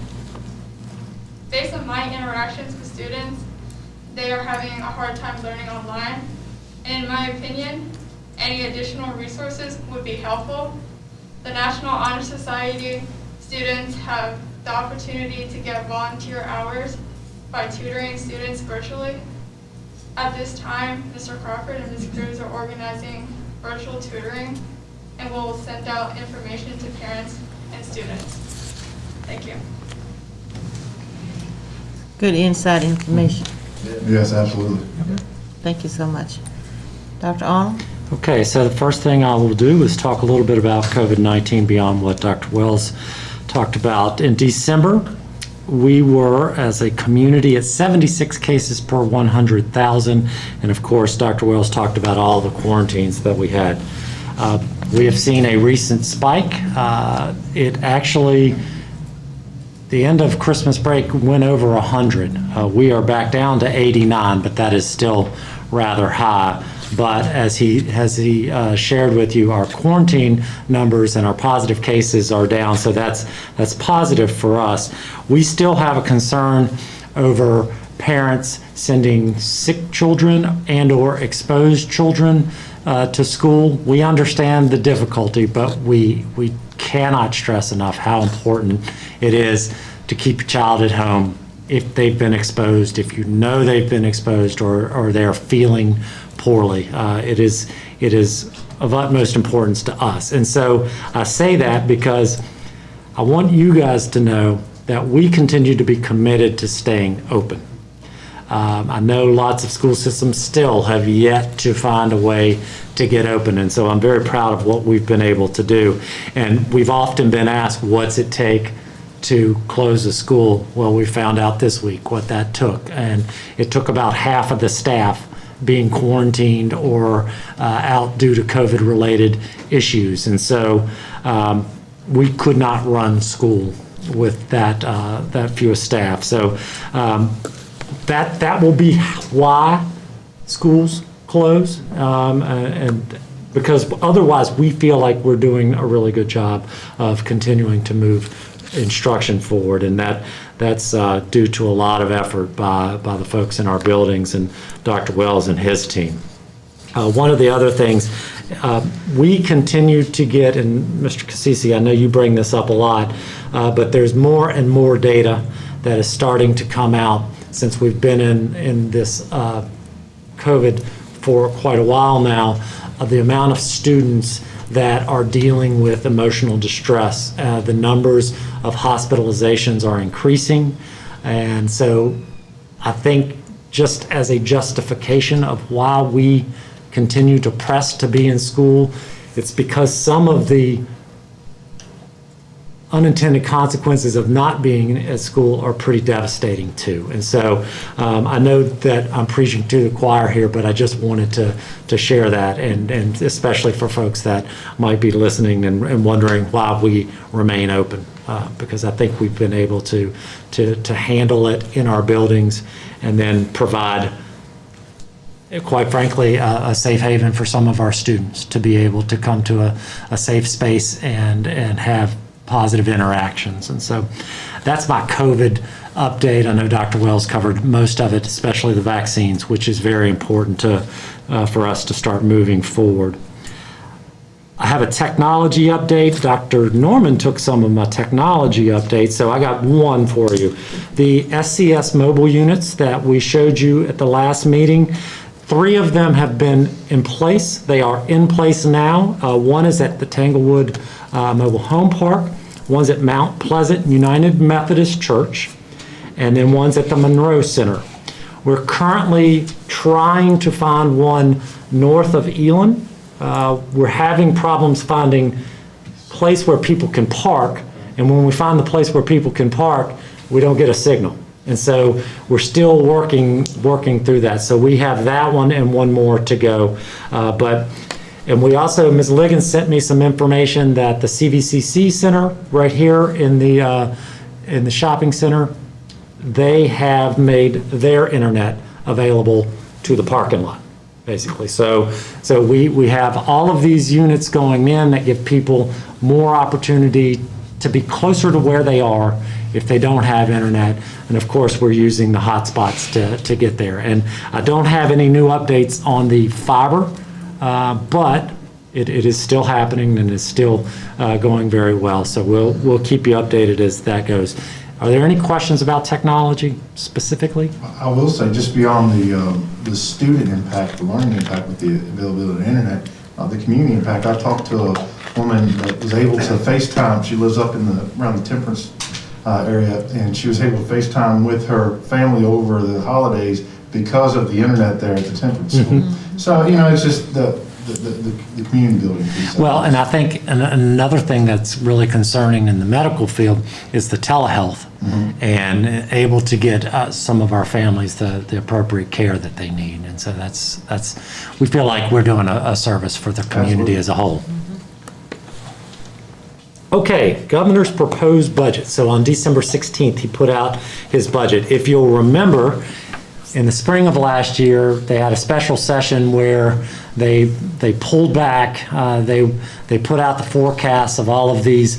Based on my interactions with students, they are having a hard time learning online. And in my opinion, any additional resources would be helpful. The National Honor Society students have the opportunity to get volunteer hours by tutoring students virtually. At this time, Mr. Crawford and Ms. Cruz are organizing virtual tutoring and will send out information to parents and students. Thank you. Good inside information. Yes, absolutely. Thank you so much. Dr. Arnold? Okay, so the first thing I will do is talk a little bit about COVID-19 beyond what Dr. Wells talked about. In December, we were, as a community, at 76 cases per 100,000. And of course, Dr. Wells talked about all the quarantines that we had. We have seen a recent spike. It actually, the end of Christmas break went over 100. We are back down to 89, but that is still rather high. But as he shared with you, our quarantine numbers and our positive cases are down, so that's positive for us. We still have a concern over parents sending sick children and or exposed children to school. We understand the difficulty, but we cannot stress enough how important it is to keep your child at home if they've been exposed, if you know they've been exposed or they're feeling poorly. It is of utmost importance to us. And so I say that because I want you guys to know that we continue to be committed to staying open. I know lots of school systems still have yet to find a way to get open, and so I'm very proud of what we've been able to do. And we've often been asked, what's it take to close a school? Well, we found out this week what that took, and it took about half of the staff being quarantined or out due to COVID-related issues. And so we could not run school with that few staff. So that will be why schools close, and because otherwise we feel like we're doing a really good job of continuing to move instruction forward, and that's due to a lot of effort by the folks in our buildings and Dr. Wells and his team. One of the other things, we continue to get, and Mr. Cassisi, I know you bring this up a lot, but there's more and more data that is starting to come out since we've been in this COVID for quite a while now, of the amount of students that are dealing with emotional distress. The numbers of hospitalizations are increasing, and so I think just as a justification of why we continue to press to be in school, it's because some of the unintended consequences of not being at school are pretty devastating too. And so I know that I'm preaching to the choir here, but I just wanted to share that, and especially for folks that might be listening and wondering why we remain open, because I think we've been able to handle it in our buildings and then provide quite frankly, a safe haven for some of our students to be able to come to a safe space and have positive interactions. And so that's my COVID update. I know Dr. Wells covered most of it, especially the vaccines, which is very important for us to start moving forward. I have a technology update. Dr. Norman took some of my technology updates, so I got one for you. The SCS mobile units that we showed you at the last meeting, 3 of them have been in place. They are in place now. One is at the Tanglewood Mobile Home Park, one's at Mount Pleasant United Methodist Church, and then one's at the Monroe Center. We're currently trying to find one north of Elon. We're having problems finding place where people can park, and when we find the place where people can park, we don't get a signal. And so we're still working through that. So we have that one and one more to go. And we also, Ms. Liggins sent me some information that the CVCC Center right here in the shopping center, they have made their internet available to the parking lot, basically. So we have all of these units going in that give people more opportunity to be closer to where they are if they don't have internet. And of course, we're using the hotspots to get there. And I don't have any new updates on the fiber, but it is still happening and is still going very well. So we'll keep you updated as that goes. Are there any questions about technology specifically? I will say, just beyond the student impact, the learning impact with the availability of the internet, the community impact, I talked to a woman that was able to FaceTime. She lives up around the Temperance area, and she was able to FaceTime with her family over the holidays because of the internet there at the Temperance School. So, it's just the community building piece. Well, and I think another thing that's really concerning in the medical field is the telehealth and able to get some of our families the appropriate care that they need. And so we feel like we're doing a service for the community as a whole. Okay, governor's proposed budget. So on December 16th, he put out his budget. If you'll remember, in the spring of last year, they had a special session where they pulled back, they put out the forecasts of all of these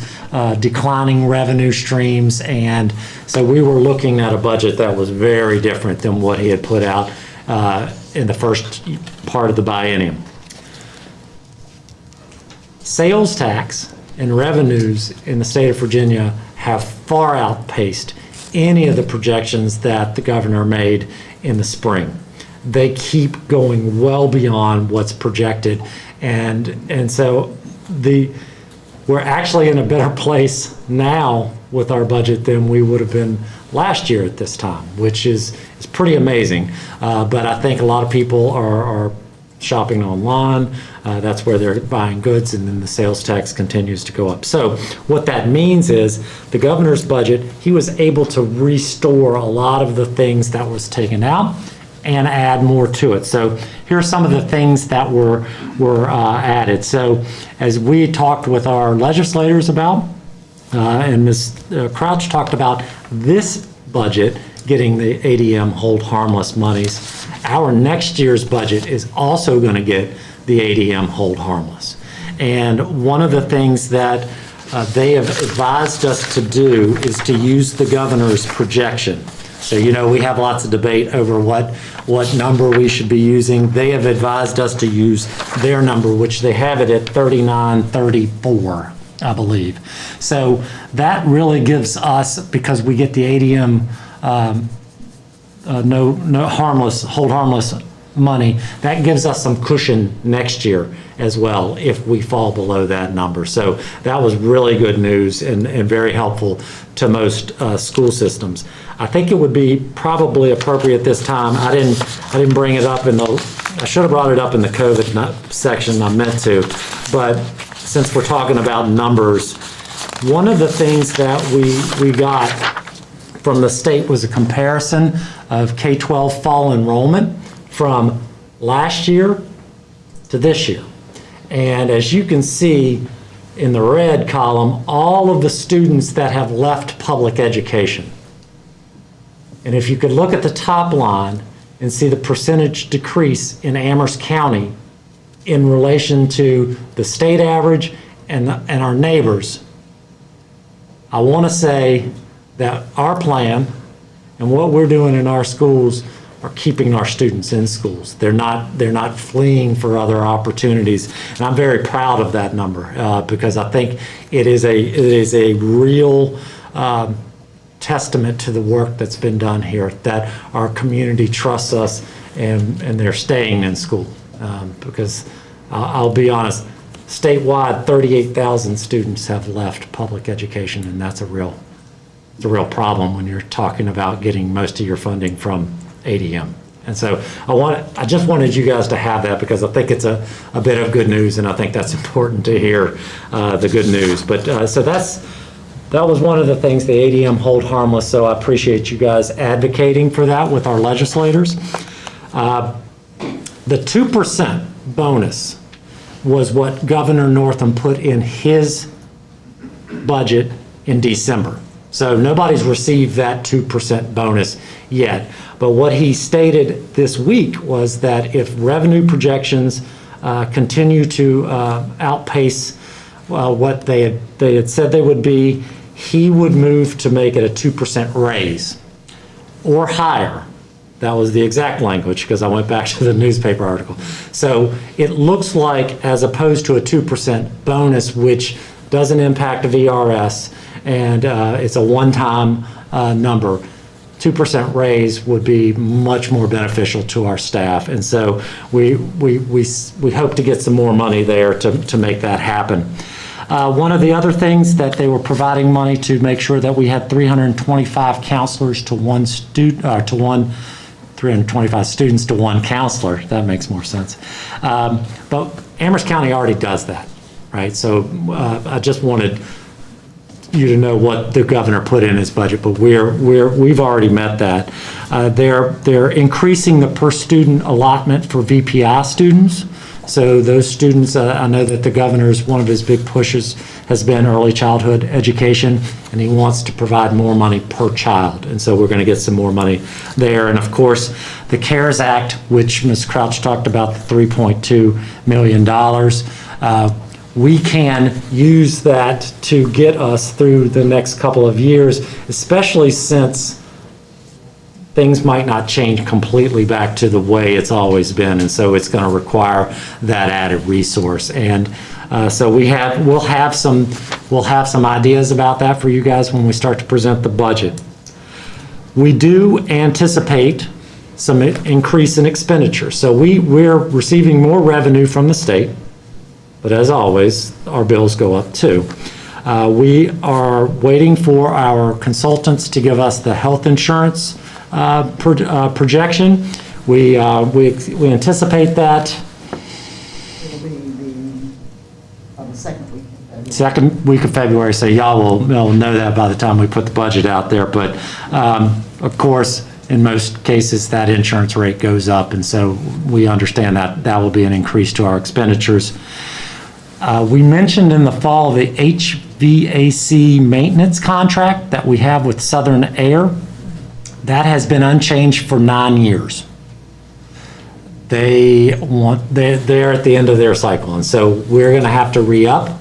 declining revenue streams, and so we were looking at a budget that was very different than what he had put out in the first part of the biennium. Sales tax and revenues in the state of Virginia have far outpaced any of the projections that the governor made in the spring. They keep going well beyond what's projected, and so we're actually in a better place now with our budget than we would have been last year at this time, which is pretty amazing. But I think a lot of people are shopping online. That's where they're buying goods, and then the sales tax continues to go up. So what that means is the governor's budget, he was able to restore a lot of the things that was taken out and add more to it. So here are some of the things that were added. So as we talked with our legislators about, and Ms. Crouch talked about this budget getting the ADM hold harmless monies, our next year's budget is also going to get the ADM hold harmless. And one of the things that they have advised us to do is to use the governor's projection. So, we have lots of debate over what number we should be using. They have advised us to use their number, which they have it at 3934, I believe. So that really gives us, because we get the ADM hold harmless money, that gives us some cushion next year as well if we fall below that number. So that was really good news and very helpful to most school systems. I think it would be probably appropriate this time. I didn't bring it up I should have brought it up in the COVID section. I meant to, but since we're talking about numbers, one of the things that we got from the state was a comparison of K-12 fall enrollment from last year to this year. And as you can see in the red column, all of the students that have left public education. And if you could look at the top line, and see the percentage decrease in Amherst County in relation to the state average and our neighbors, I want to say that our plan and what we're doing in our schools are keeping our students in schools. They're not fleeing for other opportunities, and I'm very proud of that number because I think it is a real testament to the work that's been done here, that our community trusts us and they're staying in school. Because I'll be honest, statewide, 38,000 students have left public education, and that's a real problem when you're talking about getting most of your funding from ADM. And so I just wanted you guys to have that because I think it's a bit of good news, and I think that's important to hear the good news. But so that was one of the things the ADM hold harmless, so I appreciate you guys advocating for that with our legislators. The 2% bonus was what Governor Northam put in his budget in December. So nobody's received that 2% bonus yet. But what he stated this week was that if revenue projections continue to outpace what they had said they would be, he would move to make it a 2% raise or higher. That was the exact language because I went back to the newspaper article. So it looks like, as opposed to a 2% bonus, which doesn't impact a VRS, and it's a one-time number, 2% raise would be much more beneficial to our staff. And so we hope to get some more money there to make that happen. One of the other things that they were providing money to make sure that we had 325 counselors to one student, 325 students to one counselor. That makes more sense. But Amherst County already does that, right? So I just wanted you to know what the governor put in his budget, but we've already met that. They're increasing the per student allotment for VPI students. So those students, I know that the governor's, one of his big pushes has been early childhood education, and he wants to provide more money per child. And so we're going to get some more money there. And of course, the CARES Act, which Ms. Crouch talked about, the $3.2 million, we can use that to get us through the next couple of years, especially since things might not change completely back to the way it's always been, and so it's going to require that added resource. And so we'll have some ideas about that for you guys when we start to present the budget. We do anticipate some increase in expenditure. So we're receiving more revenue from the state, but as always, our bills go up too. We are waiting for our consultants to give us the health insurance projection. We anticipate that It'll be the second week. second week of February, so y'all will know that by the time we put the budget out there. But of course, in most cases, that insurance rate goes up, and so we understand that that will be an increase to our expenditures. We mentioned in the fall the HVAC maintenance contract that we have with Southern Air. That has been unchanged for 9 years. They're at the end of their cycle, and so we're going to have to re-up.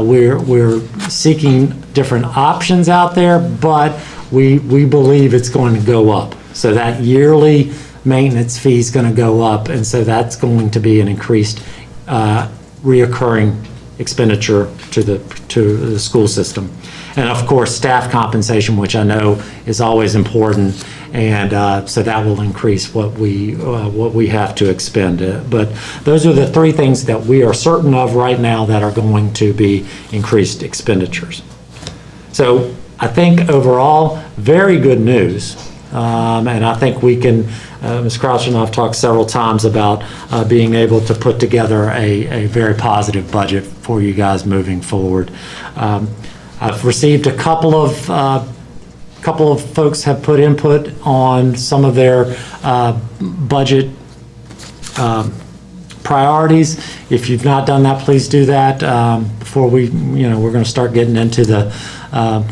We're seeking different options out there, but we believe it's going to go up. So that yearly maintenance fee is going to go up, and so that's going to be an increased reoccurring expenditure to the school system. And of course, staff compensation, which I know is always important, and so that will increase what we have to expend. But those are the three things that we are certain of right now that are going to be increased expenditures. So I think overall, very good news, and I think we can. Ms. Crouch and I have talked several times about being able to put together a very positive budget for you guys moving forward. I've received a couple of folks have put input on some of their budget priorities. If you've not done that, please do that before we're going to start getting into the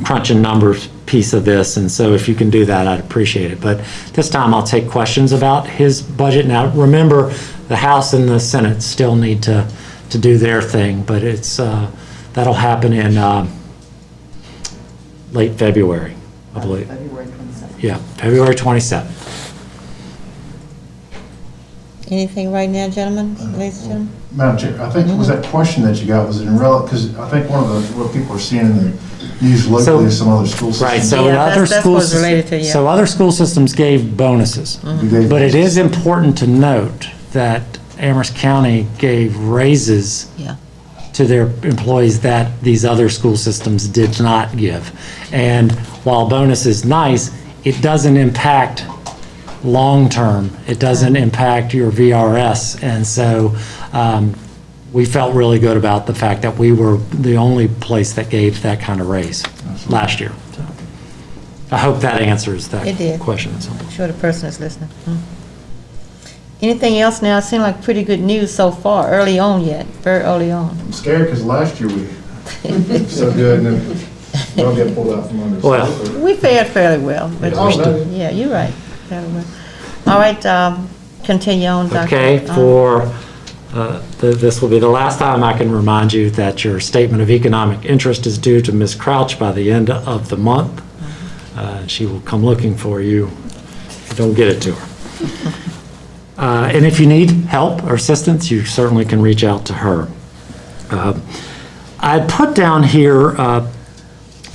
crunching numbers piece of this. And so if you can do that, I'd appreciate it. But this time I'll take questions about his budget. Now, remember, the House and the Senate still need to do their thing, but it's that'll happen in late February, I believe. February 27th. Yeah, February 27th. Anything right now, gentlemen, ladies and gentlemen? Madam Chair, I think, was that question that you got, was it in because I think one of what people are seeing in the news locally is some other school systems. Right, so Yeah, other that's schools, what's related to, yeah. so other school systems gave bonuses. But it is important to note that Amherst County gave raises Yeah. to their employees that these other school systems did not give. And while bonus is nice, it doesn't impact long-term. It doesn't impact your VRS. And so we felt really good about the fact that we were the only place that gave that kind of raise last year. So I hope that answers that It did. question. I'm sure the person is listening. Anything else now? It seemed like pretty good news so far, early on yet, very early on. I'm scared because last year we so good and then we don't get pulled out from under. Well, We fared fairly well. But yeah, you're right, fairly well. All right, continue on, Dr. Okay, this will be the last time I can remind you that your statement of economic interest is due to Ms. Crouch by the end of the month. She will come looking for you if you don't get it to her. And if you need help or assistance, you certainly can reach out to her. I put down here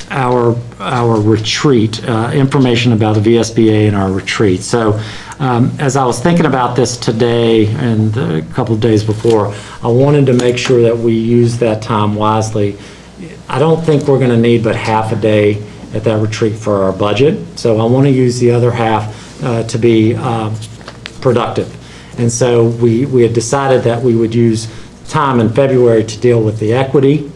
our retreat, information about the VSBA and our retreat. So as I was thinking about this today and a couple of days before, I wanted to make sure that we use that time wisely. I don't think we're going to need but half a day at that retreat for our budget. So I want to use the other half to be productive. And so we had decided that we would use time in February to deal with the equity.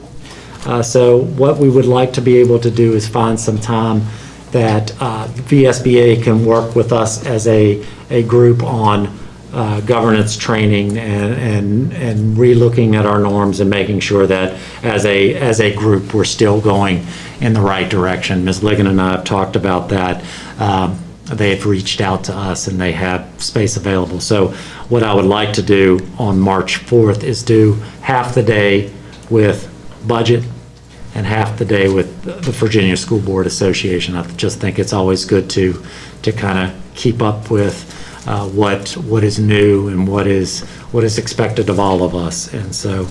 So what we would like to be able to do is find some time that VSBA can work with us as a group on governance training and re-looking at our norms and making sure that as a group we're still going in the right direction. Ms. Ligon and I have talked about that. They've reached out to us and they have space available. So what I would like to do on March 4th is do half the day with budget and half the day with the Virginia School Board Association. I just think it's always good to kind of keep up with what is new and what is expected of all of us. And so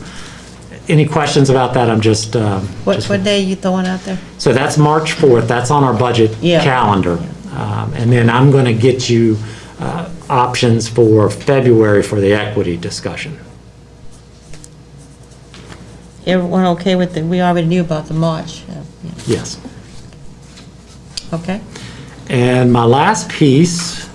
any questions about that? I'm just... What day are you throwing out there? So that's March 4th. That's on our budget calendar. And then I'm going to get you options for February for the equity discussion. Everyone okay with we already knew about the March? Yes. Okay. And my last piece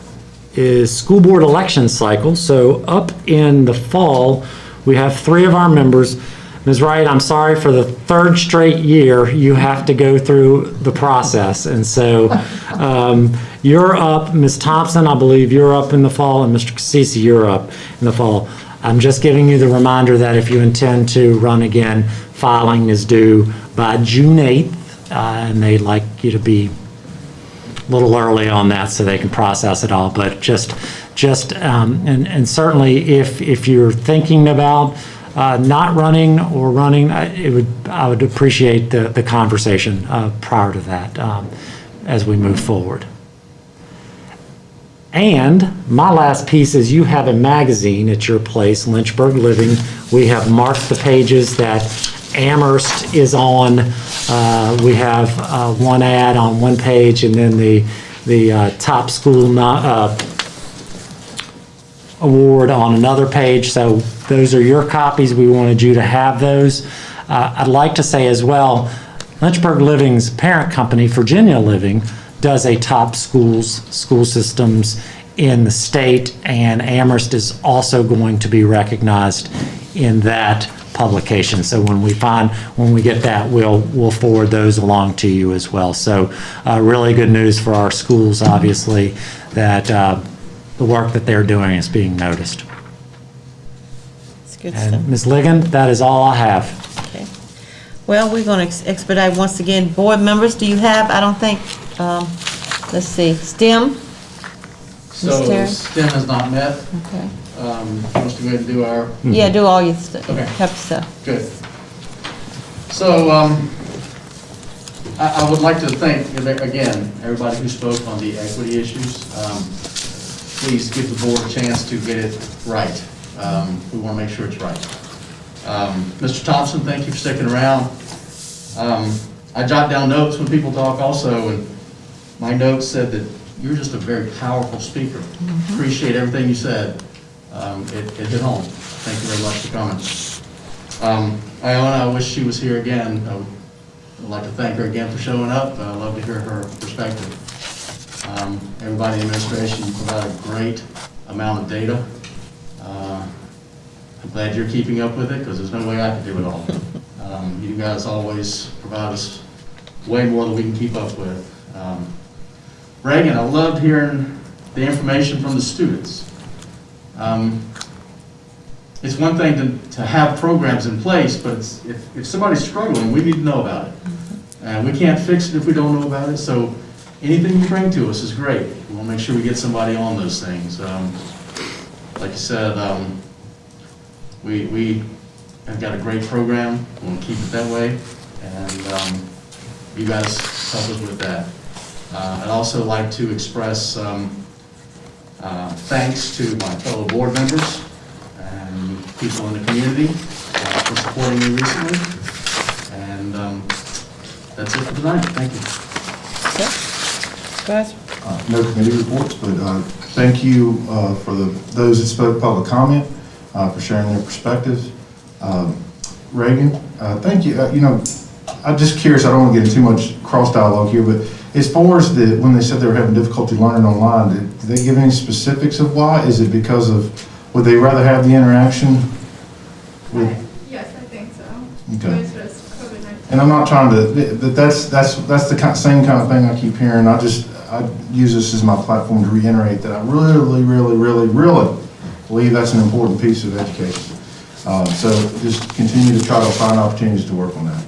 is school board election cycle. So up in the fall, we have 3 of our members. Ms. Wright, I'm sorry, for the 3rd straight year, you have to go through the process. And so you're up, Ms. Thompson, I believe you're up in the fall, and Mr. Cassisi, you're up in the fall. I'm just giving you the reminder that if you intend to run again, filing is due by June 8th, and they'd like you to be a little early on that so they can process it all. But and certainly if you're thinking about not running or running, I would appreciate the conversation prior to that as we move forward. And my last piece is you have a magazine at your place, Lynchburg Living. We have marked the pages that Amherst is on. We have one ad on one page and then the top school award on another page. So those are your copies. We wanted you to have those. I'd like to say as well, Lynchburg Living's parent company, Virginia Living, does a top school systems in the state, and Amherst is also going to be recognized in that publication. So when we get that, we'll forward those along to you as well. So really good news for our schools, obviously, that the work that they're doing is being noticed. Good stuff. And Ms. Ligon, that is all I have. Okay. Well, we're going to expedite once again. Board members, do you have, I don't think, let's see, STEM? So Terry? STEM has not met. Okay. Wants to go ahead and do our. Yeah, do all your stuff. Okay. Have stuff. Good. So, I would like to thank, again, everybody who spoke on the equity issues. Please give the board a chance to get it right. We want to make sure it's right. Mr. Thompson, thank you for sticking around. I jot down notes when people talk also, and my notes said that you're just a very powerful speaker. Appreciate everything you said. It hit home. Thank you very much for coming. Iona, I wish she was here again. I would like to thank her again for showing up. I'd love to hear her perspective. Everybody in administration, you provide a great amount of data. I'm glad you're keeping up with it, because there's no way I could do it all. You guys always provide us way more than we can keep up with. Reagan, I loved hearing the information from the students. It's one thing to have programs in place, but if somebody's struggling, we need to know about it. And we can't fix it if we don't know about it, so anything you bring to us is great. We want to make sure we get somebody on those things. Like you said, we have got a great program. We want to keep it that way, and you guys help us with that. I'd also like to express thanks to my fellow board members and people in the community for supporting me recently. And that's it for tonight. Thank you. Guys? No committee reports, but thank you for those that spoke public comment, for sharing their perspectives. Reagan, thank you. I'm just curious, I don't want to get into too much cross dialogue here, but as far as when they said they were having difficulty learning online, did they give any specifics of why? Is it because of, would they rather have the interaction with? Yes, I think so. Okay. It was just COVID-19. And I'm not trying to, that's the same kind of thing I keep hearing. I use this as my platform to reiterate that I really believe that's an important piece of education. So just continue to try to find opportunities to work on that.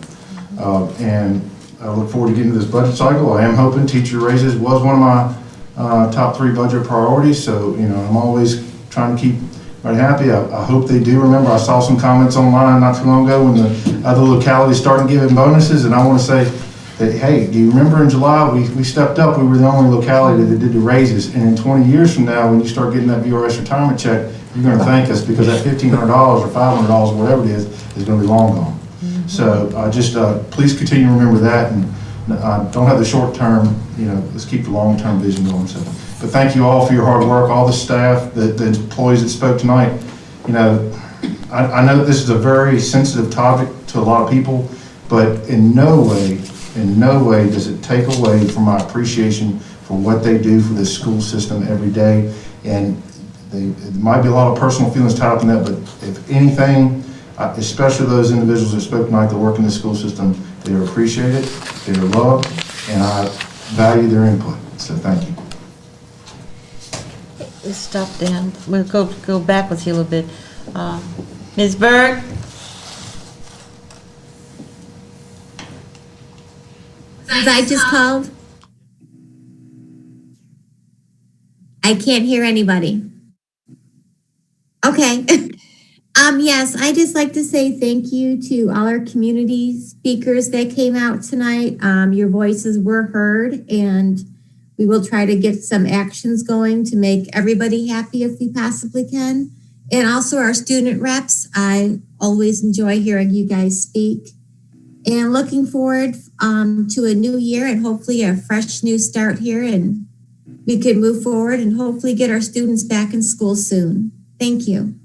And I look forward to getting to this budget cycle. I am hoping teacher raises was one of my top 3 budget priorities. So, I'm always trying to keep everybody happy. I hope they do. Remember, I saw some comments online not too long ago when the other localities started giving bonuses. And I want to say that, hey, do you remember in July, we stepped up. We were the only locality that did the raises. And in 20 years from now, when you start getting that VRS retirement check, you're going to thank us, because that $1,500 or $500, whatever it is going to be long gone. So just please continue to remember that, and don't have the short term, let's keep the long term vision going. So, but thank you all for your hard work, all the staff, the employees that spoke tonight. I know that this is a very sensitive topic to a lot of people, but in no way does it take away from my appreciation for what they do for this school system every day. And there might be a lot of personal feelings tied up in that, but if anything, especially those individuals that spoke tonight that work in the school system, they are appreciated, they are loved, and I value their input. So thank you. Let's stop then. We'll go backwards here a little bit. Ms. Berg? I just called. I can't hear anybody. Okay. Yes, I just like to say thank you to all our community speakers that came out tonight. Your voices were heard, and we will try to get some actions going to make everybody happy if we possibly can. And also our student reps, I always enjoy hearing you guys speak. And looking forward to a new year and hopefully a fresh new start here, and we can move forward and hopefully get our students back in school soon. Thank you.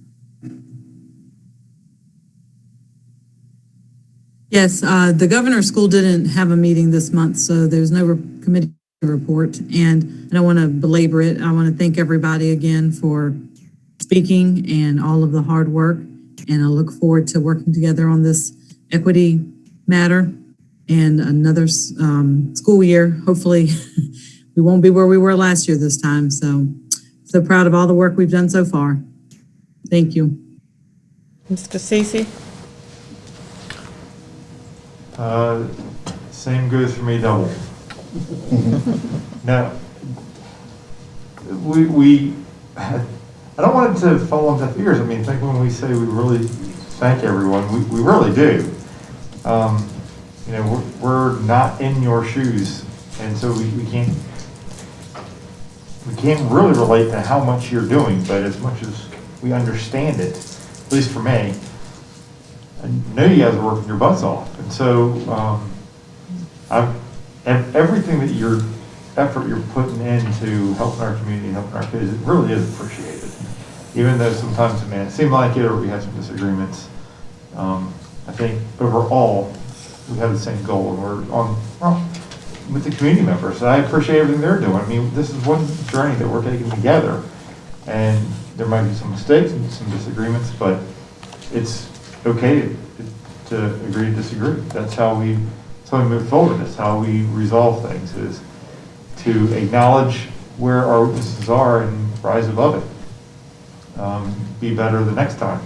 Yes, the governor's school didn't have a meeting this month, so there's no committee report, and I don't want to belabor it. I want to thank everybody again for speaking and all of the hard work, and I look forward to working together on this equity matter and another school year. Hopefully, we won't be where we were last year this time, so proud of all the work we've done so far. Thank you. Mr. Cassisi? Same goes for me, double. No, I don't want it to fall on deaf ears. I mean, I think when we say we really thank everyone, we really do. You know, we're not in your shoes, and so we can't really relate to how much you're doing, but as much as we understand it, at least for me, I know you guys are working your butts off, and so everything that your effort you're putting into helping our community and helping our kids, it really is appreciated. Even though sometimes it may seem like it, or we have some disagreements, I think overall we have the same goal, and we're on with the community members. And I appreciate everything they're doing. I mean, this is one journey that we're taking together, and there might be some mistakes and some disagreements, but it's okay to agree to disagree. That's how we move forward. That's how we resolve things, is to acknowledge where our weaknesses are and rise above it. Be better the next time.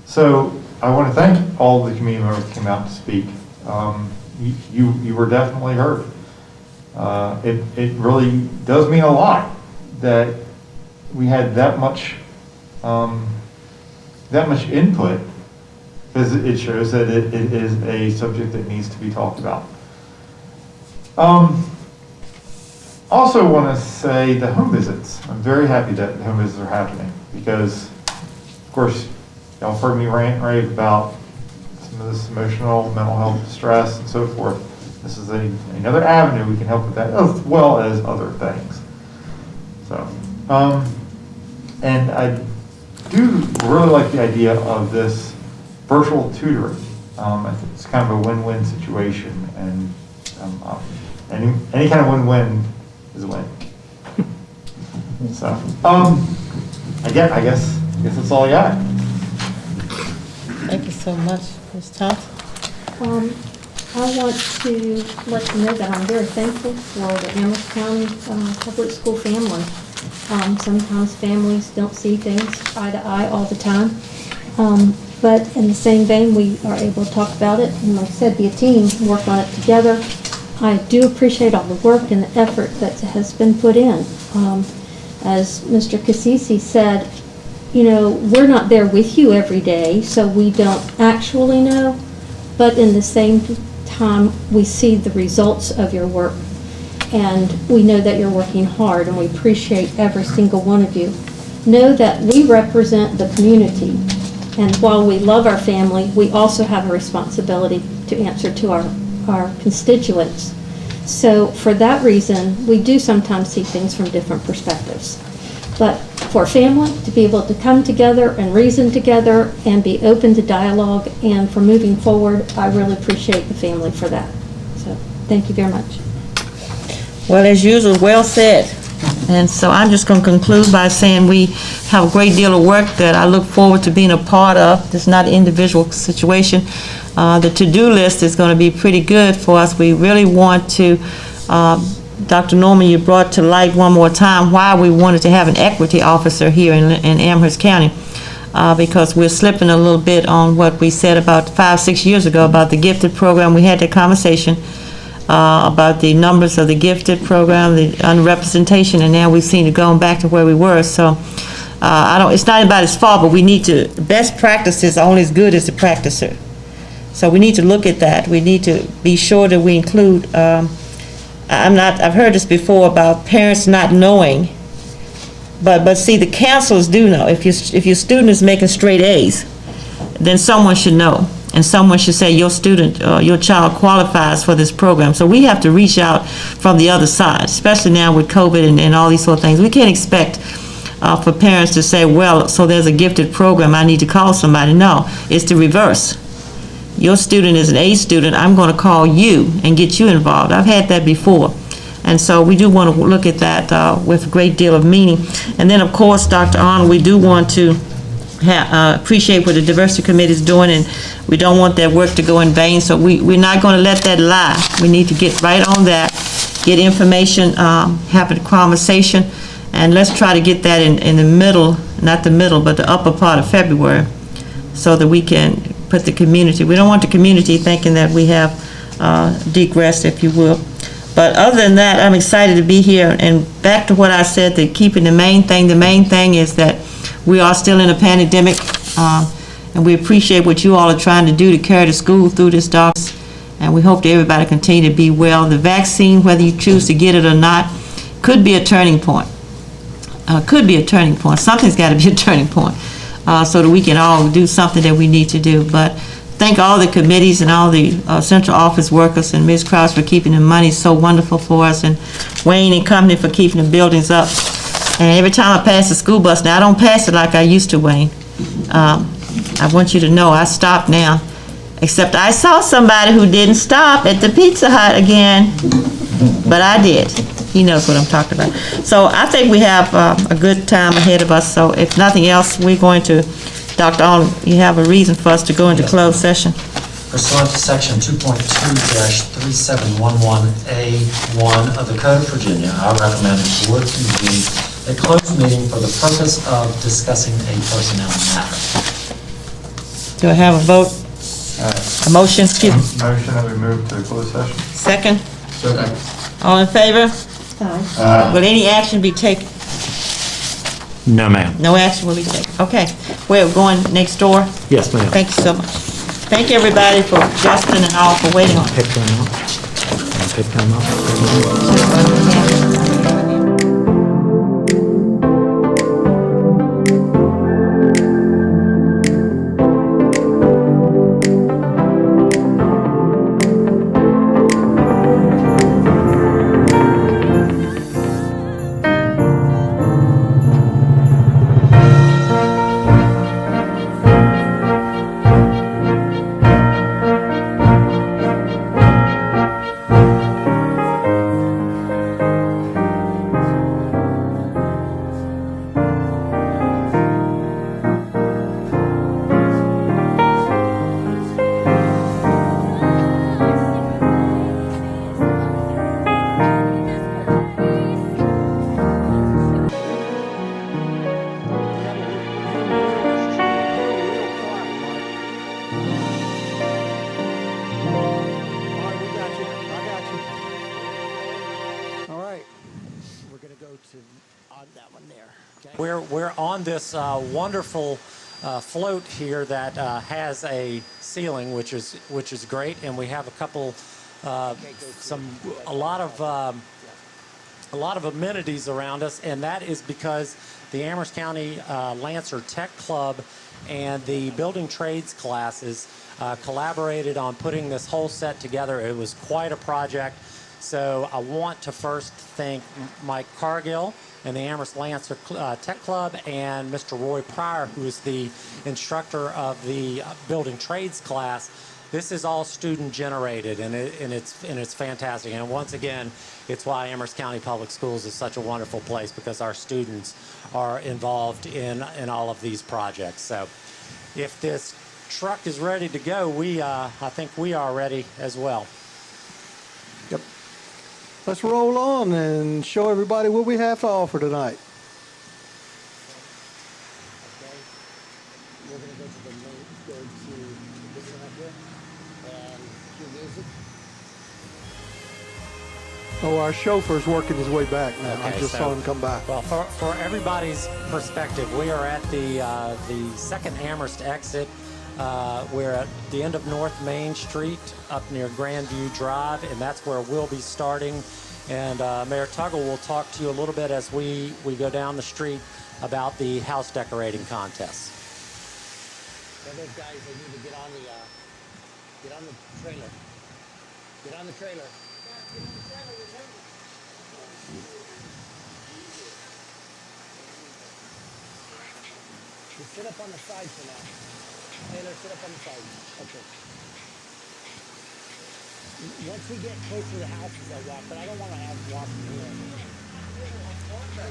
So I want to thank all of the community members that came out to speak. You were definitely heard. It really does mean a lot that we had that much input, because it shows that it is a subject that needs to be talked about. Also want to say the home visits. I'm very happy that the home visits are happening, because, of course, y'all have heard me rant and rave about some of this emotional, mental health distress and so forth. This is another avenue we can help with that, as well as other things. So, and I do really like the idea of this virtual tutoring. I think it's kind of a win-win situation, and any kind of win-win is a win. So, I guess that's all I got. Thank you so much, Ms. Thompson. I want to let you know that I'm very thankful for the Amherst County public school family. Sometimes families don't see things eye to eye all the time. But in the same vein, we are able to talk about it, and like I said, be a team, work on it together. I do appreciate all the work and the effort that has been put in. As Mr. Cassisi said, you know, we're not there with you every day, so we don't actually know, but in the same time, we see the results of your work, and we know that you're working hard, and we appreciate every single one of you. Know that we represent the community, and while we love our family, we also have a responsibility to answer to our constituents. So for that reason, we do sometimes see things from different perspectives. But for family to be able to come together and reason together and be open to dialogue and for moving forward, I really appreciate the family for that. So thank you very much. Well, as usual, well said. And so I'm just going to conclude by saying we have a great deal of work that I look forward to being a part of. This is not an individual situation. The to-do list is going to be pretty good for us. We really want to, Dr. Norman, you brought to light one more time why we wanted to have an equity officer here in Amherst County, because we're slipping a little bit on what we said about 5-6 years ago about the gifted program. We had that conversation about the numbers of the gifted program, the underrepresentation, and now we've seen it going back to where we were. So it's not anybody's fault, but we need to, best practices are only as good as the practicer. So we need to look at that. We need to be sure that we include, I've heard this before about parents not knowing, but see, the counselors do know. If your student is making straight A's, then someone should know. And someone should say your student, your child qualifies for this program. So we have to reach out from the other side, especially now with COVID and all these sort of things. We can't expect for parents to say, well, so there's a gifted program, I need to call somebody. No, it's the reverse. Your student is an A student, I'm going to call you and get you involved. I've had that before. And so we do want to look at that with a great deal of meaning. And then, of course, Dr. Arnold, we do want to appreciate what the diversity committee is doing, and we don't want that work to go in vain, so we're not going to let that lie. We need to get right on that, get information, have a conversation, and let's try to get that in the middle, not the middle, but the upper part of February, so that we can put the community, we don't want the community thinking that we have degressed, if you will. But other than that, I'm excited to be here, and back to what I said, that keeping the main thing is that we are still in a pandemic, and we appreciate what you all are trying to do to carry the school through this darkness, and we hope that everybody continue to be well. The vaccine, whether you choose to get it or not, could be a turning point. Something's got to be a turning point, so that we can all do something that we need to do. But thank all the committees and all the central office workers and Ms. Krause for keeping the money so wonderful for us, and Wayne and company for keeping the buildings up. And every time I pass the school bus, now I don't pass it like I used to, Wayne. I want you to know I stop now. Except I saw somebody who didn't stop at the Pizza Hut again, but I did. He knows what I'm talking about. So I think we have a good time ahead of us. So if nothing else, we're going to, Dr. Allen, you have a reason for us to go into closed session. Pursuant to Section 2.2-3711A1 of the Code of Virginia, I recommend the board convene a closed meeting for the purpose of discussing a personnel matter. Do I have a vote? A motion, excuse me. Motion that we move to closed session. Second? Second. All in favor? Aye. Will any action be taken? No, ma'am. No action will be taken. Okay, we're going next door. Yes, ma'am. Thank you so much. Thank everybody for Justin and all for waiting on. Pick them up. Pick them up. We're on this wonderful float here that has a ceiling, which is great, and we have a couple, a lot of amenities around us, and that is because the Amherst County Lancer Tech Club and the building trades classes collaborated on putting this whole set together. It was quite a project. So I want to first thank Mike Cargill and the Amherst Lancer Tech Club and Mr. Roy Pryor, who is the instructor of the building trades class. This is all student generated, and it's fantastic. And once again, it's why Amherst County Public Schools is such a wonderful place, because our students are involved in all of these projects. So if this truck is ready to go, I think we are ready as well. Yep. Let's roll on and show everybody what we have to offer tonight. We're going to go to the main, go to this one up here, and cue music. Oh, our chauffeur's working his way back now. I just saw him come by. Well, for everybody's perspective, we are at the second Amherst exit. We're at the end of North Main Street up near Grandview Drive, and that's where we'll be starting. And Mayor Tuggle will talk to you a little bit as we go down the street about the house decorating contest. Tell those guys they need to get on the trailer. Get on the trailer. Just sit up on the side for now. Taylor, sit up on the side. Okay. Once we get close to the houses, I'll walk, but I don't want to have walk from here. Okay.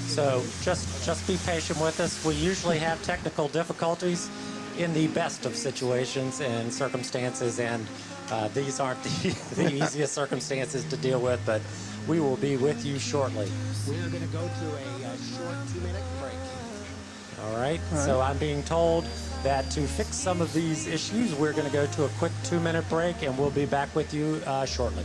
So just be patient with us. We usually have technical difficulties in the best of situations and circumstances, and these aren't the easiest circumstances to deal with, but we will be with you shortly. We're going to go to a short 2-minute break. All right, so I'm being told that to fix some of these issues, we're going to go to a quick 2-minute break, and we'll be back with you shortly.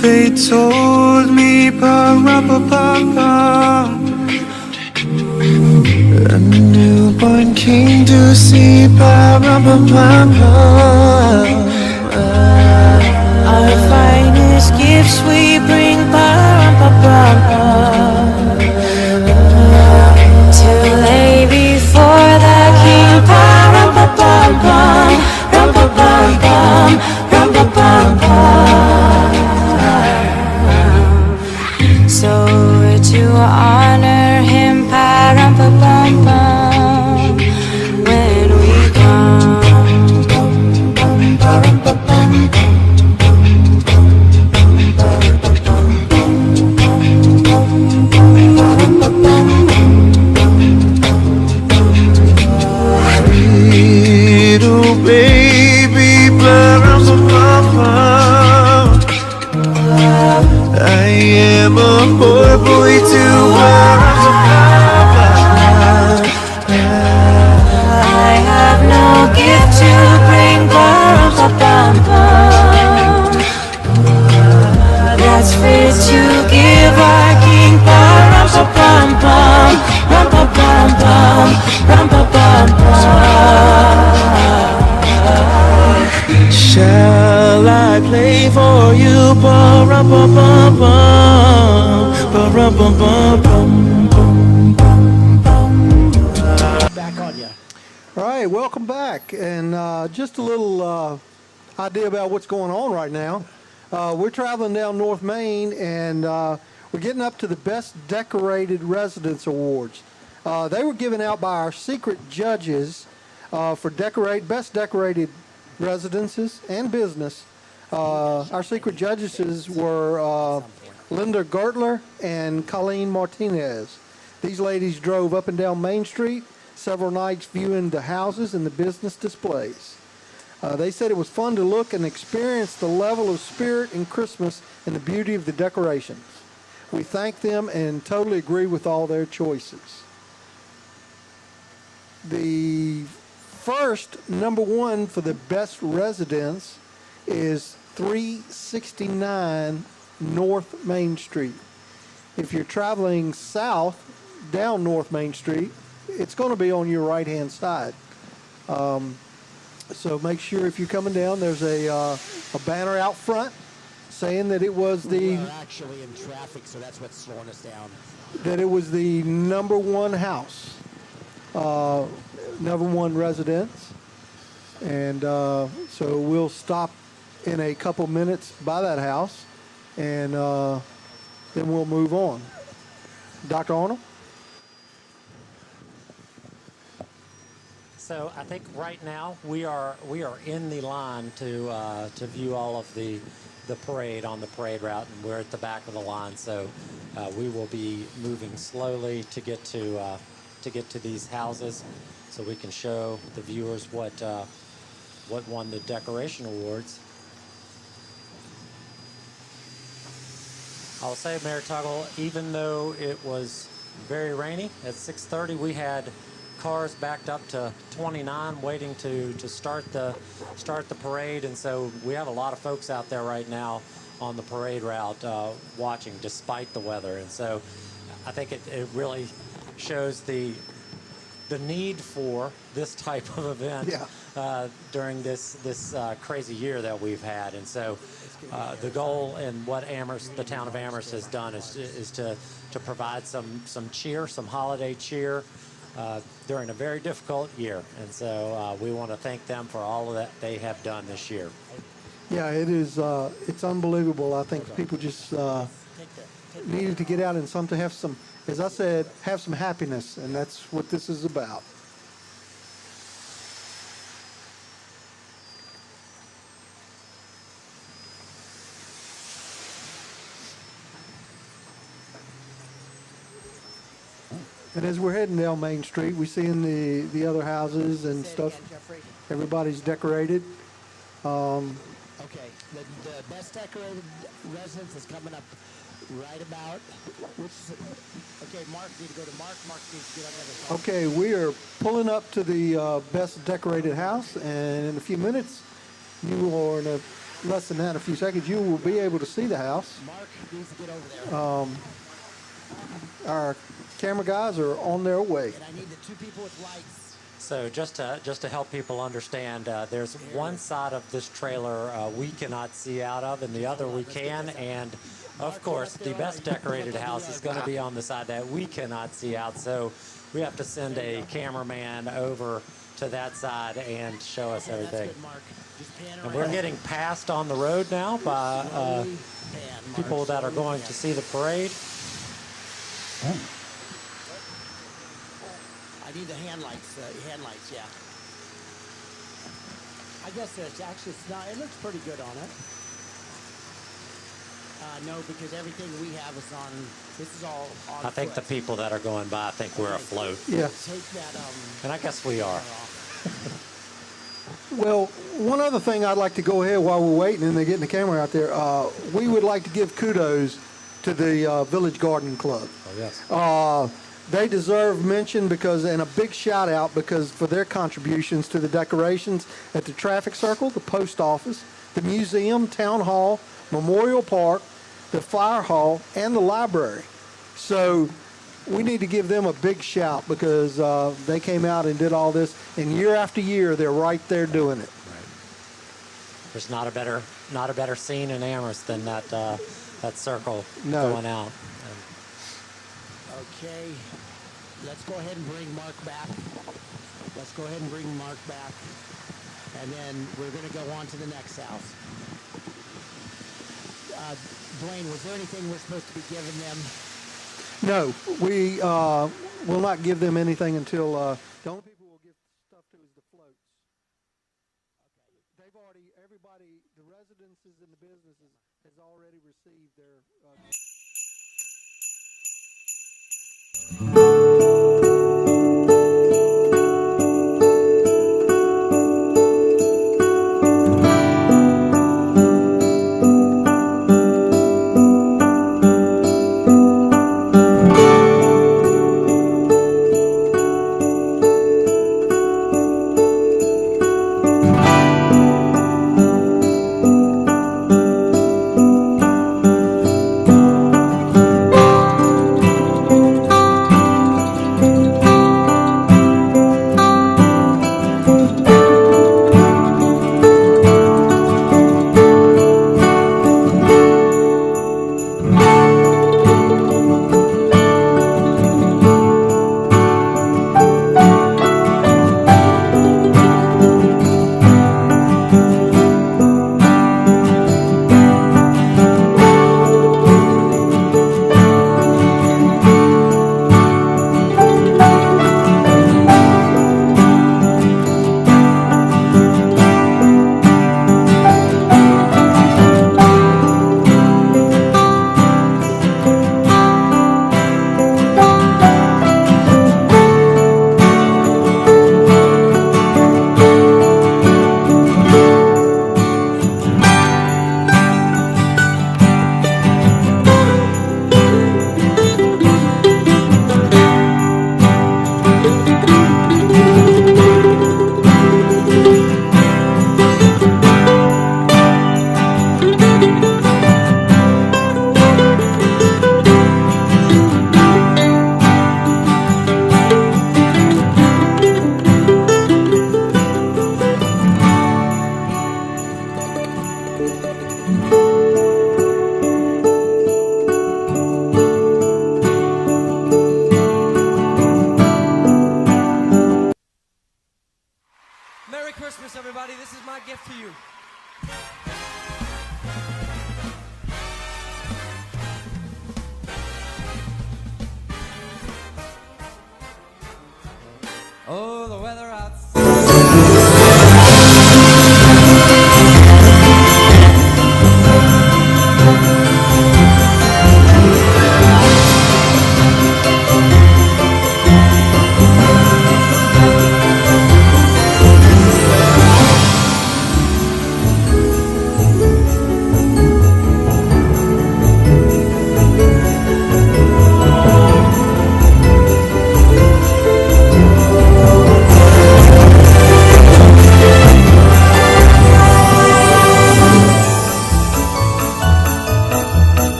They told me ba-ra-ba-ba-ba, a newborn king to see ba-ra-ba-ba-ba. Our finest gifts we bring ba-ra-ba-ba-ba, to lay before the king ba-ra-ba-ba-ba, rum-ba-bum-bum, rum-ba-bum-bum. So to honor him, pa-rum-pa-bum-bum, when we come. Little baby, pa-rum-pa-bum, I am a poor boy too. I have no gift to bring, that's fit to give our king. Shall I play for you? Back on you. All right, welcome back. And just a little idea about what's going on right now. We're traveling down North Main, and we're getting up to the Best Decorated Residence Awards. They were given out by our secret judges for Best Decorated Residences and Business. Our secret judges were Linda Gertler and Colleen Martinez. These ladies drove up and down Main Street several nights viewing the houses and the business displays. They said it was fun to look and experience the level of spirit in Christmas and the beauty of the decorations. We thank them and totally agree with all their choices. The first number one for the best residence is 369 North Main Street. If you're traveling south down North Main Street, it's going to be on your right-hand side. So make sure if you're coming down, there's a banner out front saying that it was We are actually in traffic, so that's what's slowing us down. that it was the number one house, number one residence. And so we'll stop in a couple minutes by that house, and then we'll move on. Dr. Arnold? So I think right now we are in the line to view all of the parade on the parade route, and we're at the back of the line. So we will be moving slowly to get to these houses, so we can show the viewers what won the decoration awards. I'll say, Mayor Tuggle, even though it was very rainy at 6:30, we had cars backed up to 29 waiting to start the parade, and so we have a lot of folks out there right now on the parade route watching despite the weather. And so I think it really shows the need for this type of event during this crazy year that we've had. And so the goal and what the town of Amherst has done is to provide some cheer, some holiday cheer, during a very difficult year. And so we want to thank them for all of that they have done this year. Yeah, it is, it's unbelievable. I think people just needed to get out and have some, as I said, have some happiness, and that's what this is about. And as we're heading down Main Street, we see in the other houses and stuff, everybody's decorated. Okay, the best decorated residence is coming up right about, okay, Mark, need to go to Mark needs to get on the other side. Okay, we are pulling up to the best decorated house, and in a few minutes, less than that, a few seconds, you will be able to see the house. Mark needs to get over there. Our camera guys are on their way. And I need the two people with lights. So just to help people understand, there's one side of this trailer we cannot see out of, and the other we can. And of course, the best decorated house is going to be on the side that we cannot see out. So we have to send a cameraman over to that side and show us everything. And we're getting passed on the road now by people that are going to see the parade. I need the hand lights, yeah. I guess it's not, it looks pretty good on it. No, because everything we have is on, this is all on I think the foot. people that are going by think we're afloat. Yeah. Take that, And I guess we are. Well, one other thing I'd like to go ahead while we're waiting and they're getting the camera out there, we would like to give kudos to the Village Garden Club. Oh, yes. They deserve mention and a big shout out because for their contributions to the decorations at the traffic circle, the post office, the museum, town hall, Memorial Park, the fire hall, and the library. So we need to give them a big shout because they came out and did all this, and year after year they're right there doing it. Right. There's not a better scene in Amherst than that circle No. going out. Okay, let's go ahead and bring Mark back. And then we're going to go on to the next house. Dwayne, was there anything we're supposed to be giving them? No, we will not give them anything until the only people we'll give stuff to is the floats. They've already, everybody, the residences and the businesses has already received their Oh, the weather outside.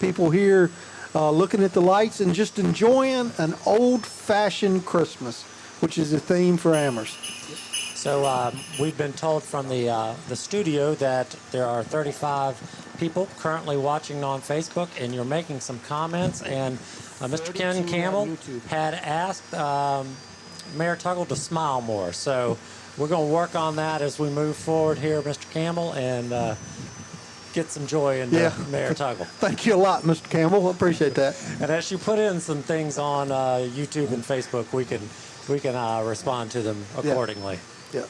People here looking at the lights and just enjoying an old-fashioned Christmas, which is the theme for Amherst. So we've been told from the studio that there are 35 people currently watching on Facebook, and you're making some comments. And Mr. Ken Campbell had asked Mayor Tuggle to smile more. So we're going to work on that as we move forward here, Mr. Campbell, and get some joy into Mayor Tuggle. Thank you a lot, Mr. Campbell. I appreciate that. And as you put in some things on YouTube and Facebook, we can respond to them accordingly. Yeah.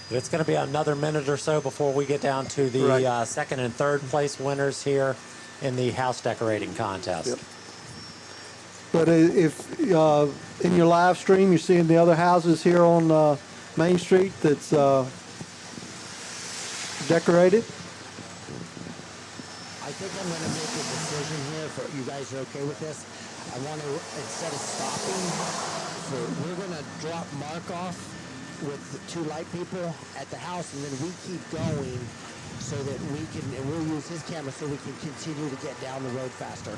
But it's going to be another minute or so before we get down to the second and third place winners here in the house decorating contest. Yep. But if in your live stream you're seeing the other houses here on Main Street that's decorated. I think I'm going to make a decision here. If you guys are okay with this, I want to, instead of stopping, we're going to drop Mark off with the 2 light people at the house, and then we keep going so that we can, and we'll use his camera so we can continue to get down the road faster.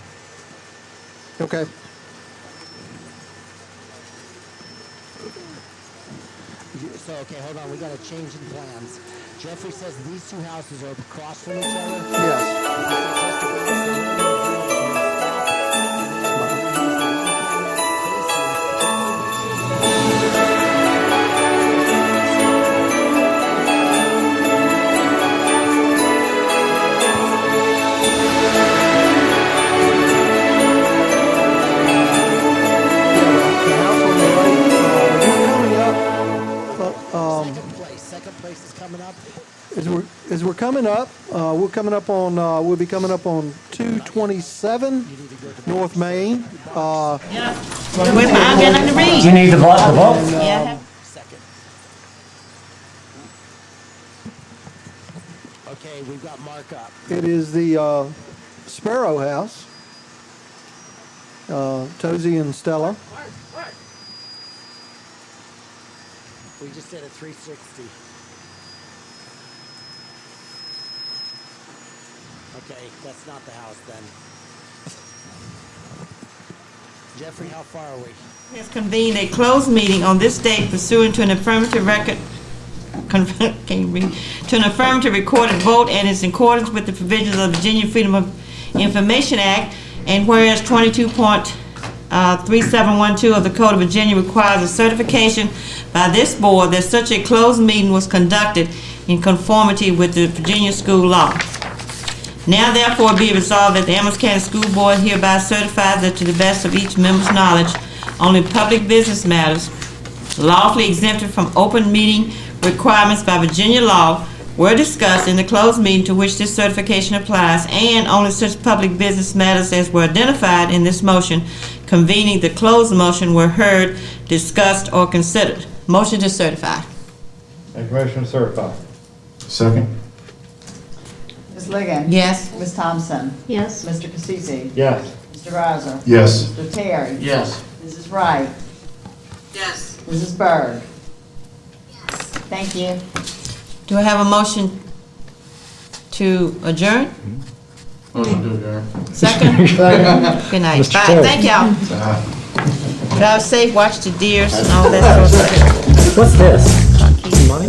Okay. So, okay, hold on. We got to change in plans. Jeffrey says these 2 houses are across from each other. Yes. Second place is coming up. As we're coming up, we'll be coming up on 227 North Main. I'll get on the read. You need the vote? Yeah. Okay, we've got Mark up. It is the Sparrow House. Tozy and Stella. We just did a 360. Okay, that's not the house then. Jeffrey, how far are we? Has convened a closed meeting on this date pursuant to an affirmative recorded vote and is in accordance with the provisions of the Virginia Freedom of Information Act, and whereas 22.3712 of the Code of Virginia requires a certification by this board that such a closed meeting was conducted in conformity with the Virginia school law. Now therefore be resolved that the Amherst County School Board hereby certifies that to the best of each member's knowledge, only public business matters lawfully exempted from open meeting requirements by Virginia law were discussed in the closed meeting to which this certification applies, and only such public business matters as were identified in this motion convening the closed motion were heard, discussed, or considered. Motion to certify. Make a motion to certify. Second. Ms. Ligon? Yes. Ms. Thompson? Yes. Mr. Cassisi? Yes. Mr. Reiser? Yes. Mr. Terry? Yes. Mrs. Wright? Yes. Mrs. Berg? Thank you. Do I have a motion to adjourn? Motion to adjourn. Second? Good night. Mr. Bye. Chair. Thank y'all. Drive safe, watch the deers and all that sort of stuff. What's this? Money?